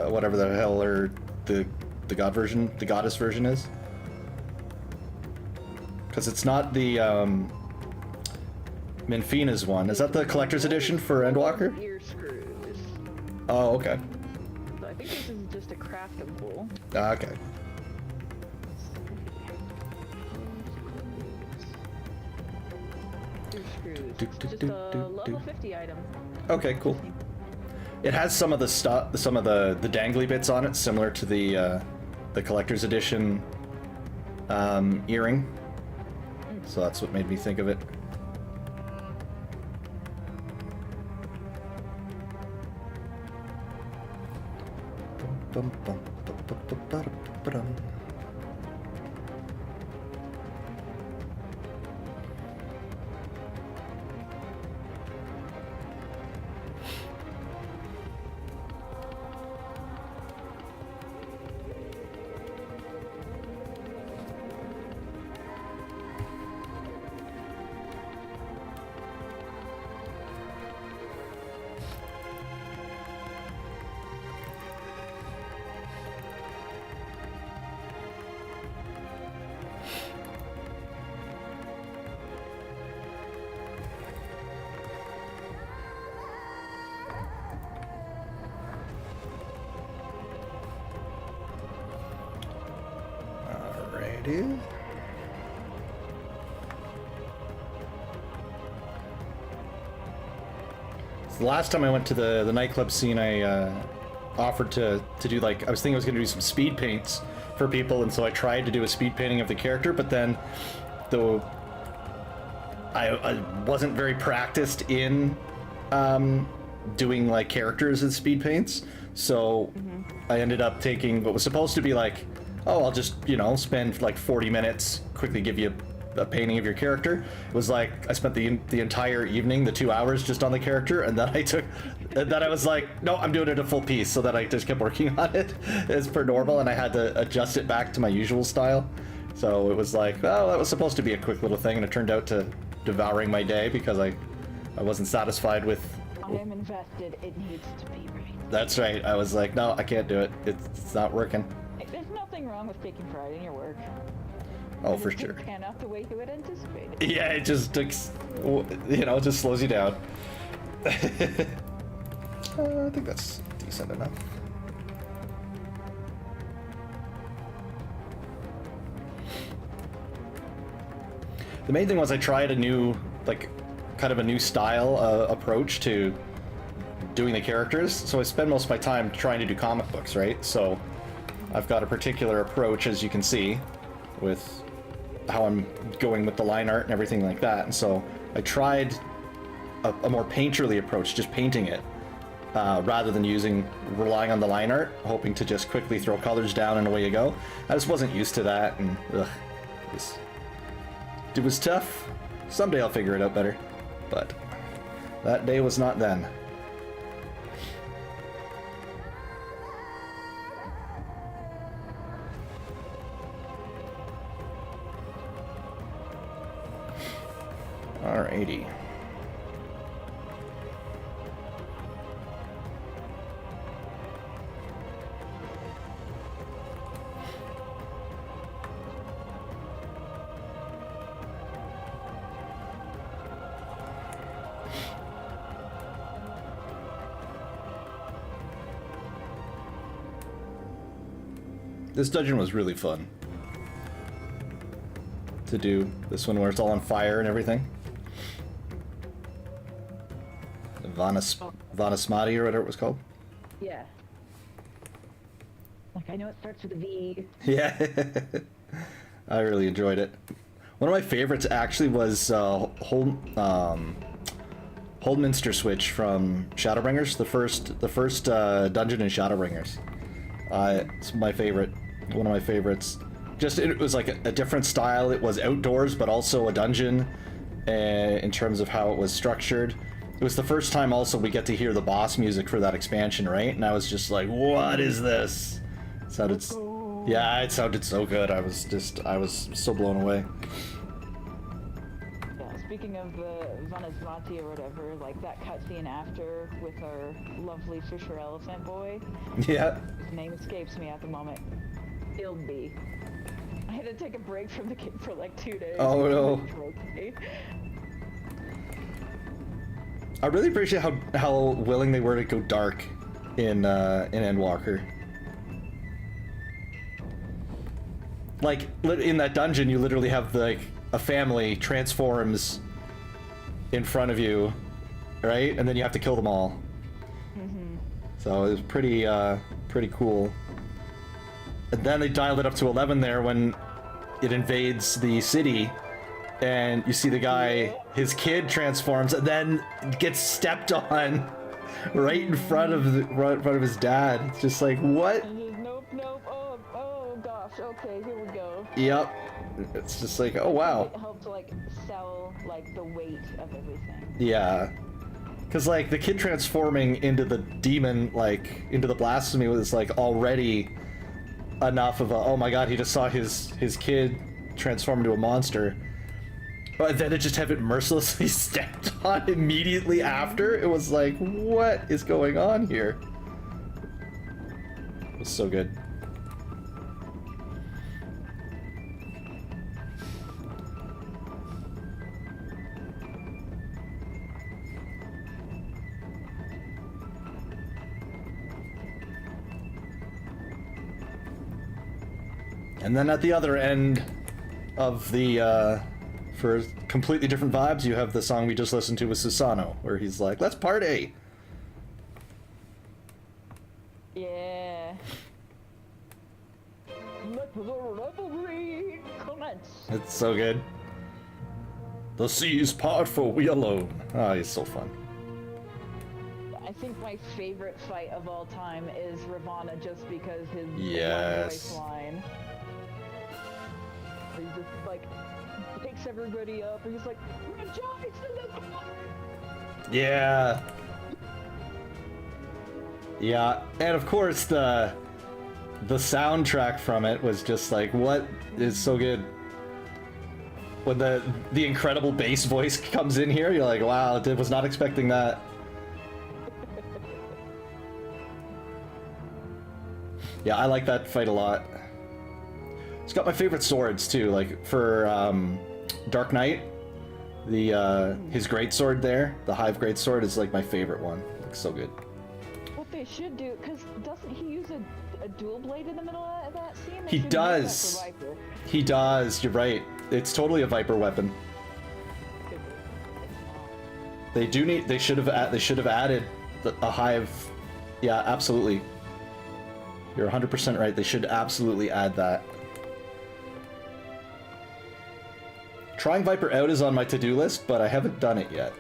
whatever the hell, or the god version, the goddess version is. Because it's not the Minfina's one. Is that the collector's edition for Endwalker? Ear screws. Oh, okay. So I think this is just a craftable. Okay. Ear screws. It's just a level 50 item. Okay, cool. It has some of the stuff, some of the dangly bits on it, similar to the collector's edition earring. So that's what made me think of it. Bum, bum, bum, bum, bum, bum, bum, bum. Alrighty. So the last time I went to the nightclub scene, I offered to do, like, I was thinking I was going to do some speed paints for people, and so I tried to do a speed painting of the character, but then though I wasn't very practiced in doing like characters as speed paints, so I ended up taking what was supposed to be like, oh, I'll just, you know, spend like 40 minutes, quickly give you a painting of your character. It was like I spent the entire evening, the 2 hours, just on the character, and then I was like, no, I'm doing it a full piece, so that I just kept working on it as per normal, and I had to adjust it back to my usual style. So it was like, oh, that was supposed to be a quick little thing, and it turned out to devouring my day because I wasn't satisfied with. I am invested. It needs to be right. That's right. I was like, no, I can't do it. It's not working. There's nothing wrong with taking pride in your work. Oh, for It sure. didn't pan out the way you had anticipated. Yeah, it just takes, you know, it just slows you down. I think that's decent enough. The main thing was I tried a new, like, kind of a new style approach to doing the characters. So I spend most of my time trying to do comic books, right? So I've got a particular approach, as you can see, with how I'm going with the line art and everything like that. And so I tried a more painterly approach, just painting it, rather than relying on the line art, hoping to just quickly throw colors down and away you go. I just wasn't used to that, and it was tough. Someday I'll figure it out better, but that day was not then. Alrighty. This dungeon was really fun to do. This one where it's all on fire and everything. Vanasmati or whatever it was called. Yeah. Like, I know it starts with a V. Yeah. I really enjoyed it. One of my favorites actually was Holdminster Switch from Shadowbringers, the first dungeon in Shadowbringers. It's my favorite, one of my favorites. Just, it was like a different style. It was outdoors, but also a dungeon in terms of how it was structured. It was the first time also we get to hear the boss music for that expansion, right? And I was just like, what is this? It sounded, yeah, it sounded so good. I was so blown away. Speaking of the Vanasmati or whatever, like that cutscene after with our lovely Fisher Elephant boy. Yeah. His name escapes me at the moment. Ilby. I had to take a break from the game for like 2 days. Oh no. I really appreciate how willing they were to go dark in Endwalker. Like in that dungeon, you literally have like a family transforms in front of you, right? And then you have to kill them all. Mm-hmm. So it was pretty cool. And then they dialed it up to 11 there when it invades the city, and you see the guy, his kid transforms, and then gets stepped on right in front of his dad. It's just like, what? Nope. Oh gosh. Okay, here we go. Yep. It's just like, oh wow. It helped to like sell like the weight of everything. Yeah. Cause like the kid transforming into the demon, like into the blasphemy, was like already enough of a, oh my god, he just saw his kid transform into a monster. But then to just have it mercilessly stepped on immediately after, it was like, what is going on here? It was so good. And then at the other end of the, for completely different vibes, you have the song we just listened to with Susano, where he's like, let's party! Yeah. Let the revelry commence! It's so good. The seas part for we alone. Oh, he's so fun. I think my favorite fight of all time is Ravana, just because his yes. voice line. He just like picks everybody up and he's like, rejoice in the glory! Yeah. Yeah, and of course the soundtrack from it was just like, what is so good? When the incredible bass voice comes in here, you're like, wow, I was not expecting that. Yeah, I like that fight a lot. It's got my favorite swords too, like for Dark Knight, his greatsword there, the Hive greatsword is like my favorite one. Looks so good. What they should do, because doesn't he use a dual blade in the middle of that scene? He does. He does. You're right. It's totally a Viper weapon. They do need. They should have added a Hive. Yeah, absolutely. You're 100% right. They should absolutely add that. Trying Viper out is on my to-do list, but I haven't done it yet.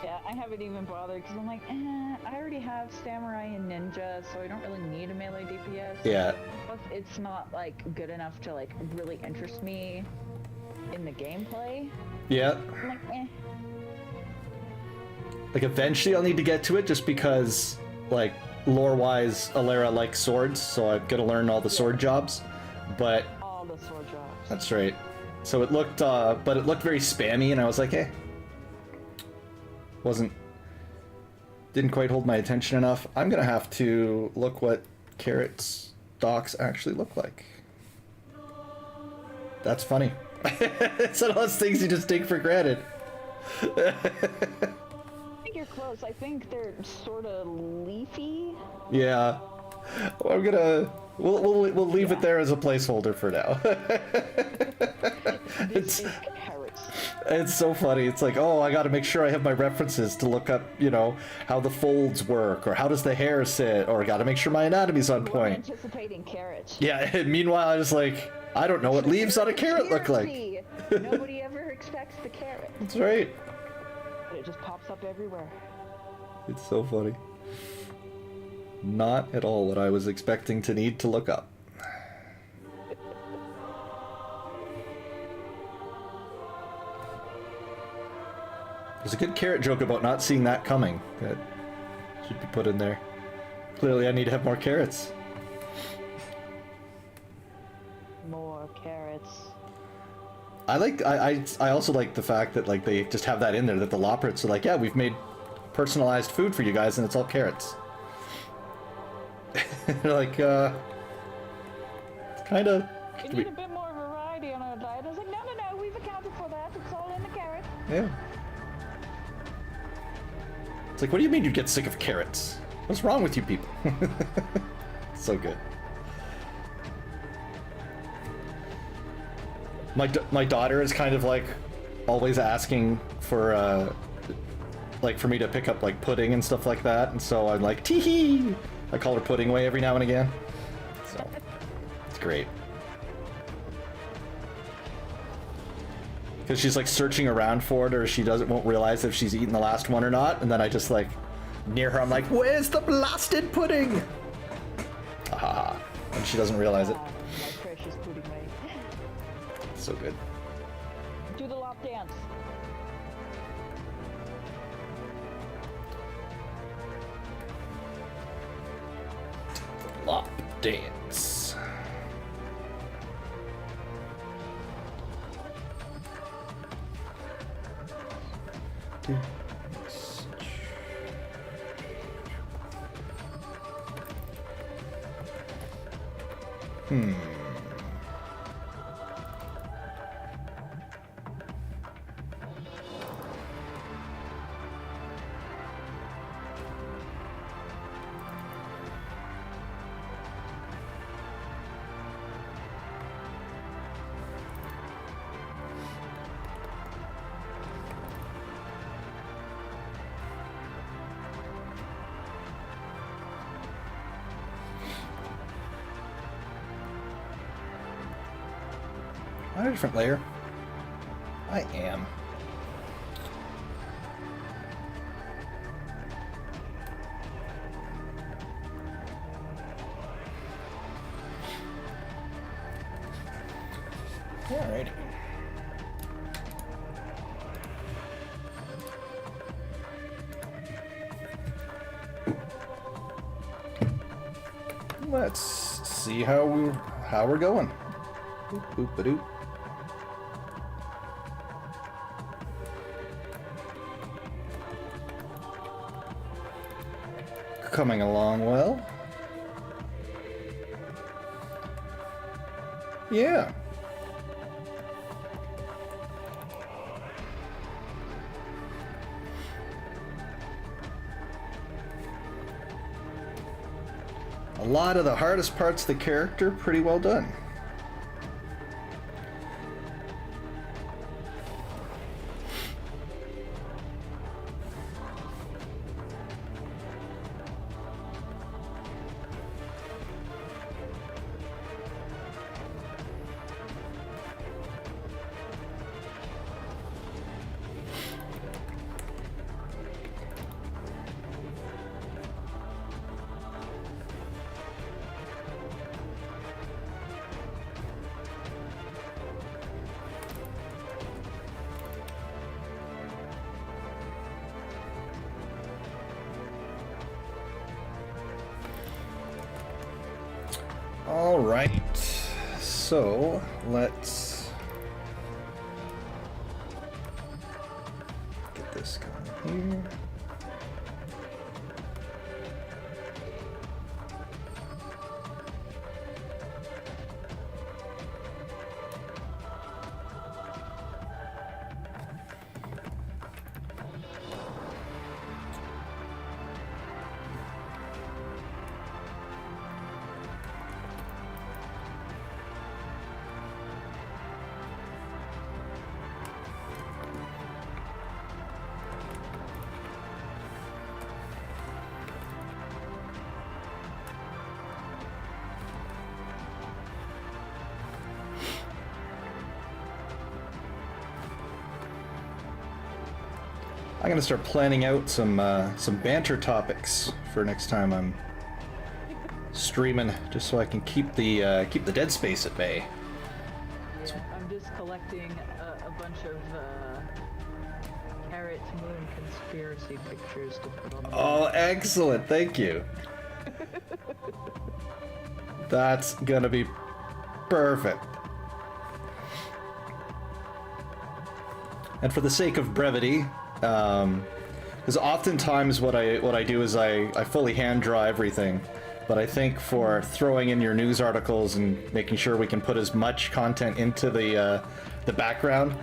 Yeah, I haven't even bothered because I'm like, I already have Samurai and Ninja, so I don't really need a melee DPS. Yeah. Plus, it's not like good enough to like really interest me in the gameplay. Yeah. I'm like, Like eventually I'll need to get to it just because, like, lore-wise, Alera likes swords, so I'm gonna learn all the sword jobs. But all the sword jobs. that's right. So it looked, but it looked very spammy, and I was like, eh. Didn't quite hold my attention enough. I'm gonna have to look what Carrot's docs actually look like. That's funny. It's one of those things you just take for granted. I think you're close. I think they're sort of leafy. Yeah. I'm gonna. We'll leave it there as a placeholder for now. This is carrots. It's so funny. It's like, oh, I got to make sure I have my references to look up, you know, how the folds work, or how does the hair sit, or got to make sure my anatomy's on We're point. anticipating carrots. Yeah. And meanwhile, I was like, I don't know what leaves on a carrot look like. Nobody ever expects the carrot. That's right. But it just pops up everywhere. It's so funny. Not at all what I was expecting to need to look up. There's a good carrot joke about not seeing that coming that should be put in there. Clearly I need to have more carrots. More carrots. I also like the fact that like they just have that in there, that the Loprits are like, yeah, we've made personalized food for you guys and it's all carrots. They're like, it's kinda... We need a bit more variety on our diet. I was like, no, we've accounted for that. It's all in the carrot. Yeah. It's like, what do you mean you get sick of carrots? What's wrong with you people? So good. My daughter is kind of like always asking for like for me to pick up like pudding and stuff like that, and so I'm like, tee-hee! I call her Pudding Way every now and again. So it's great. Because she's like searching around for it, or she won't realize if she's eaten the last one or not, and then I just like near her I'm like, where's the blasted pudding? Ah, and she doesn't realize it. My precious pudding way. So good. Do the lap dance. Lop dance. Am I a different layer? I am. Alrighty. Let's see how we're going. Boop, boop, ba-doop. Coming along well. Yeah. A lot of the hardest parts of the character pretty well done. All right, so let's get this going here. I'm gonna start planning out some banter topics for next time I'm streaming, just so I can keep the dead space at bay. Yeah, I'm just collecting a bunch of Carrot Moon conspiracy pictures to put on. Oh, excellent! Thank you. That's gonna be perfect. And for the sake of brevity, because oftentimes what I do is I fully hand draw everything, but I think for throwing in your news articles and making sure we can put as much content into the background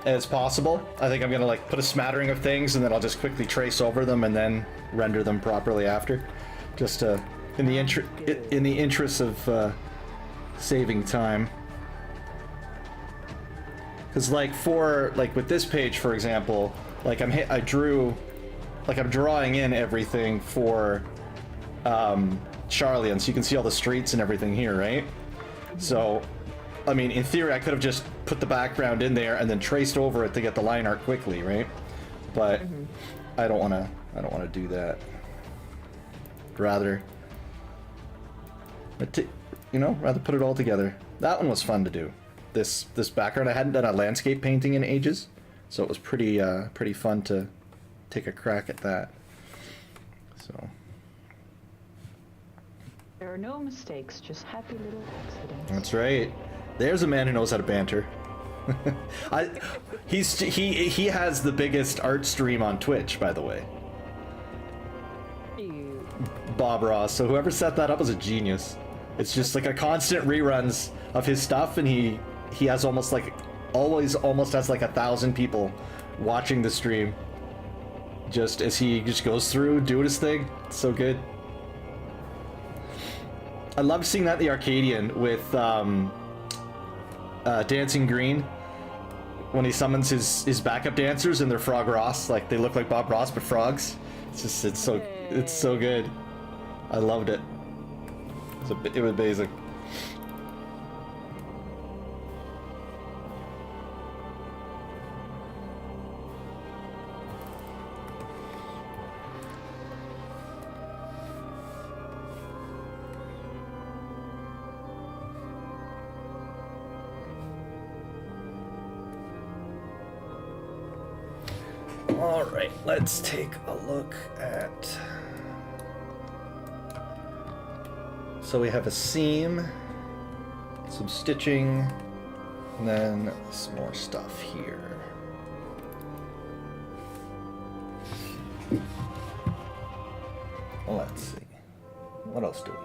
as possible, I think I'm gonna like put a smattering of things and then I'll just quickly trace over them and then render them properly after, just in the interest of saving time. Because like with this page, for example, like I'm drawing in everything for Charlian, so you can see all the streets and everything here, right? So, I mean, in theory, I could have just put the background in there and then traced over it to get the line art quickly, right? But I don't want to do that. Rather put it all together. That one was fun to do. This background, I hadn't done a landscape painting in ages, so it was pretty fun to take a crack at that. So there are no mistakes, just happy little accidents. that's right. There's a man who knows how to banter. He has the biggest art stream on Twitch, by the way. Ew. Bob Ross. So whoever set that up was a genius. It's just like a constant reruns of his stuff, and he has almost has like 1,000 people watching the stream just as he just goes through doing his thing. It's so good. I loved seeing that in the Arcadian with Dancing Green when he summons his backup dancers and they're Frog Ross, like they look like Bob Ross but frogs. It's so good. I loved it. It was amazing. All right, let's take a look at. So we have a seam, some stitching, and then some more stuff here. Well, let's see. What else do we have?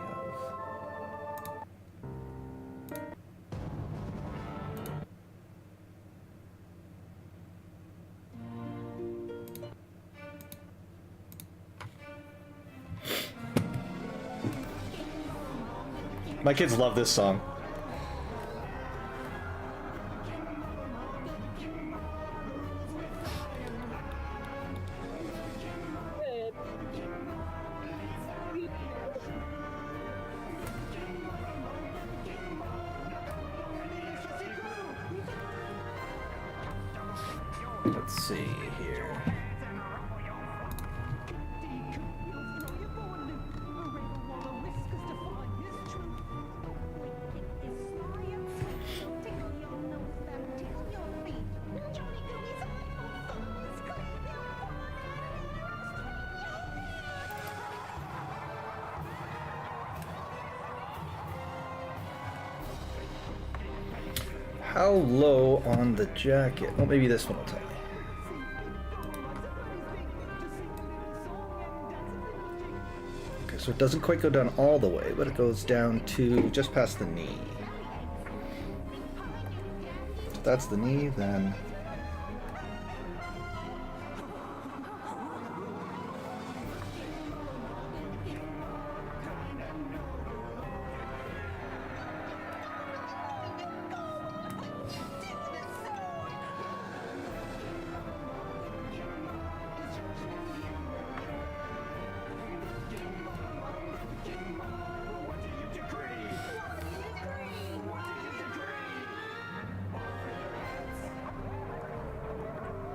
My kids love this song. Let's see here. How low on the jacket? Well, maybe this one will tell me. Okay, so it doesn't quite go down all the way, but it goes down to just past the knee. If that's the knee, then...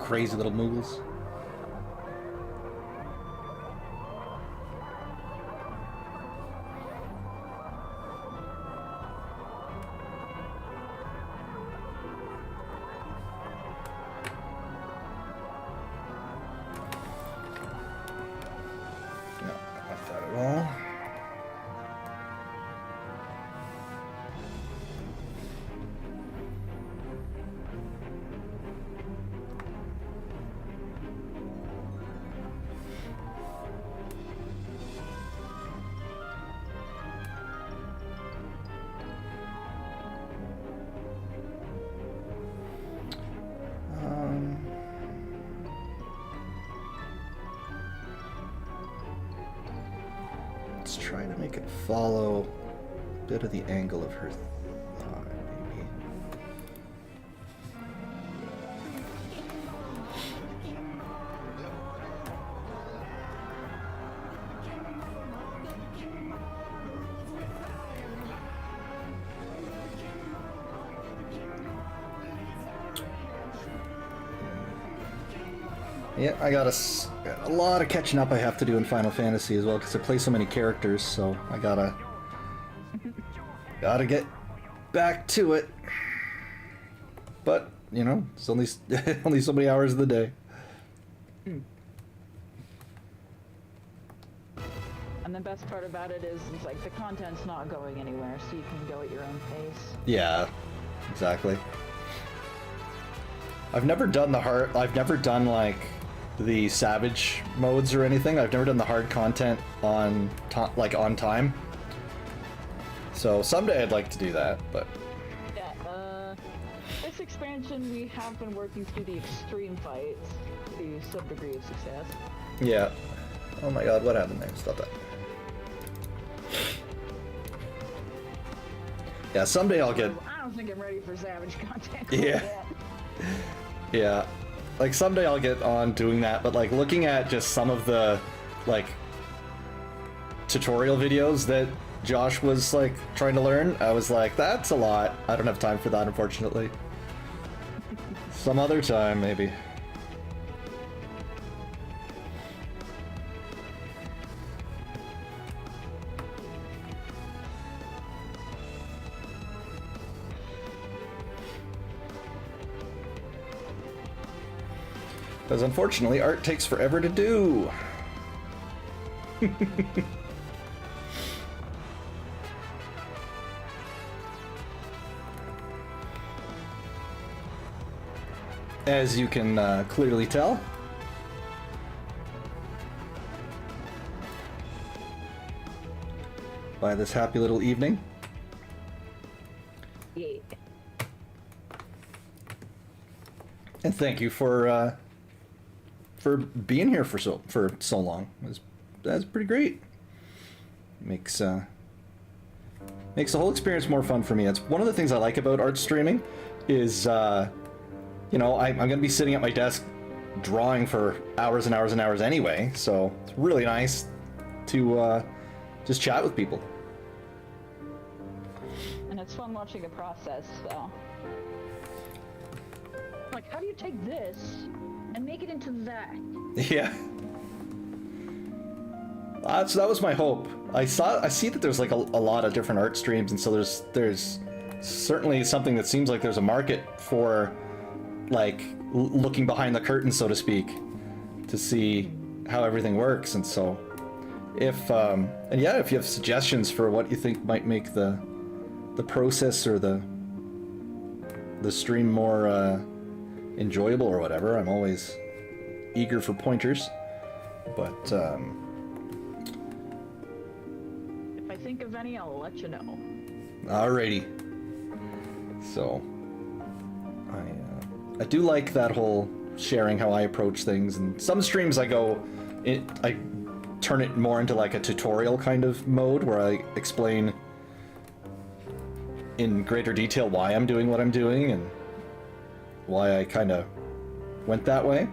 Crazy little moogles. Make it follow a bit of the angle of her thigh, maybe. Yeah, I got a lot of catching up I have to do in Final Fantasy as well, because I play so many characters, so I gotta get back to it. But, you know, it's only only so many hours of the day. And the best part about it is, it's like the content's not going anywhere, so you can go at your own pace. Yeah, exactly. I've never done like the Savage modes or anything. I've never done the hard content on time. So someday I'd like to do that, but yeah. This expansion we have been working through the extreme fights to some degree of success. yeah. Oh my god, what happened there? Stop that. Yeah, someday I'll get. I don't think I'm ready for Savage content. Yeah. Yeah. Like, someday I'll get on doing that, but, like, looking at just some of the, like, tutorial videos that Josh was, like, trying to learn, I was like, that's a lot. I don't have time for that, unfortunately. Some other time, maybe. Because unfortunately, art takes forever to do. As you can clearly tell. By this happy little evening. Yeah. And thank you for being here for so long. That's pretty great. Makes the whole experience more fun for me. It's one of the things I like about art streaming is you know, I'm gonna be sitting at my desk drawing for hours and hours and hours anyway, so it's really nice to just chat with people. And it's fun watching the process, so. Like, how do you take this and make it into that? Yeah. So that was my hope. I see that there's like a lot of different art streams, and so there's certainly something that seems like there's a market for, like, looking behind the curtain, so to speak, to see how everything works. And so if and yeah, if you have suggestions for what you think might make the process or the stream more enjoyable or whatever, I'm always eager for pointers. But if I think of any, I'll let you know. Alrighty. So I do like that whole sharing how I approach things, and some streams I turn it more into like a tutorial kind of mode where I explain in greater detail why I'm doing what I'm doing and why I kind of went that way.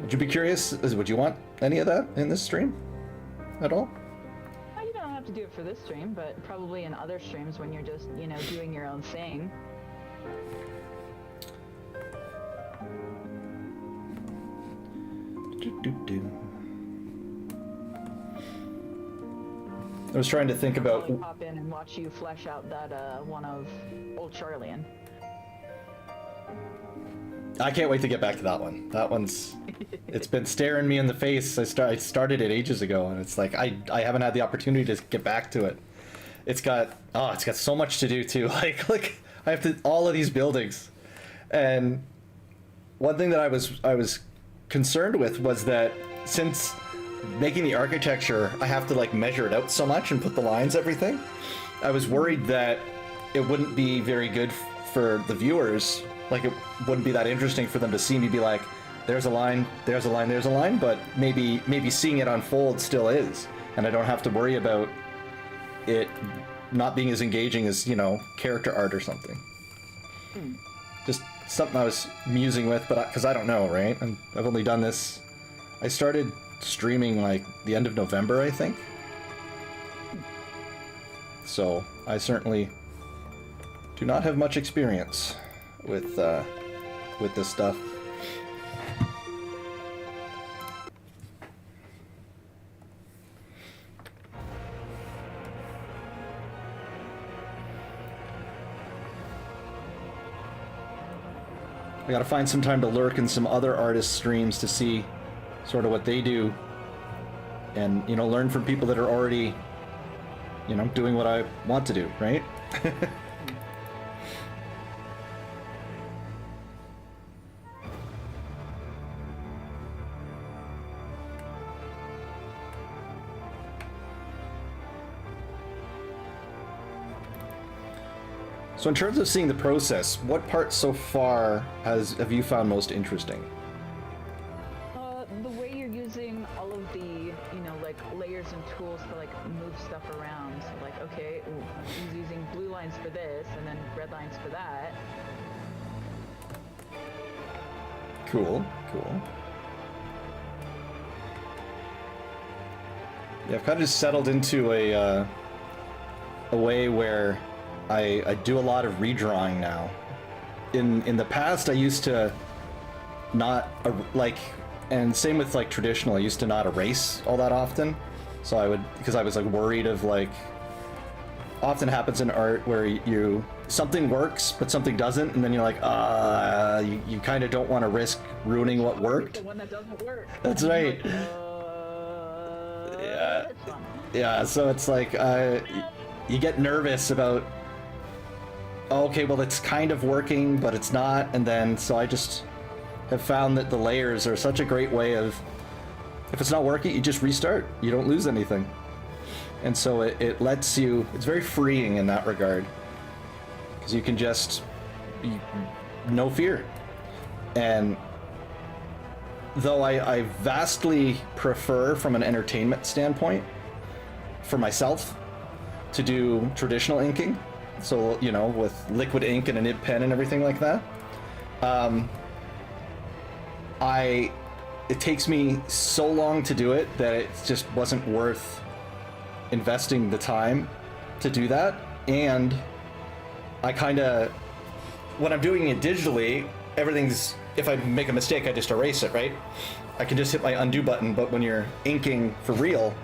Would you be curious? Would you want any of that in this stream at all? Well, you don't have to do it for this stream, but probably in other streams when you're just, you know, doing your own thing. I was trying to think about. I'll pop in and watch you flesh out that one of Old Charlian. I can't wait to get back to that one. That one's. It's been staring me in the face. I started it ages ago, and it's like I haven't had the opportunity to get back to it. It's got so much to do too. Like I have to all of these buildings, and one thing that I was concerned with was that since making the architecture, I have to like measure it out so much and put the lines, everything. I was worried that it wouldn't be very good for the viewers. Like it wouldn't be that interesting for them to see me be like, there's a line, there's a line, there's a line, but maybe seeing it unfold still is. and I don't have to worry about it not being as engaging as, you know, character art or something. Just something I was musing with, but because I don't know, right? I've only done this. I started streaming like the end of November, I think. So I certainly do not have much experience with this stuff. I gotta find some time to lurk in some other artists' streams to see sort of what they do, and, you know, learn from people that are already, you know, doing what I want to do, right? So in terms of seeing the process, what part so far have you found most interesting? The way you're using all of the, you know, like layers and tools to like move stuff around. So like, okay, he's using blue lines for this and then red lines for that. Cool, cool. Yeah, I've kind of just settled into a way where I do a lot of redrawing now. In the past, I used to not like, and same with like traditional, I used to not erase all that often. So I would, because I was like worried of like, often happens in art where something works but something doesn't, and then you're like, you kind of don't want to risk ruining what worked. The one that doesn't work. That's right. Yeah. Yeah. So it's like you get nervous about, okay, well, it's kind of working, but it's not, and then so I just have found that the layers are such a great way of, if it's not working, you just restart. You don't lose anything. And so it lets you, it's very freeing in that regard, because you can just, no fear. And though I vastly prefer, from an entertainment standpoint, for myself, to do traditional inking, so, you know, with liquid ink and a nib pen and everything like that, it takes me so long to do it that it just wasn't worth investing the time to do that. And I kind of, when I'm doing it digitally, everything's, if I make a mistake, I just erase it, right? I can just hit my undo button, but when you're inking for real,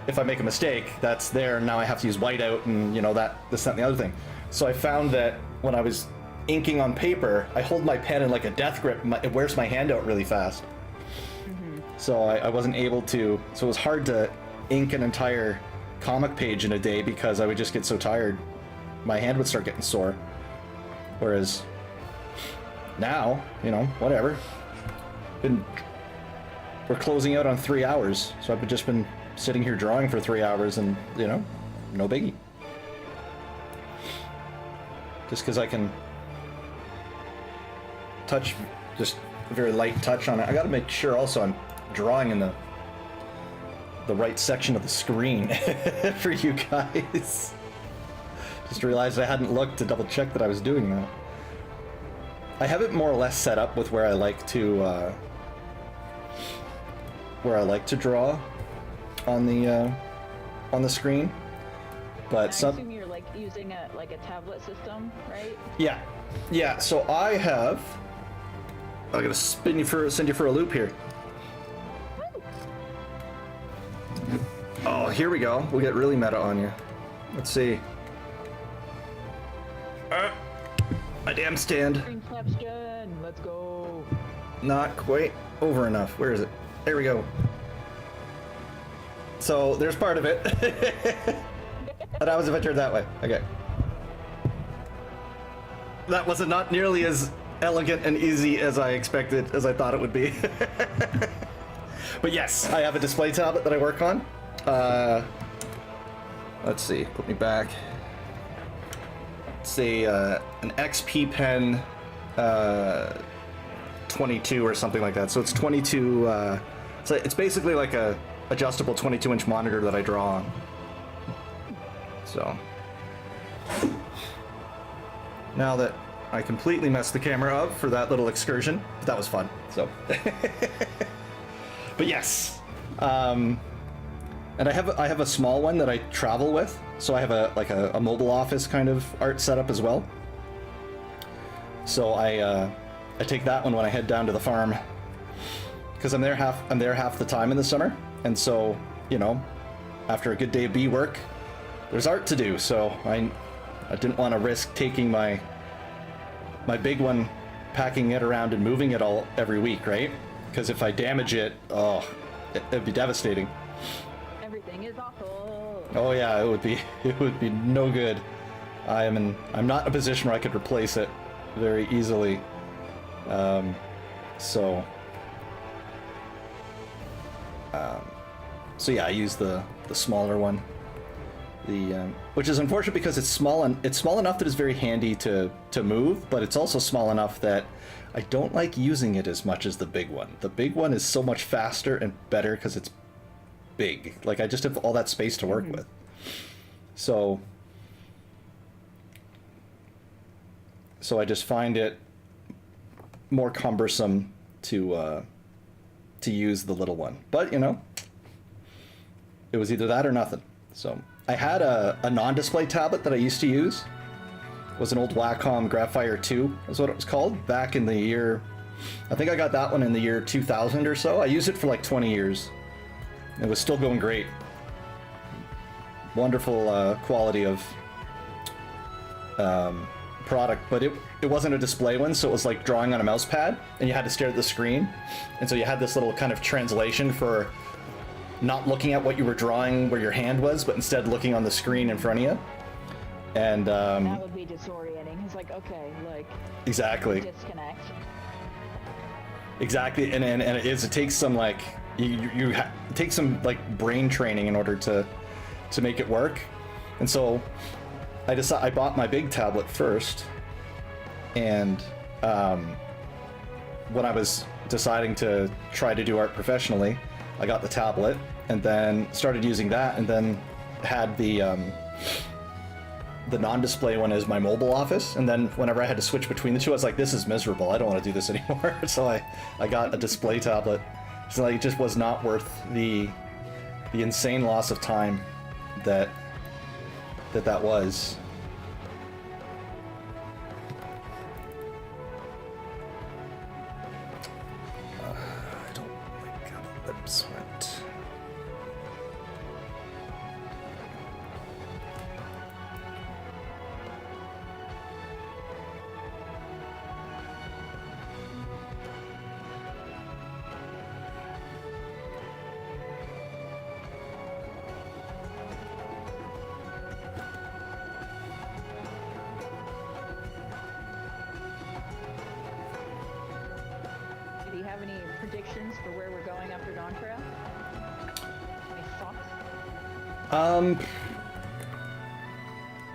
if I make a mistake, that's there, and now I have to use whiteout and, you know, this, that, and the other thing. So I found that when I was inking on paper, I hold my pen in like a death grip, it wears my hand out really fast. So I wasn't able to, so it was hard to ink an entire comic page in a day because I would just get so tired. My hand would start getting sore. Whereas now, you know, whatever. We're closing out on 3 hours, so I've just been sitting here drawing for 3 hours, and, you know, no biggie. Just because I can touch, just a very light touch on it. I got to make sure also I'm drawing in the right section of the screen for you guys. Just realized I hadn't looked to double check that I was doing that. I have it more or less set up with where I like to draw on the screen, but I assume you're like using a tablet system, right? Yeah. So I'm gonna send you for a loop here. Oh, here we go. We'll get really meta on you. Let's see. My damn stand. Green flaps, Jen. Let's go. Not quite over enough. Where is it? There we go. So there's part of it. And I was ventured that way. Okay. That was not nearly as elegant and easy as I expected, as I thought it would be. But yes, I have a display tablet that I work on. Let's see, put me back. It's an XP Pen 22 or something like that. So it's 22, so it's basically like a adjustable 22-inch monitor that I draw on. So now that I completely messed the camera up for that little excursion, but that was fun. So, but yes, and I have a small one that I travel with, so I have a mobile office kind of art setup as well. So I take that one when I head down to the farm, because I'm there half the time in the summer, and so, you know, after a good day of bee work, there's art to do. So I didn't want to risk taking my big one, packing it around and moving it all every week, right? Because if I damage it, oh, it'd be devastating. Everything is awful. Oh yeah, it would be no good. I'm not in a position where I could replace it very easily. So yeah, I use the smaller one. Which is unfortunate because it's small enough that it's very handy to move, but it's also small enough that I don't like using it as much as the big one. The big one is so much faster and better because it's big. Like, I just have all that space to work with. So I just find it more cumbersome to use the little one. But, you know, it was either that or nothing. So I had a non-display tablet that I used to use. It was an old Wacom Graphire 2, is what it was called, back in the year, I think I got that one in the year 2000 or so. I used it for like 20 years. It was still going great. Wonderful quality of product, but it wasn't a display one, so it was like drawing on a mouse pad, and you had to stare at the screen. And so you had this little kind of translation for not looking at what you were drawing where your hand was, but instead looking on the screen in front of you. And that would be disorienting. It's like, okay, like, exactly. Disconnect. Exactly, and it takes some like it takes some like brain training in order to make it work. And so I bought my big tablet first, and when I was deciding to try to do art professionally, I got the tablet and then started using that, and then had the non-display one as my mobile office. And then whenever I had to switch between the two, I was like, this is miserable. I don't want to do this anymore. So I got a display tablet. So like, it just was not worth the insane loss of time that was. I don't like how the lips went. Do you have any predictions for where we're going after Dawn Trail? Any thoughts?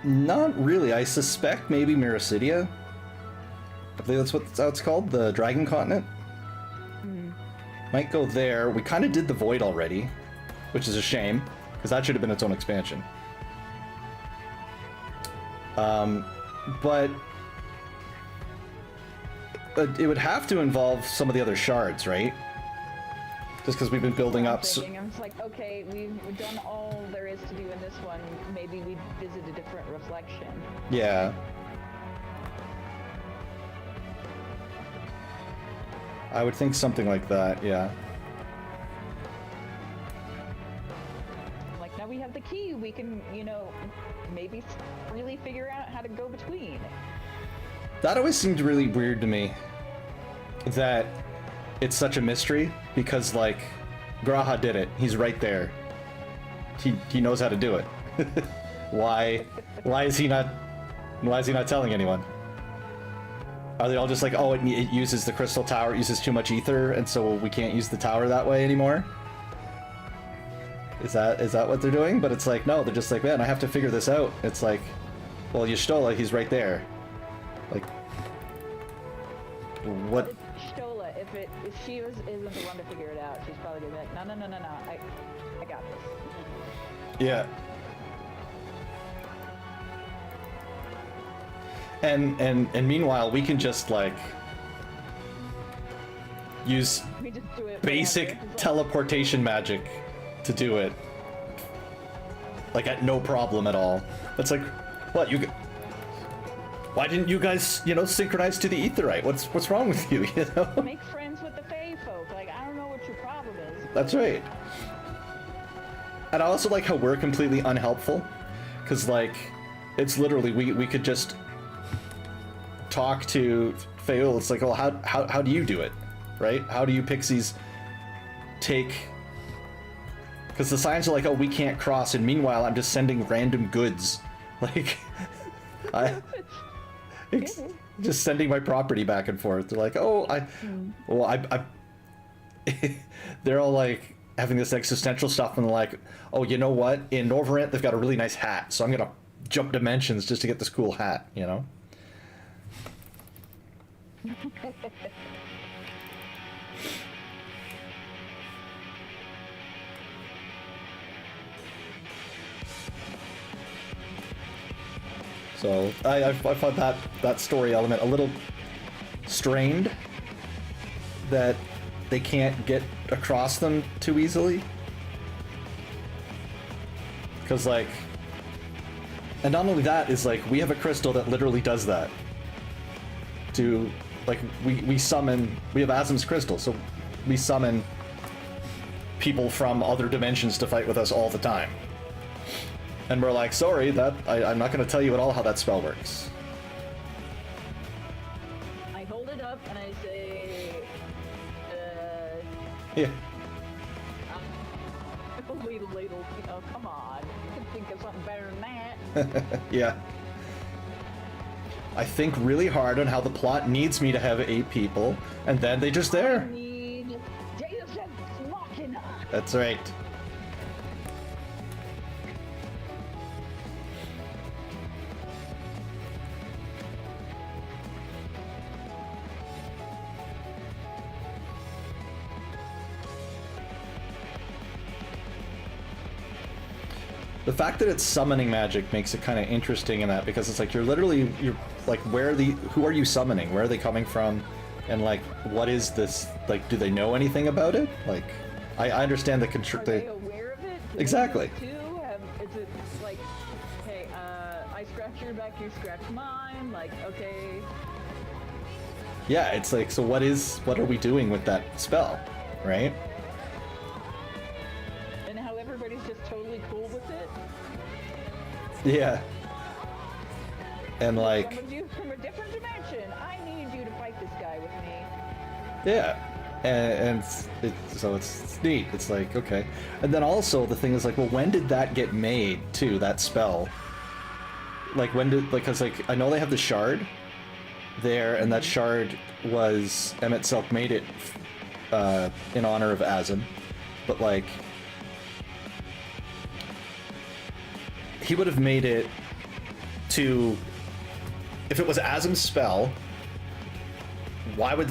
Not really. I suspect maybe Miracidia. I believe that's what it's called, the Dragon Continent. Might go there. We kind of did the Void already, which is a shame, because that should have been its own expansion. But it would have to involve some of the other shards, right? Just because we've been building up. I'm just like, okay, we've done all there is to do in this one. Maybe we visit a different reflection. Yeah. I would think something like that, yeah. Like, now we have the key. We can, you know, maybe really figure out how to go between. That always seemed really weird to me, that it's such a mystery, because like Graha did it. He's right there. He knows how to do it. Why is he not telling anyone? Are they all just like, oh, it uses the crystal tower, it uses too much ether, and so we can't use the tower that way anymore? Is that what they're doing? But it's like, no, they're just like, man, I have to figure this out. It's like, well, Y'shtola, he's right there. Like, what? Y'shtola, if it is she isn't the one to figure it out, she's probably gonna be like, no, I got this. Yeah. And meanwhile, we can just like use We just do it. basic whenever. It's like, teleportation magic to do it, like at no problem at all. It's like, what you? Why didn't you guys, synchronize to the Aetheryte? What's wrong with you? You know? Make friends with the Fae folk. Like, I don't know what your problem is. That's right. And I also like how we're completely unhelpful, because like, it's literally we could just talk to Fael. It's like, well, how do you do it, right? How do you pixies take? Because the signs are like, oh, we can't cross, and meanwhile, I'm just sending random goods, like, just sending my property back and forth. They're like, oh, they're all like having this existential stuff, and they're like, oh, you know what? In Norvrent, they've got a really nice hat, so I'm gonna jump dimensions just to get this cool hat, you know? So I found that story element a little strained, that they can't get across them too easily. Because like, and not only that is like, we have a crystal that literally does that. To like, we summon, we have Azim's crystal, so we summon people from other dimensions to fight with us all the time. And we're like, sorry, I'm not going to tell you at all how that spell works. I hold it up and I say, Yeah. ladle, come on. You can think of something better than that. Yeah. I think really hard on how the plot needs me to have 8 people, and then they just there. I need Deus Ex Machina. That's right. The fact that it's summoning magic makes it kind of interesting in that, because it's like you're like, who are you summoning? Where are they coming from? And like, what is this? Like, do they know anything about it? Like, I understand the Are they aware of it? Do Exactly. they know too? Is it like, hey, I scratch your back, you scratch mine? Like, okay. Yeah, it's like, so what are we doing with that spell, right? And how everybody's just totally cool with it? Yeah. And like, Summoned you from a different dimension. I need you to fight this guy with me. yeah. And so it's neat. It's like, okay. And then also the thing is like, well, when did that get made too, that spell? Like when did, like, cause like, I know they have the shard there, and that shard was, Emmett Silk made it in honor of Azim, but like, he would have made it to, if it was Azim's spell, why would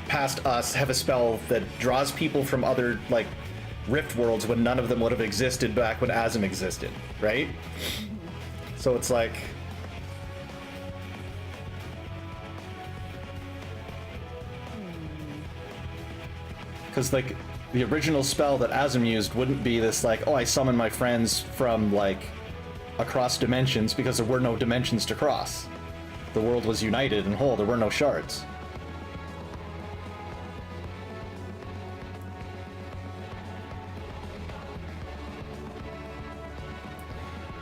past us have a spell that draws people from other like rift worlds when none of them would have existed back when Azim existed, right? So it's like, because like the original spell that Azim used wouldn't be this like, oh, I summon my friends from like across dimensions, because there were no dimensions to cross. The world was united and whole, there were no shards.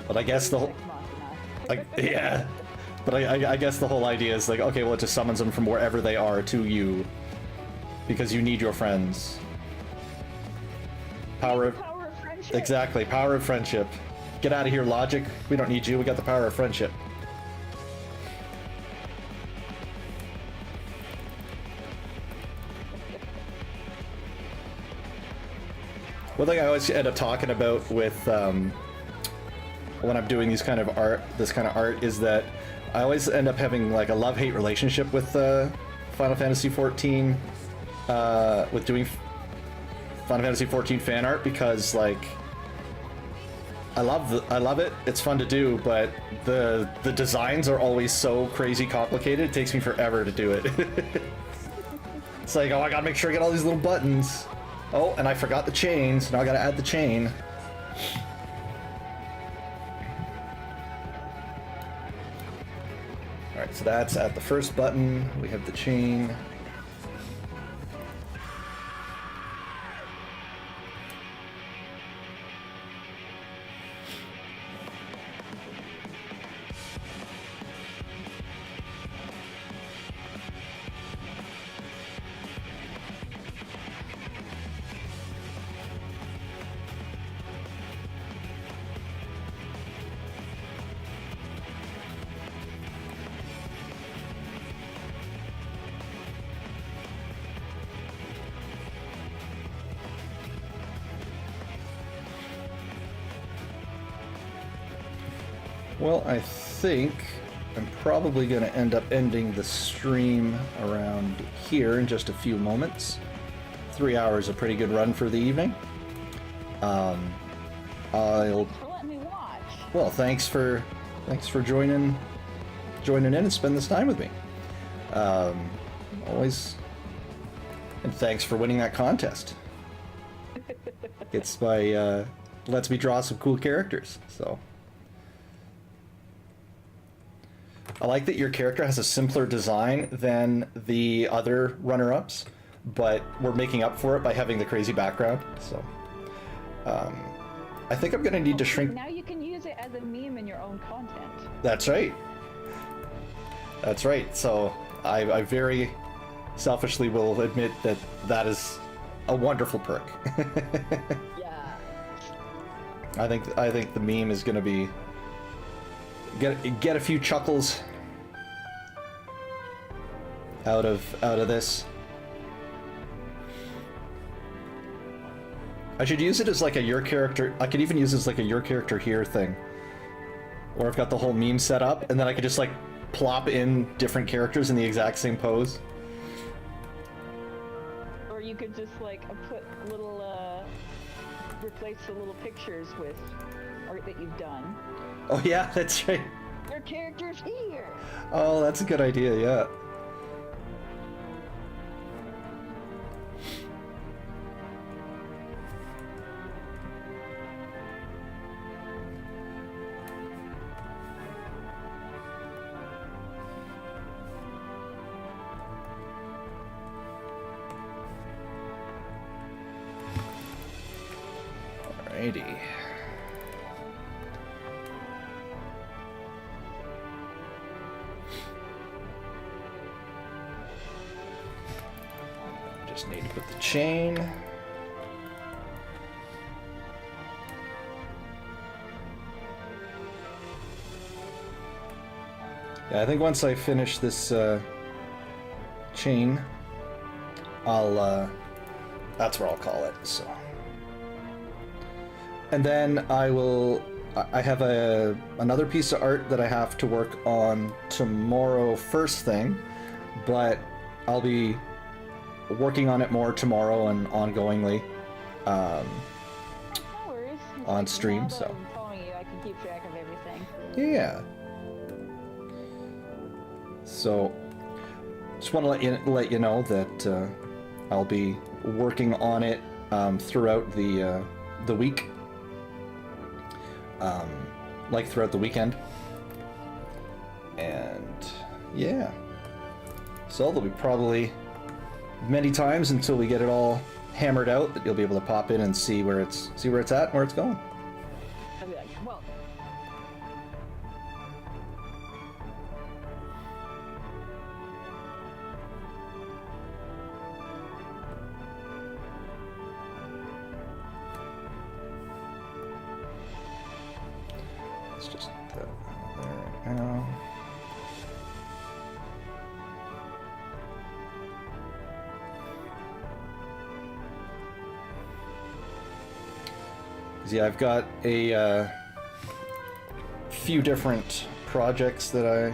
But I guess the whole, like, yeah. But I guess the whole idea is like, okay, well, it just summons them from wherever they are to you, because you need your friends. Power of friendship. Exactly, power of friendship. Get out of here, logic. We don't need you. We got the power of friendship. One thing I always end up talking about with when I'm doing this kind of art is that I always end up having like a love-hate relationship with Final Fantasy 14 with doing Final Fantasy 14 fan art because like I love it. It's fun to do, but the designs are always so crazy complicated. It takes me forever to do it. It's like, oh, I gotta make sure I get all these little buttons. Oh, and I forgot the chain, so now I gotta add the chain. All right, so that's at the first button. We have the chain. Well, I think I'm probably going to end up ending the stream around here in just a few moments. 3 hours, a pretty good run for the evening. Thanks for letting me watch. Well, thanks for joining in and spend this time with me. Always, and thanks for winning that contest. It's by lets me draw some cool characters. So. I like that your character has a simpler design than the other runner-ups, but we're making up for it by having the crazy background, so... I think I'm gonna need to shrink... Now you can use it as a meme in your own content. That's right. That's right, so I very selfishly will admit that that is a wonderful perk. Yeah. I think the meme is gonna be... Get a few chuckles out of this. I should use it as like a your character. I could even use it as like a your character here thing, where I've got the whole meme set up, and then I could just like plop in different characters in the exact same pose. Or you could just like put little replace the little pictures with art that you've done. Oh yeah, that's right. Their characters here. Oh, that's a good idea, yeah. Alrighty. Just need to put the chain. Yeah, I think once I finish this chain, I'll that's what I'll call it. So, and then I have another piece of art that I have to work on tomorrow first thing, but I'll be working on it more tomorrow and ongoingly No worries. on stream. Now that So I'm following you, I can keep track of everything. yeah. So just want to let you know that I'll be working on it throughout the week, like throughout the weekend, and yeah. So there'll be probably many times until we get it all hammered out that you'll be able to pop in and see where it's at and where it's going. I'll be like, well, Let's just put that there right now. Yeah, I've got a few different projects that I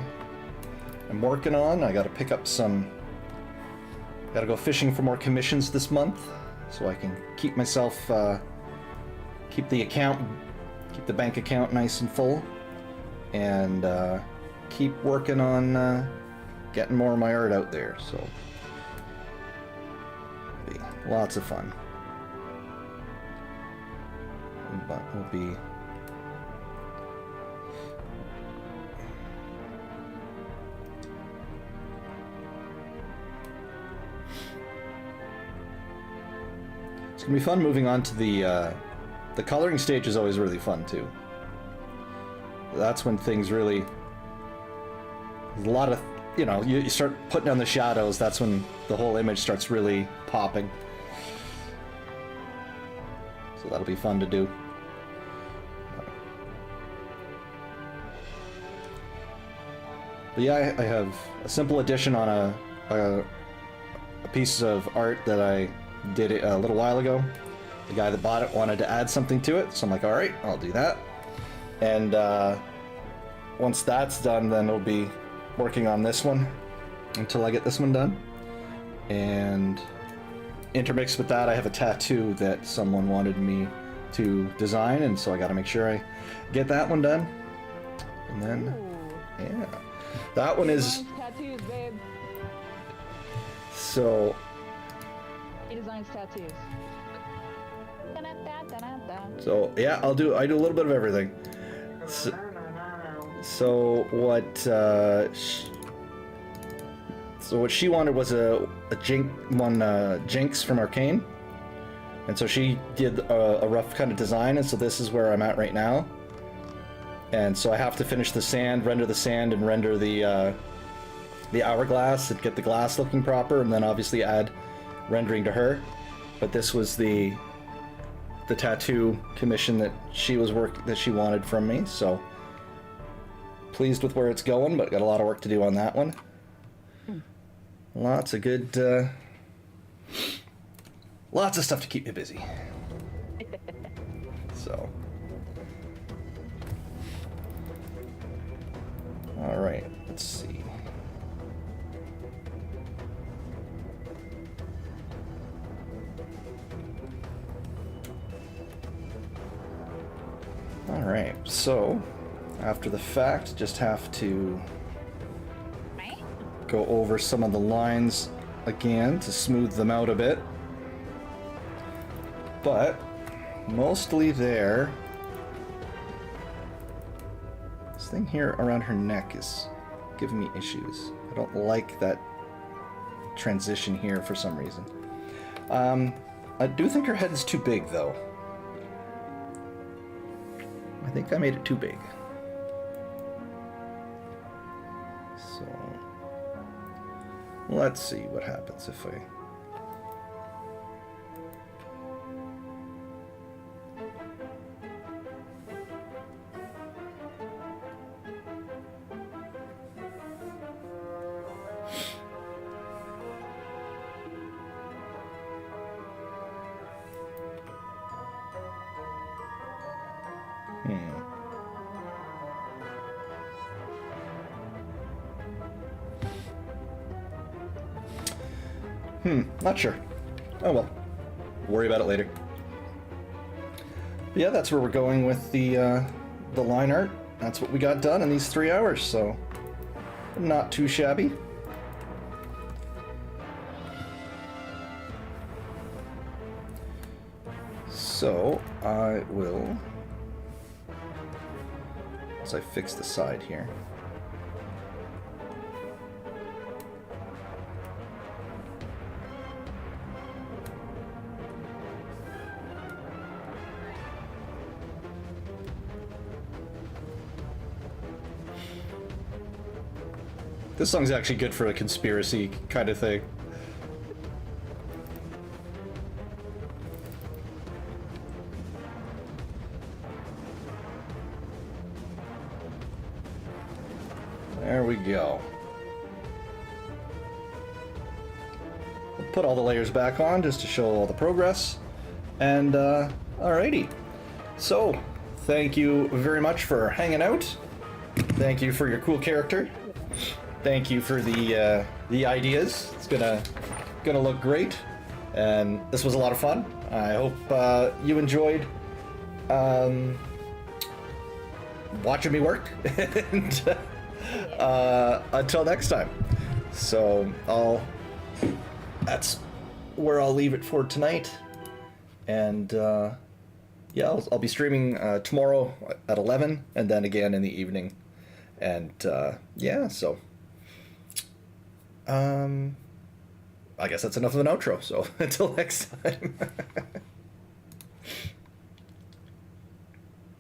am working on. I got to pick up some Gotta go fishing for more commissions this month, so I can keep myself, keep the bank account nice and full, and keep working on getting more of my art out there. So, be lots of fun. But we'll be. It's gonna be fun moving on to the coloring stage is always really fun too. That's when things really, a lot of, you know, you start putting down the shadows, that's when the whole image starts really popping. So that'll be fun to do. But yeah, I have a simple addition on a piece of art that I did a little while ago. The guy that bought it wanted to add something to it, so I'm like, all right, I'll do that. And once that's done, then we'll be working on this one until I get this one done. And intermixed with that, I have a tattoo that someone wanted me to design, and so I got to make sure I get that one done. And then, yeah, that one is. Tattoos, babe. So. He designs tattoos. So yeah, I do a little bit of everything. So what? So what she wanted was a Jinx from Arcane, and so she did a rough kind of design, and so this is where I'm at right now. And so I have to finish the sand, render the sand, and render the hourglass and get the glass looking proper, and then obviously add rendering to her. But this was the tattoo commission that she wanted from me, so pleased with where it's going, but got a lot of work to do on that one. Lots of good lots of stuff to keep me busy. So all right, let's see. Alright, so after the fact, just have to go over some of the lines again to smooth them out a bit. But mostly there. This thing here around her neck is giving me issues. I don't like that transition here for some reason. I do think her head is too big though. I think I made it too big. So, let's see what happens if I... Not sure. Oh well. Worry about it later. But yeah, that's where we're going with the line art. That's what we got done in these 3 hours, so not too shabby. So I will, as I fix the side here. This song's actually good for a conspiracy kind of thing. There we go. We'll put all the layers back on just to show all the progress. And alrighty. So, thank you very much for hanging out. Thank you for your cool character. Thank you for the ideas. It's gonna look great, and this was a lot of fun. I hope you enjoyed watching me work, and until next time. So that's where I'll leave it for tonight, and yeah, I'll be streaming tomorrow at 11, and then again in the evening, and yeah, so I guess that's enough of an outro, so until next time.